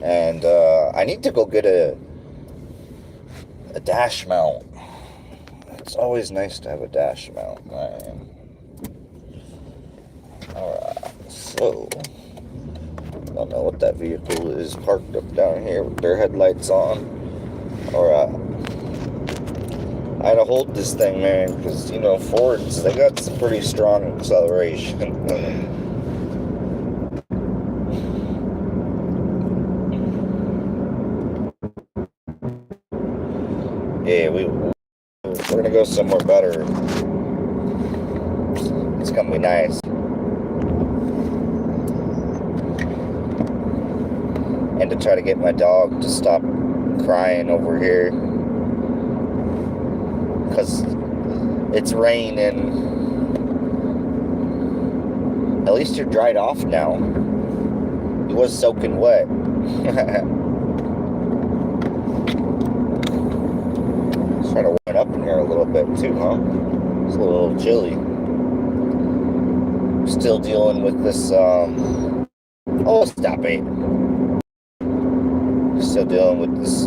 And I need to go get a dash mount. It's always nice to have a dash mount, man. Alright, so I don't know what that vehicle is parked up down here with their headlights on. Alright. I had to hold this thing, man, because, Fords, they got some pretty strong acceleration. Yeah, we're going to go somewhere better. It's going to be nice. And to try to get my dog to stop crying over here. Because it's raining. At least you're dried off now. He was soaking wet. Let's try to warm up in here a little bit too, huh? It's a little chilly. Still dealing with this, oh, stop it. Still dealing with this,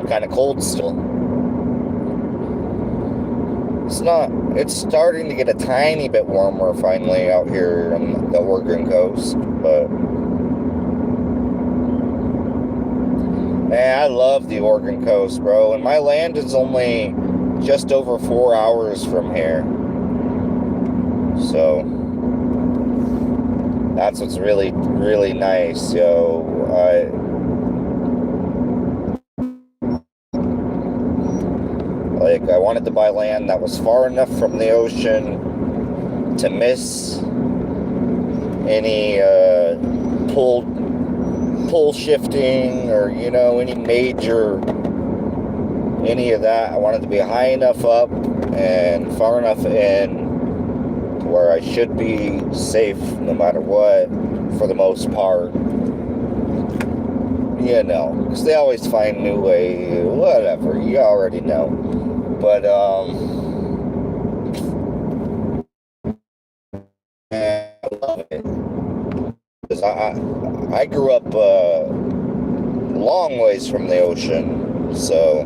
kind of cold still. It's starting to get a tiny bit warmer finally out here on the Oregon coast, but man, I love the Oregon coast, bro, and my land is only just over 4 hours from here, so that's what's really, really nice, yo. I wanted to buy land that was far enough from the ocean to miss any pull shifting or, any major, any of that. I wanted to be high enough up and far enough in where I should be safe no matter what, for the most part. Because they always find new way, whatever, you already know. But, man, I love it. Because I grew up a long ways from the ocean, so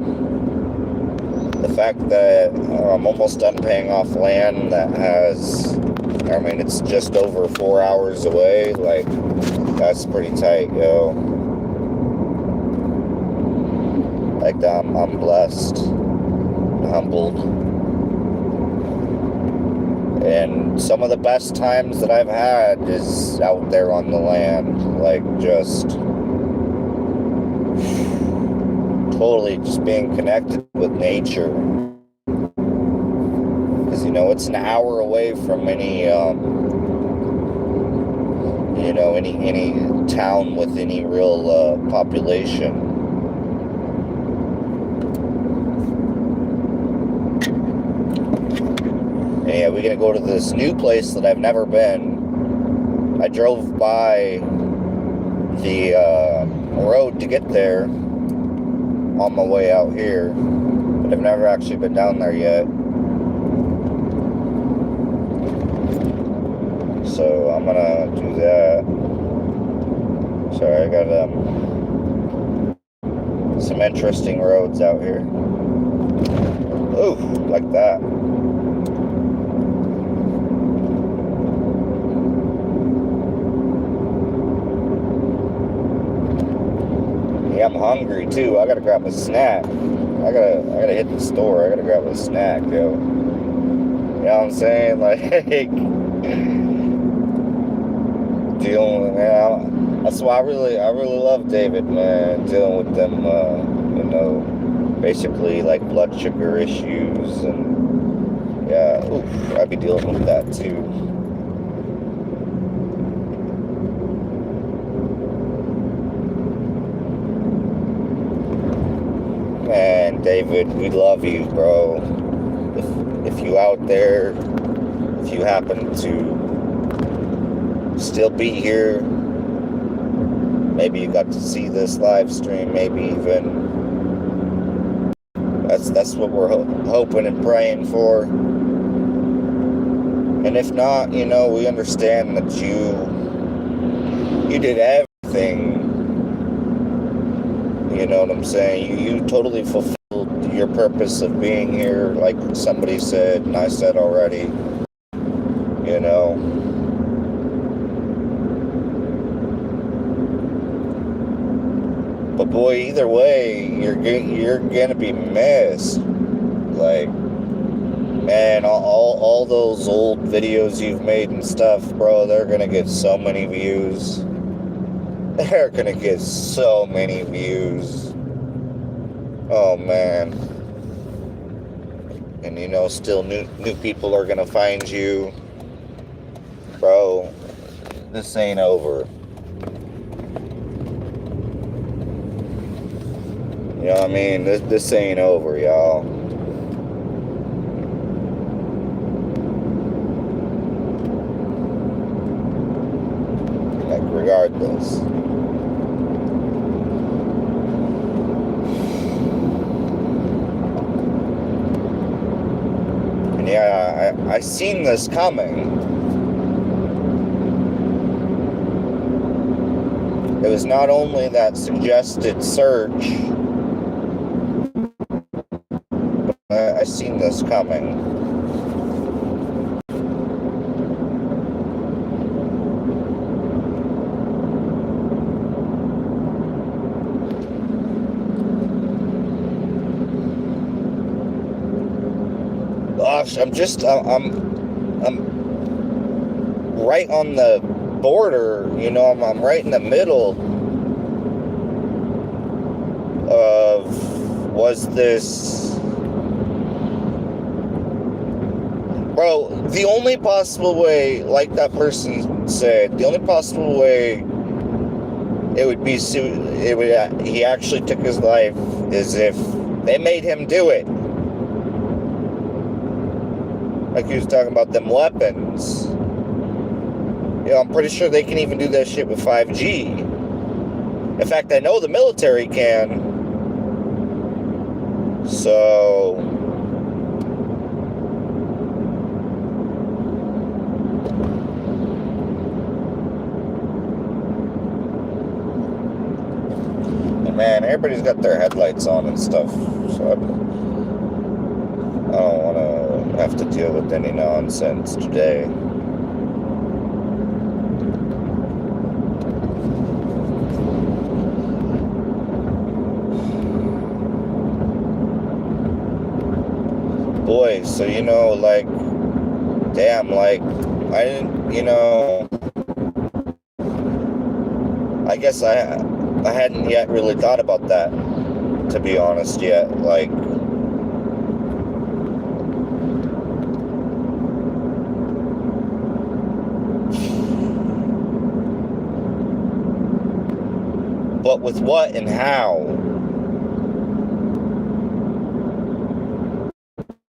the fact that I'm almost done paying off land that has, it's just over 4 hours away, like, that's pretty tight, yo. Like, I'm blessed, humbled, and some of the best times that I've had is out there on the land, like, just totally just being connected with nature, because it's an hour away from any any town with any real population. Yeah, we're gonna go to this new place that I've never been. I drove by the road to get there on my way out here, but I've never actually been down there yet. So I'm gonna do that. Sorry, I got some interesting roads out here. Ooh, like that. I'm hungry too. I gotta grab a snack. I gotta hit the store. I gotta grab a snack, yo. You know what I'm saying? Like, dealing with, man. That's why I really love David, man. Dealing with them, basically like blood sugar issues, and yeah, I'd be dealing with that too. Man, David, we love you, bro. If you out there, if you happen to still be here, maybe you got to see this live stream, maybe even. That's what we're hoping and praying for. And if not, we understand that you did everything. You know what I'm saying? You totally fulfilled your purpose of being here, like somebody said, and I said already. But boy, either way, you're gonna be missed. Like, man, all those old videos you've made and stuff, bro, they're gonna get so many views. They're gonna get so many views. Oh man. And still new people are gonna find you. Bro, this ain't over. You know what I mean? This ain't over, y'all. Like, regardless. And yeah, I seen this coming. It was not only that suggested search I seen this coming. Gosh, I'm right on the border, you know, I'm right in the middle of, was this, bro, the only possible way, like that person said, the only possible way it would be, he actually took his life is if they made him do it. Like he was talking about them weapons. You know, I'm pretty sure they can even do that shit with 5G. In fact, I know the military can. So... and man, everybody's got their headlights on and stuff. So I don't want to have to deal with any nonsense today. Boy, so you know, like, damn, like, I didn't, you know, I guess I hadn't yet really thought about that, to be honest, yet, like, but with what and how?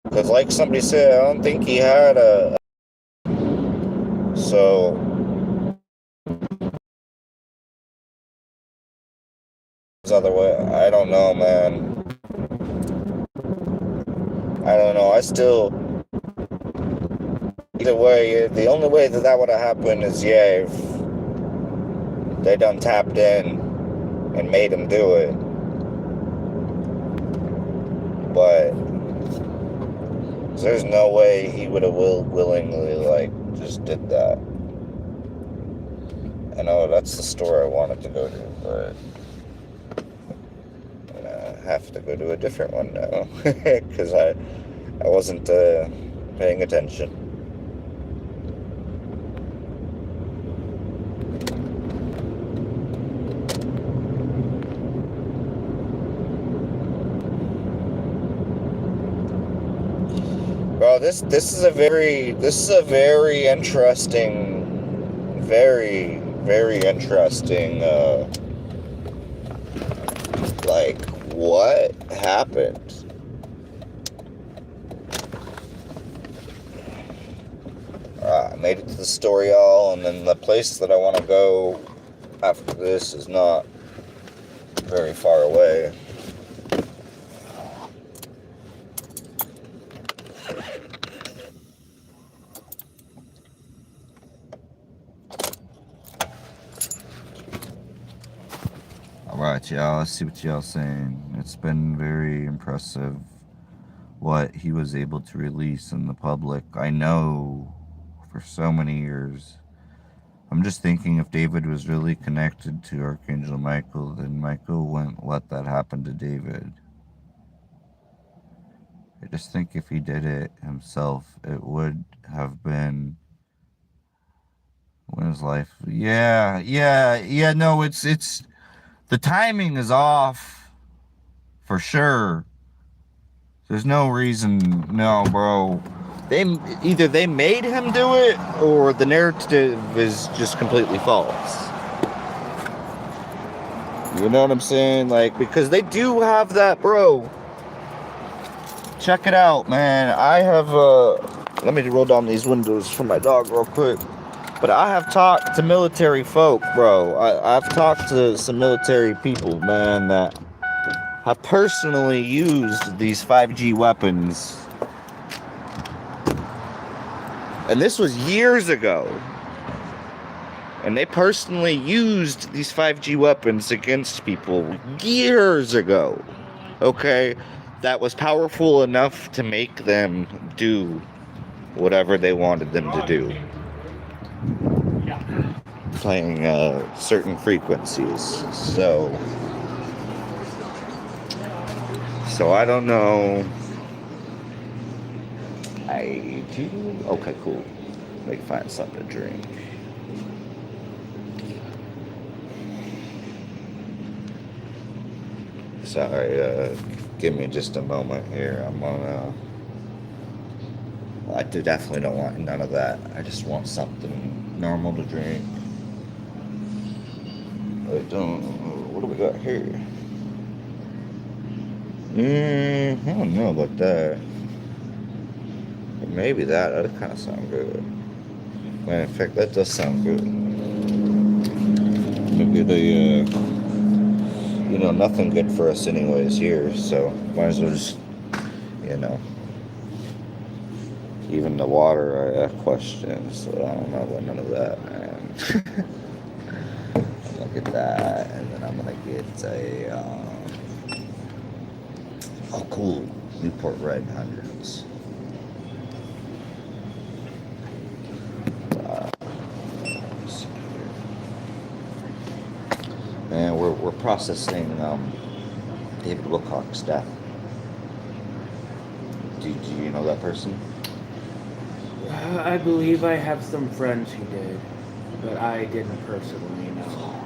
Because like somebody said, I don't think he had a... So... other way, I don't know, man. I don't know, I still... Either way, the only way that would have happened is, yeah, if they done tapped in and made him do it. But... there's no way he would have willingly, like, just did that. I know that's the store I wanted to go to, but I have to go to a different one now because I wasn't paying attention. Bro, this is a very interesting, very interesting, like, what happened? I made it to the store, y'all, and then the place that I want to go after this is not very far away. Alright, y'all, let's see what y'all saying. It's been very impressive what he was able to release in the public. I know for so many years. I'm just thinking if David was really connected to Archangel Michael, then Michael wouldn't let that happen to David. I just think if he did it himself, it would have been when his life... Yeah, no, it's... The timing is off, for sure. There's no reason, no, bro. Either they made him do it, or the narrative is just completely false. You know what I'm saying? Like, because they do have that, bro. Check it out, man. I have, let me roll down these windows for my dog real quick. But I have talked to military folk, bro. I've talked to some military people, man, that have personally used these 5G weapons. And this was years ago. And they personally used these 5G weapons against people years ago. Okay? that was powerful enough to make them do whatever they wanted them to do, playing certain frequencies. So I don't know. I do. Okay, cool. They can find something to drink. Sorry, give me just a moment here. I'm on. I definitely don't want none of that. I just want something normal to drink. I don't. What do we got here? I don't know about that. But maybe that. That'd kind of sound good. Man, in fact, that does sound good. Maybe they, nothing good for us anyways here, so might as well just, even the water, I have questions, so I don't know about none of that, man. I'm gonna get that, and then I'm gonna get a, oh cool, Newport Red hundreds. And we're processing David Wilcock's death. Do you know that person? I believe I have some friends who did, but I didn't personally know.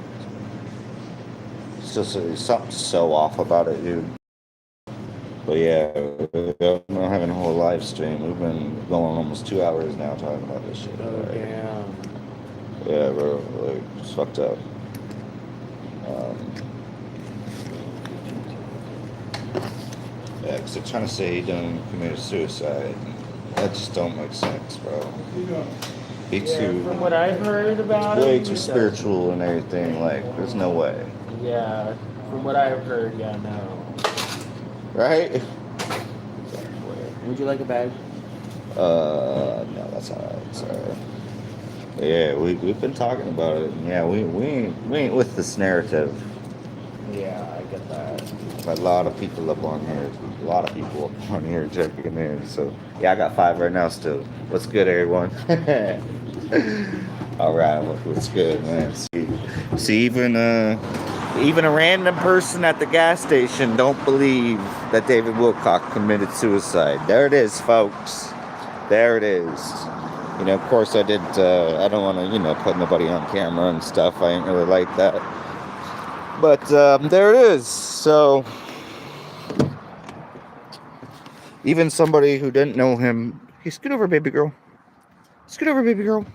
So something's so off about it, dude. But yeah, I'm not having a whole live stream. We've been going almost 2 hours now talking about this shit. Oh, Right? damn. Yeah, bro, like, it's fucked up. Yeah, because they're trying to say he done committed suicide. That just don't make sense, bro. He too, From what I've heard about way him, too he spiritual and everything. Like, there's no way, Yeah, from what I've heard, yeah, no. right? Would you like a bag? No, that's alright. It's alright. Yeah, we've been talking about it. And yeah, we ain't with this narrative. Yeah, I get that. A lot of people up on here. A lot of people up on here checking in. So yeah, I got 5 right now still. What's good, everyone? All right, what's good, man? See, even a random person at the gas station don't believe that David Wilcock committed suicide. There it is, folks. There it is. Of course I did. I don't want to, put nobody on camera and stuff. I ain't really like that. But there it is. So even somebody who didn't know him, hey, scoot over, baby girl. Scoot over, baby girl.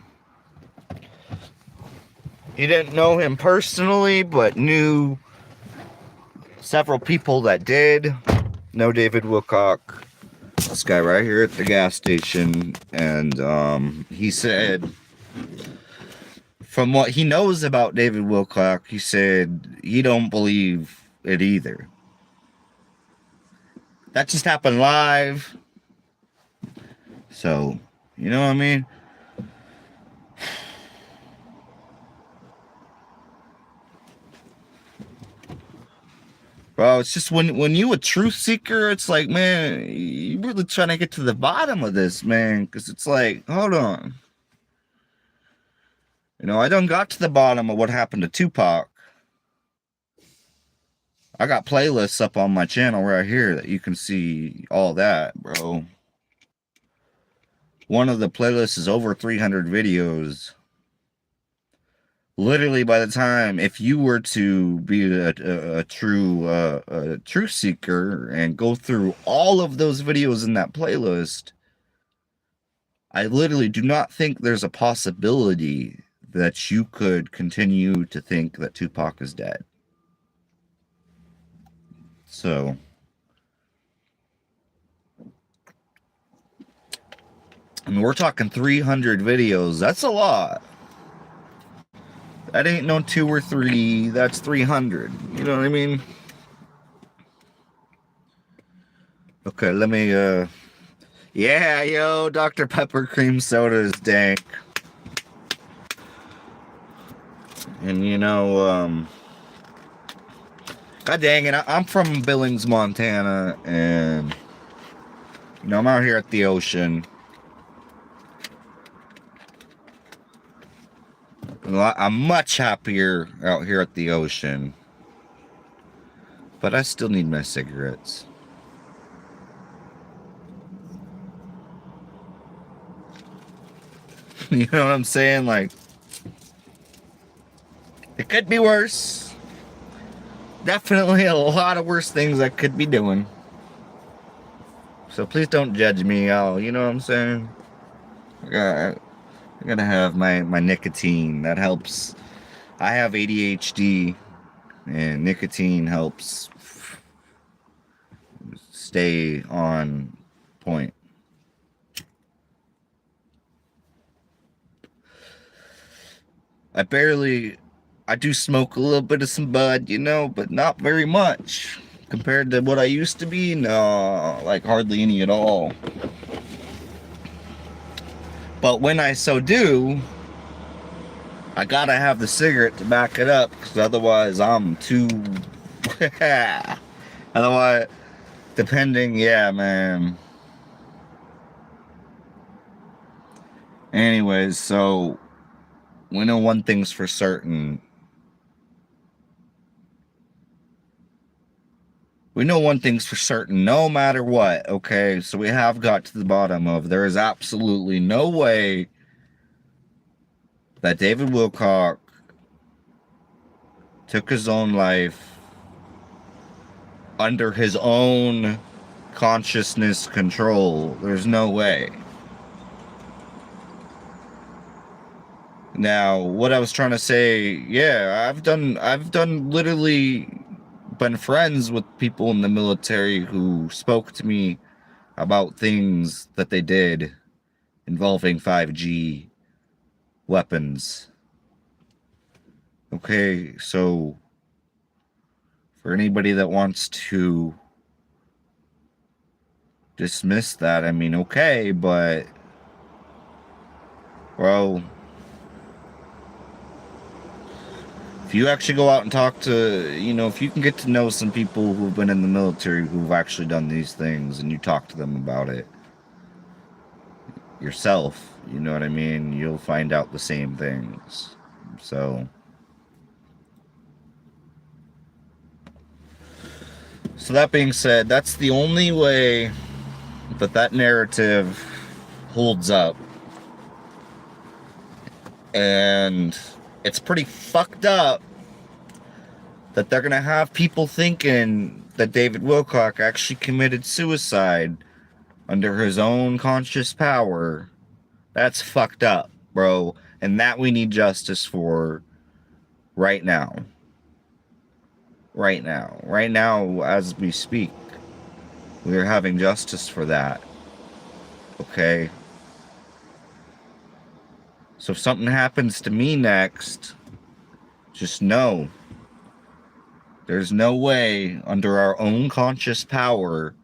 He didn't know him personally, but knew several people that did know David Wilcock. This guy right here at the gas station, and he said, from what he knows about David Wilcock, he said he don't believe it either. That just happened live. So, you know what I mean? Bro, it's just when you a truth seeker, it's like, man, you really trying to get to the bottom of this, man. Because it's like, hold on. I done got to the bottom of what happened to Tupac. I got playlists up on my channel right here that you can see all that, bro. One of the playlists is over 300 videos. Literally, by the time, if you were to be a true truth seeker and go through all of those videos in that playlist, I literally do not think there's a possibility that you could continue to think that Tupac is dead. So, I mean, we're talking 300 videos. That's a lot. That ain't no 2 or 3. That's 300. You know what I mean? Okay, let me, yeah, yo, Dr. Pepper cream soda is dank. And, God dang it, I'm from Billings, Montana, and I'm out here at the ocean. I'm much happier out here at the ocean. But I still need my cigarettes. You know what I'm saying? Like, it could be worse. Definitely a lot of worse things I could be doing. So please don't judge me, y'all. You know what I'm saying? I gotta have my nicotine. That helps. I have ADHD, and nicotine helps stay on point. I do smoke a little bit of some bud, but not very much. Compared to what I used to be, no, like hardly any at all. But when I so do, I gotta have the cigarette to back it up, because otherwise I'm too... Otherwise, yeah, man. Anyways, so we know one thing's for certain. No matter what, okay? So we have got to the bottom of, there is absolutely no way that David Wilcock took his own life under his own consciousness control. There's no way. Now, what I was trying to say, yeah, I've done literally been friends with people in the military who spoke to me about things that they did involving 5G weapons. Okay, so for anybody that wants to dismiss that, I mean, okay, but, well, if you actually go out and talk to, if you can get to know some people who've been in the military who've actually done these things, and you talk to them about it yourself, you know what I mean, you'll find out the same things. So that being said, that's the only way that narrative holds up. And it's pretty fucked up that they're gonna have people thinking that David Wilcock actually committed suicide under his own conscious power. That's fucked up, bro. And that we need justice for right now. Right now, as we speak, we are having justice for that. Okay? So if something happens to me next, just know there's no way under our own conscious power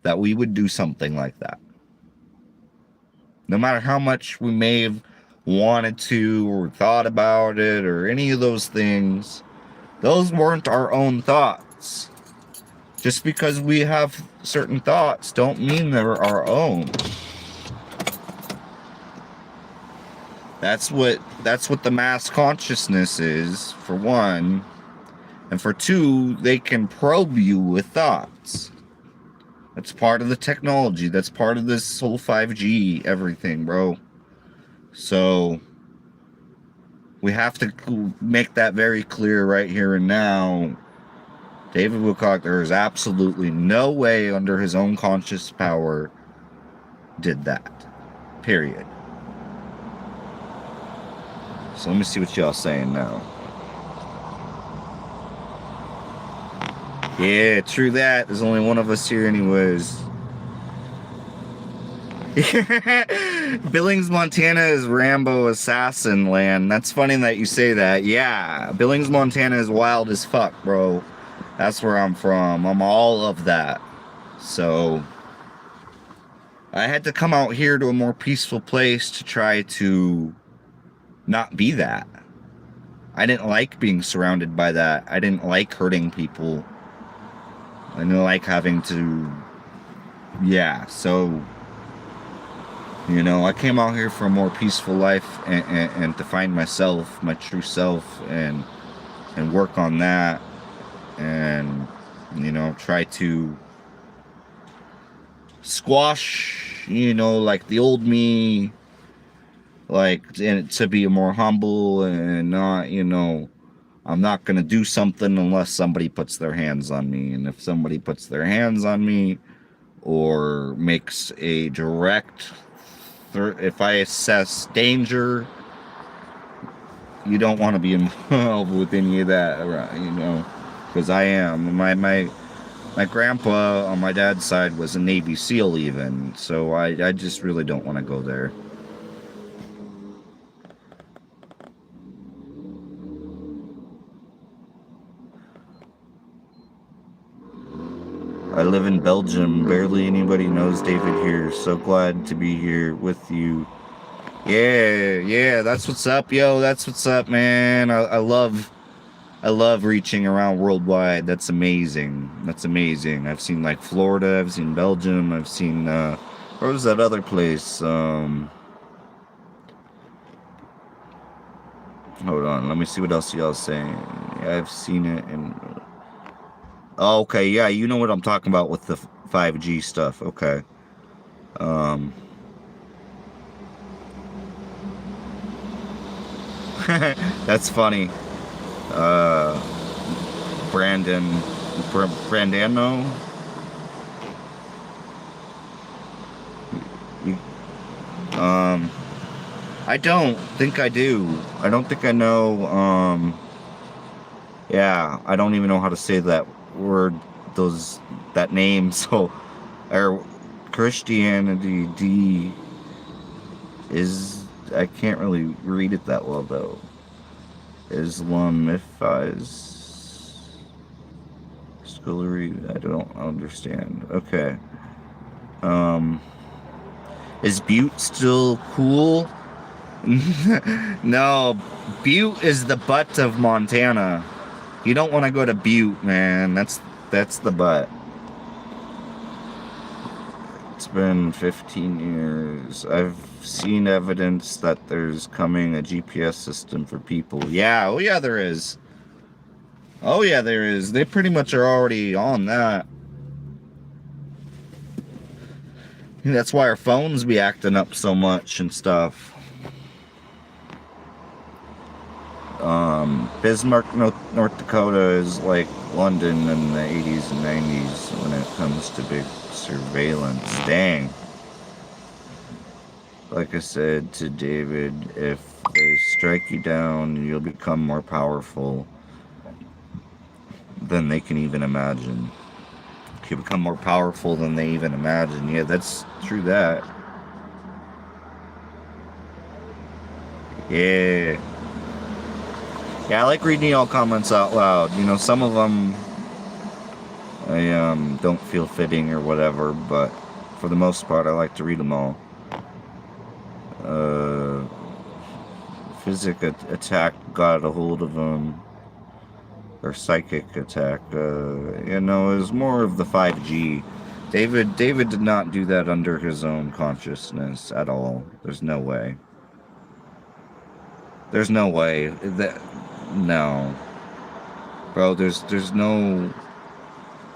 that we would do something like that. No matter how much we may have wanted to or thought about it or any of those things, those weren't our own thoughts. Just because we have certain thoughts don't mean they're our own. That's what the mass consciousness is, for one. And for two, they can probe you with thoughts. That's part of the technology. That's part of this whole 5G everything, bro. So we have to make that very clear right here and now. David Wilcock, there is absolutely no way under his own conscious power did that. Period. So let me see what y'all saying now. Yeah, true that. There's only one of us here anyways. Billings, Montana is Rambo assassin land. That's funny that you say that. Yeah, Billings, Montana is wild as fuck, bro. That's where I'm from. I'm all of that. So I had to come out here to a more peaceful place to try to not be that. I didn't like being surrounded by that. I didn't like hurting people. I didn't like having to, yeah, so, you know, I came out here for a more peaceful life and to find myself, my true self, and work on that, and, you know, try to squash, you know, like the old me, like, and to be more humble and not, you know, I'm not going to do something unless somebody puts their hands on me. And if somebody puts their hands on me or makes a direct, if I assess danger, you don't want to be involved with any of that, you know, because I am. My grandpa on my dad's side was a Navy SEAL even, so I just really don't want to go there. I live in Belgium. Barely anybody knows David here. So glad to be here with you. Yeah, that's what's up, yo. That's what's up, man. I love reaching around worldwide. That's amazing. That's amazing. I've seen like Florida, I've seen Belgium, I've seen where was that other place? Hold on, let me see what else y'all saying. Yeah, I've seen it in oh, okay, yeah, you know what I'm talking about with the 5G stuff. Okay. That's funny. Brandano. You- I don't think I do. I don't think I know. Yeah, I don't even know how to say that word, that name. So, or Christianity D is, I can't really read it that well though. Islamifies schoolery. I don't understand. Okay. Is Butte still cool? No, Butte is the butt of Montana. You don't want to go to Butte, man. That's the butt. It's been 15 years. I've seen evidence that there's coming a GPS system for people. Yeah, oh yeah, there is. Oh yeah, there is. They pretty much are already on that. That's why our phones be acting up so much and stuff. Bismarck, North Dakota is like London in the 80s and 90s when it comes to big surveillance. Dang. Like I said to David, if they strike you down, you'll become more powerful than they can even imagine. You become more powerful than they even imagine. Yeah, that's true that. Yeah. Yeah, I like reading all comments out loud. You know, some of them I don't feel fitting or whatever, but for the most part, I like to read them all. Physic attack got a hold of him. Or psychic attack. You know, it was more of the 5G. David did not do that under his own consciousness at all. There's no way. There's no way. No. Bro, there's no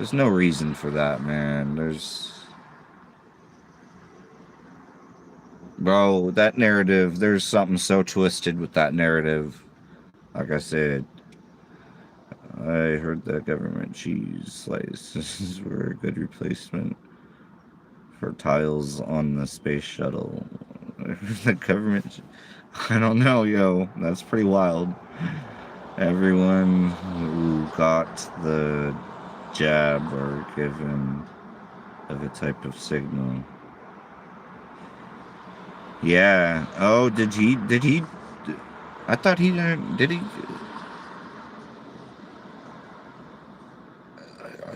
reason for that, man. Bro, that narrative, there's something so twisted with that narrative. Like I said, I heard that government cheese slices were a good replacement for tiles on the space shuttle. The government, I don't know, yo. That's pretty wild. Everyone who got the jab are given of a type of signal. Yeah. Oh, did he? I thought he didn't. Did he?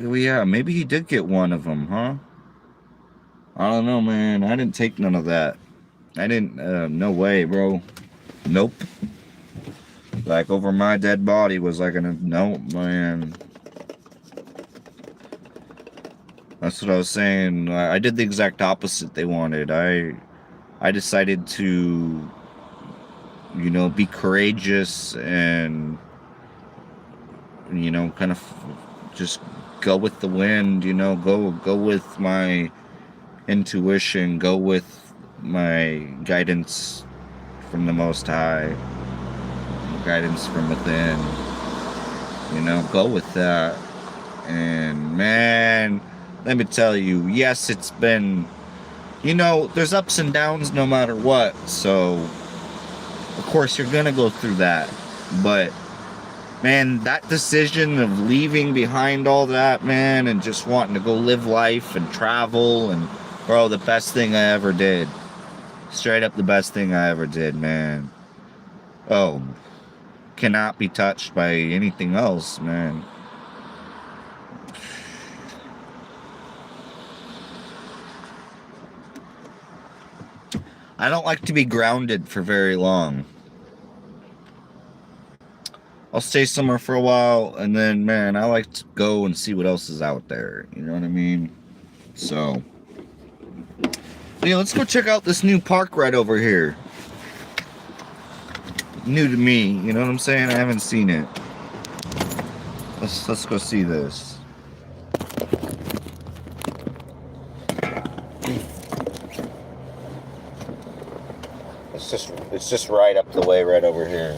Well, yeah, maybe he did get one of them, huh? I don't know, man. I didn't take none of that. I didn't. No way, bro. Nope. Like over my dead body was like no, man. That's what I was saying. I did the exact opposite they wanted. I decided to, be courageous and, kind of just go with the wind, go with my intuition, go with my guidance from the Most High, guidance from within, go with that. And man, let me tell you, yes, it's been, there's ups and downs no matter what. So, of course, you're going to go through that. But, man, that decision of leaving behind all that, man, and just wanting to go live life and travel, and, bro, the best thing I ever did. Straight up the best thing I ever did, man. Oh, cannot be touched by anything else, man. I don't like to be grounded for very long. I'll stay somewhere for a while, and then, man, I like to go and see what else is out there. You know what I mean? So, yeah, let's go check out this new park right over here. New to me, you know what I'm saying? I haven't seen it. Let's go see this. It's just right up the way right over here.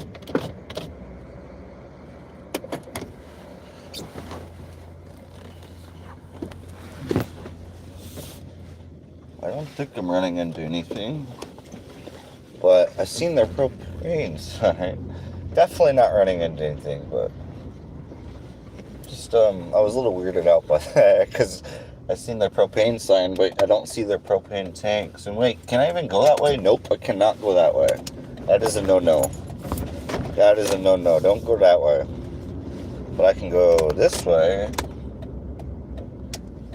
I don't think I'm running into anything, but I seen their propane sign. Definitely not running into anything, but just I was a little weirded out by that because I seen their propane sign, but I don't see their propane tanks. And wait, can I even go that way? Nope, I cannot go that way. That is a no-no. That is a no-no. Don't go that way. But I can go this way.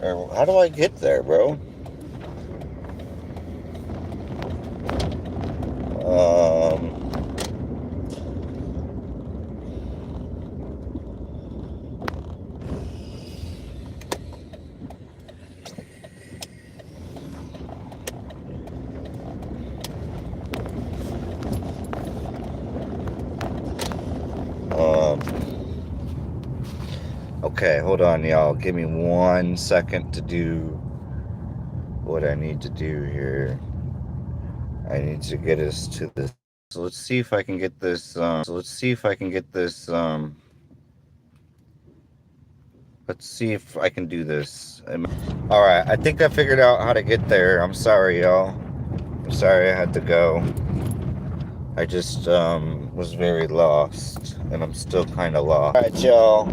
Or how do I get there, bro? Okay, hold on, y'all. Give me 1 second to do what I need to do here. I need to get us to this. So let's see if I can get this. Let's see if I can do this. All right, I think I figured out how to get there. I'm sorry, y'all. I'm sorry I had to go. I just was very lost, and I'm still kind of lost. All right, y'all.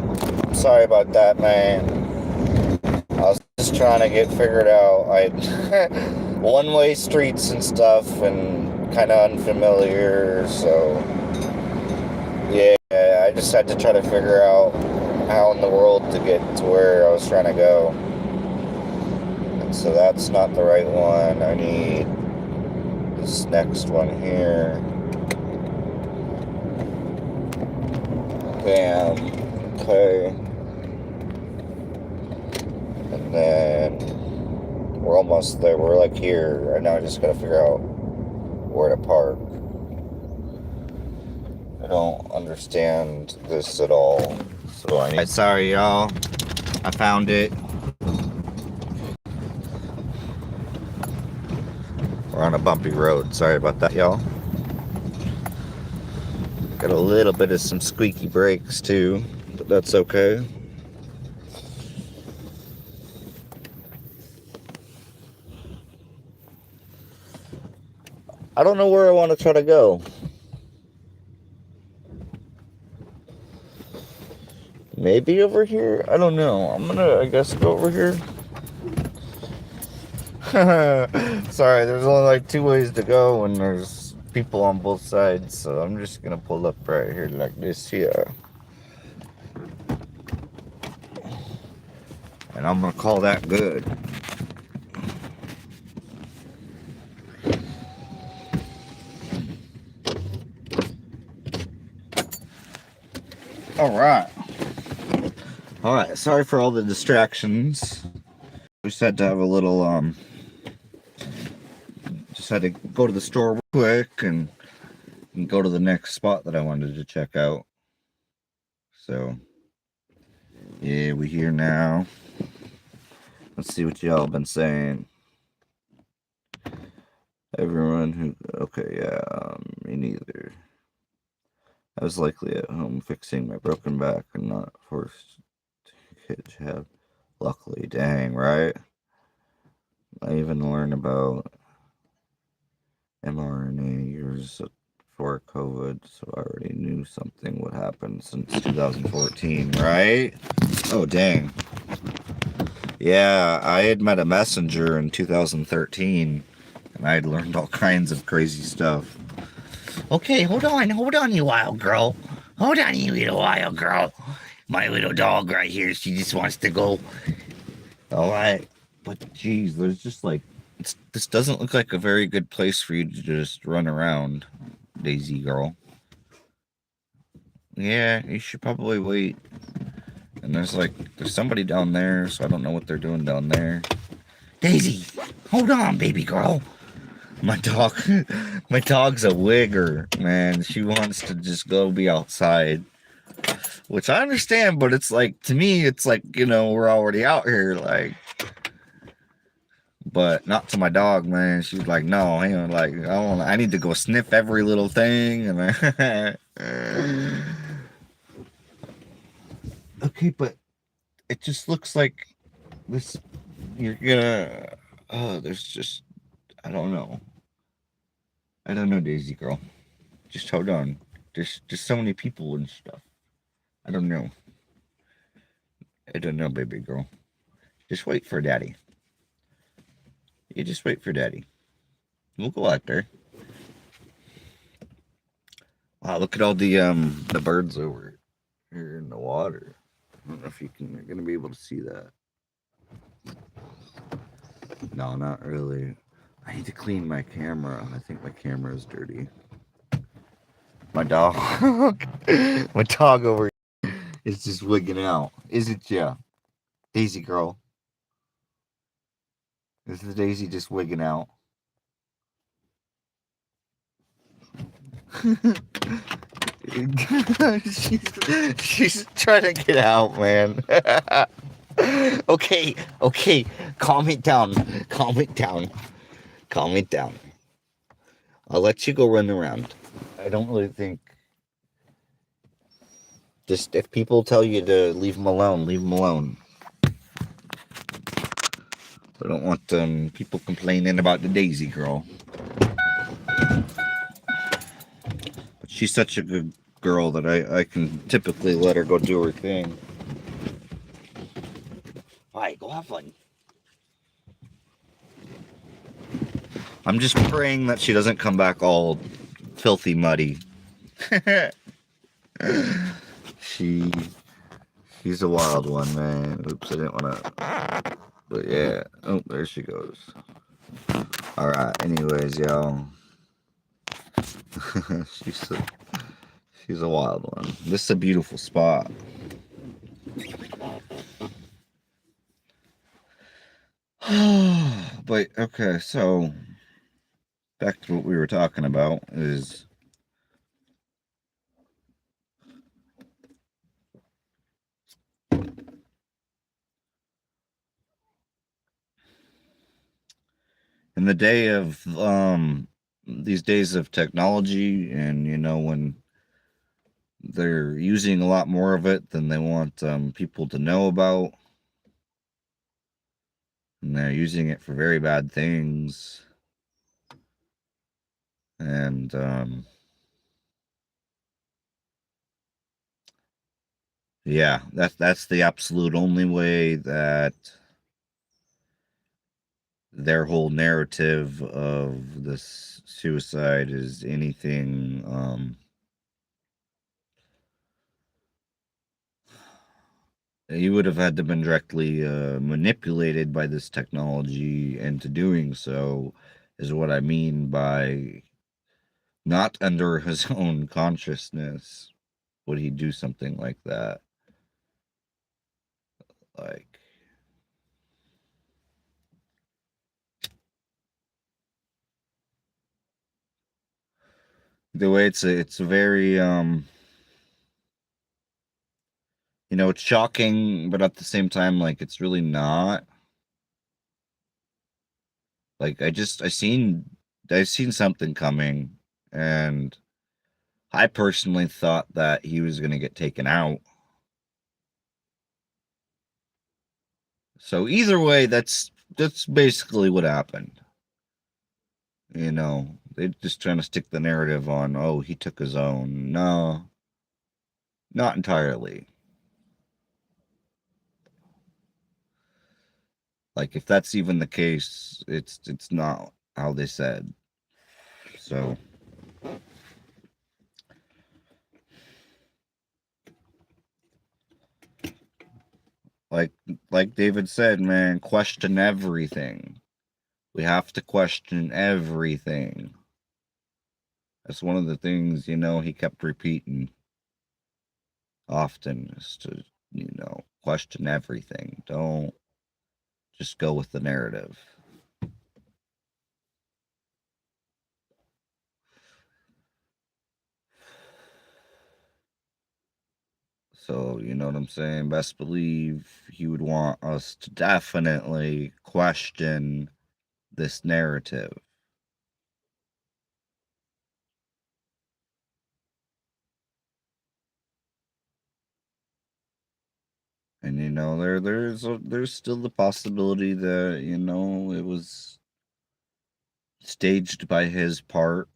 I'm sorry about that, man. I was just trying to get figured out. One-way streets and stuff, and kind of unfamiliar, so yeah, I just had to try to figure out how in the world to get to where I was trying to go. And so that's not the right one. I need this next one here. Bam. Okay. And then we're almost there. We're like here. Right now I just gotta figure out where to park. I don't understand this at all. So I need... Sorry, y'all. I found it. We're on a bumpy road. Sorry about that, y'all. Got a little bit of some squeaky brakes too, but that's okay. I don't know where I want to try to go. Maybe over here? I don't know. I'm gonna, I guess, go over here. Sorry, there's only like 2 ways to go and there's people on both sides, so I'm just gonna pull up right here like this here. And I'm gonna call that good. All right. Sorry for all the distractions. just had to have a little just had to go to the store real quick and go to the next spot that I wanted to check out. So yeah, we here now. Let's see what y'all been saying. Everyone who okay, yeah, me neither. I was likely at home fixing my broken back and not forced to have. Luckily, dang, right? I even learned about mRNA years before COVID, so I already knew something would happen since 2014, right? Oh, dang. Yeah, I had met a messenger in 2013, and I had learned all kinds of crazy stuff. Okay, hold on, you wild girl. Hold on, you little wild girl. My little dog right here, she just wants to go. All right. But, geez, there's just like, this doesn't look like a very good place for you to just run around, Daisy girl. Yeah, you should probably wait. And there's somebody down there, so I don't know what they're doing down there. Daisy, hold on, baby girl. My dog's a wigger, man. She wants to just go be outside. Which I understand, but it's like, to me, it's like, we're already out here, like. But not to my dog, man. She's like, no, hang on, like, I need to go sniff every little thing. And okay, but it just looks like this. You're gonna. Oh, there's just. I don't know. I don't know, Daisy girl. Just hold on. There's just so many people and stuff. I don't know. I don't know, baby girl. Just wait for daddy. You just wait for daddy. We'll go out there. Wow, look at all the birds over here in the water. I don't know if you're gonna be able to see that. No, not really. I need to clean my camera. I think my camera is dirty. My dog, my dog over here is just wigging out. Is it, yeah? Daisy girl. Is the Daisy just wigging out? she's trying to get out, man. Okay, calm it down. Calm it down. I'll let you go run around. I don't really think. Just if people tell you to leave them alone, leave them alone. I don't want people complaining about the Daisy girl. But she's such a good girl that I can typically let her go do her thing. Alright, go have fun. I'm just praying that she doesn't come back all filthy muddy. She's a wild one, man. Oops, I didn't want to. But yeah. Oh, there she goes. Alright, anyways, y'all. she's a wild one. This is a beautiful spot. But okay, so back to what we were talking about is in the day of these days of technology, and when they're using a lot more of it than they want people to know about, and they're using it for very bad things, and yeah, that's the absolute only way that their whole narrative of this suicide is anything you would have had to been directly manipulated by this technology into doing so, is what I mean by not under his own consciousness would he do something like that. Like, the way it's very it's shocking, but at the same time, like, it's really not. Like, I seen something coming, and I personally thought that he was gonna get taken out. So either way, that's basically what happened. They're just trying to stick the narrative on, oh, he took his own. No, not entirely. Like, if that's even the case, it's not how they said. So, like like David said, man, question everything. We have to question everything. That's one of the things, he kept repeating often, is to, question everything. Don't just go with the narrative. So, you know what I'm saying? Best believe he would want us to definitely question this narrative. And there's still the possibility that, it was staged by his part.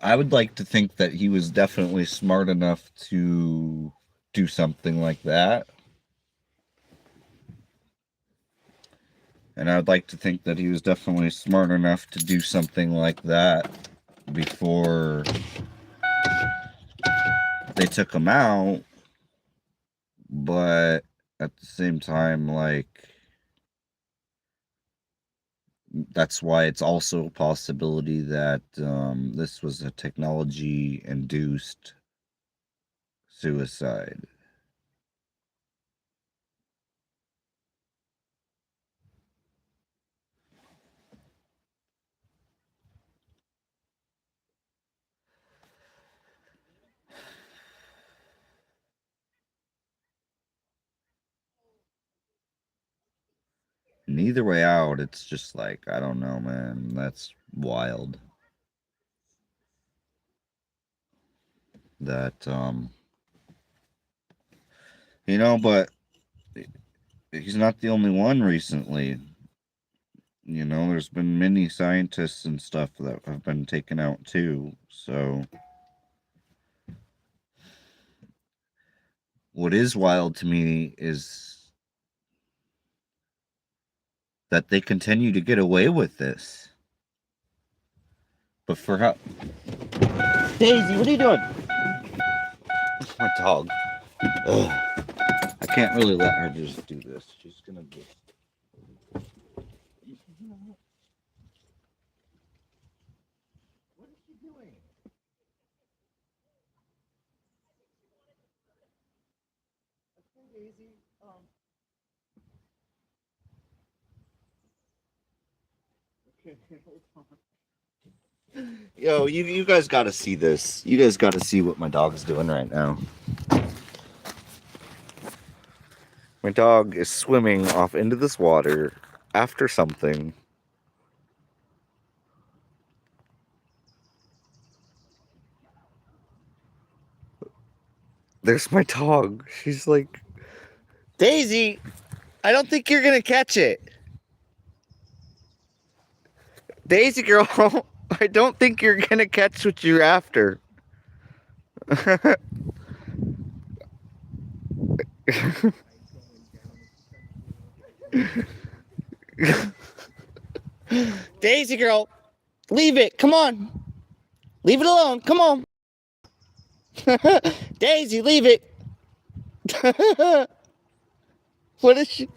I would like to think that he was definitely smart enough to do something like that. And I would like to think that he was definitely smart enough to do something like that before they took him out. But at the same time, like, that's why it's also a possibility that this was a technology induced suicide. And either way out, it's just like, I don't know, man. That's wild. That, but he's not the only one recently. There's been many scientists and stuff that have been taken out too. So, what is wild to me is that they continue to get away with this. But for how? Daisy, what are you doing? My dog. Ugh. I can't really let her just do this. She's gonna just. What is she doing? Okay, Daisy. Okay, hold on. Yo, you guys got to see this. You guys got to see what my dog's doing right now. My dog is swimming off into this water after something. There's my dog. She's like, Daisy, I don't think you're gonna catch it. Daisy girl, I don't think you're gonna catch what you're after. Daisy girl, leave it. Come on. Leave it alone. Come on. Daisy, leave it. What is she?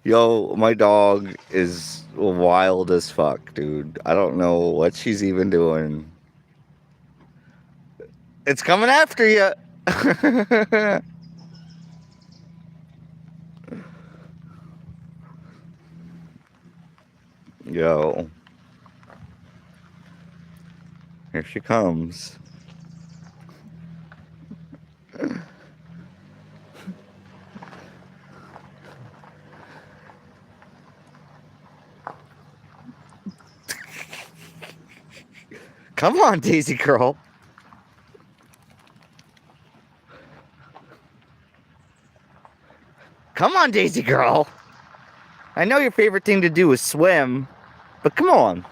Yo, my dog is wild as fuck, dude. I don't know what she's even doing. It's coming after you. Yo. Here she comes. Come on, Daisy girl. Come on, Daisy girl. I know your favorite thing to do is swim, but come on.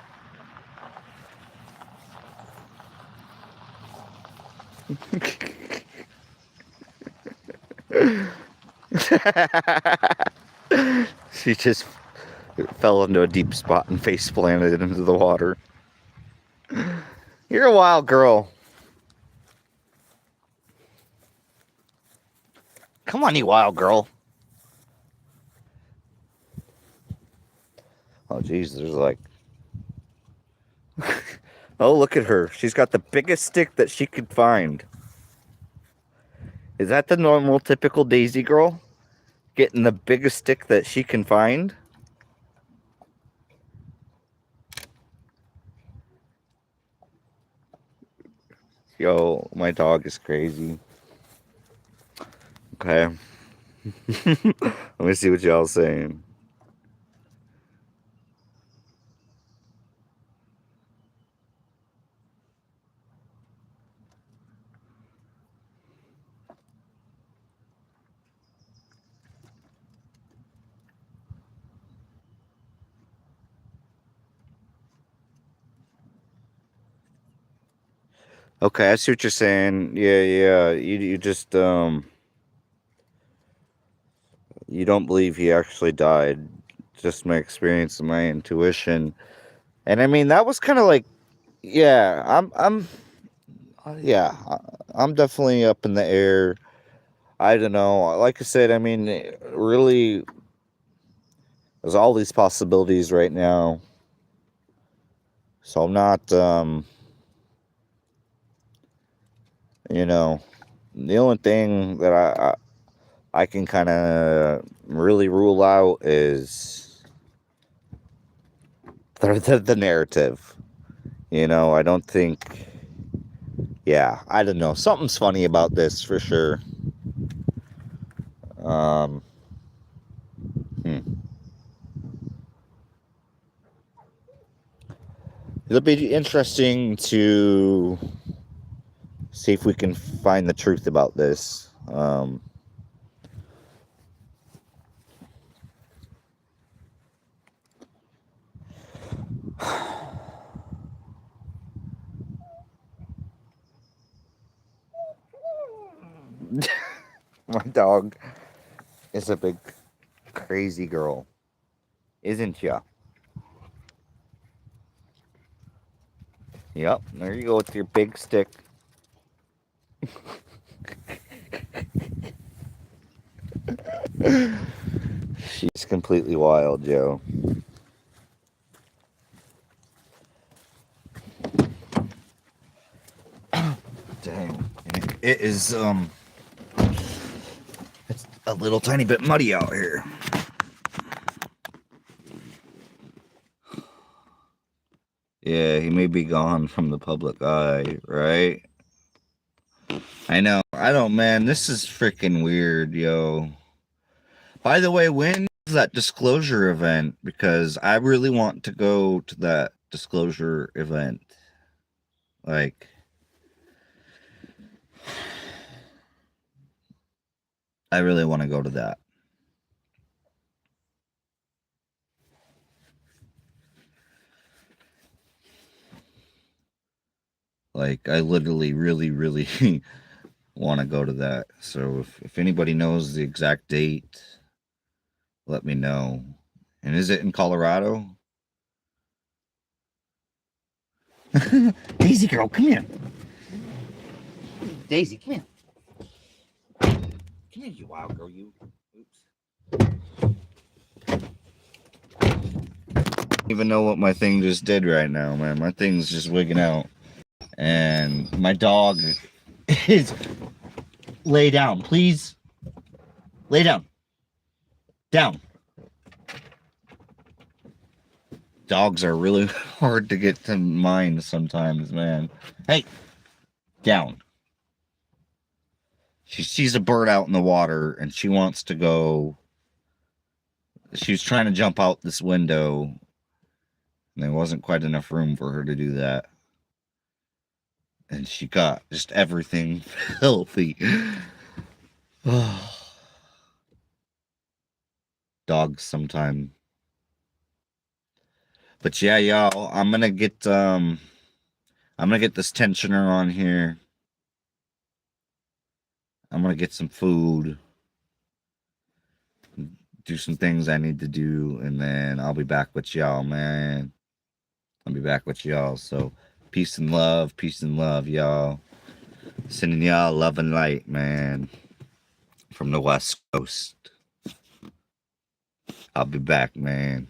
She just fell into a deep spot and face planted into the water. You're a wild girl. Come on, you wild girl. Oh, geez, there's like... Oh, look at her. She's got the biggest stick that she could find. Is that the normal, typical Daisy girl? Getting the biggest stick that she can find? Yo, my dog is crazy. Okay. Let me see what y'all saying. Okay, I see what you're saying. Yeah. You just you don't believe he actually died. Just my experience and my intuition. And I mean, that was kind of like, yeah, I'm definitely up in the air. I don't know. Like I said, I mean, really, there's all these possibilities right now. So I'm not, you know, the only thing that I can kind of really rule out is the narrative. You know, I don't think, yeah, I don't know. Something's funny about this for sure. It'll be interesting to see if we can find the truth about this. My dog is a big crazy girl, isn't ya? Yep, there you go with your big stick. She's completely wild, Joe. Dang. It is, it's a little tiny bit muddy out here. Yeah, he may be gone from the public eye, right? I know. I don't, man. This is freaking weird, yo. By the way, when is that disclosure event? Because I really want to go to that disclosure event. Like, I really want to go to that. Like, I literally, really want to go to that. So if anybody knows the exact date, let me know. And is it in Colorado? Daisy girl, come here. Daisy, come here. Come here, you wild girl, you. Oops. I don't even know what my thing just did right now, man. My thing's just wigging out. And my dog is... Lay down, please. Lay down. Down. Dogs are really hard to get to mind sometimes, man. Hey, down. She sees a bird out in the water and she wants to go. She was trying to jump out this window, and there wasn't quite enough room for her to do that. And she got just everything filthy. Dogs sometime. But yeah, y'all, I'm gonna get this tensioner on here. I'm gonna get some food, do some things I need to do, and then I'll be back with y'all, man. I'll be back with y'all. So peace and love, y'all. Sending y'all love and light, man, from the West Coast. I'll be back, man.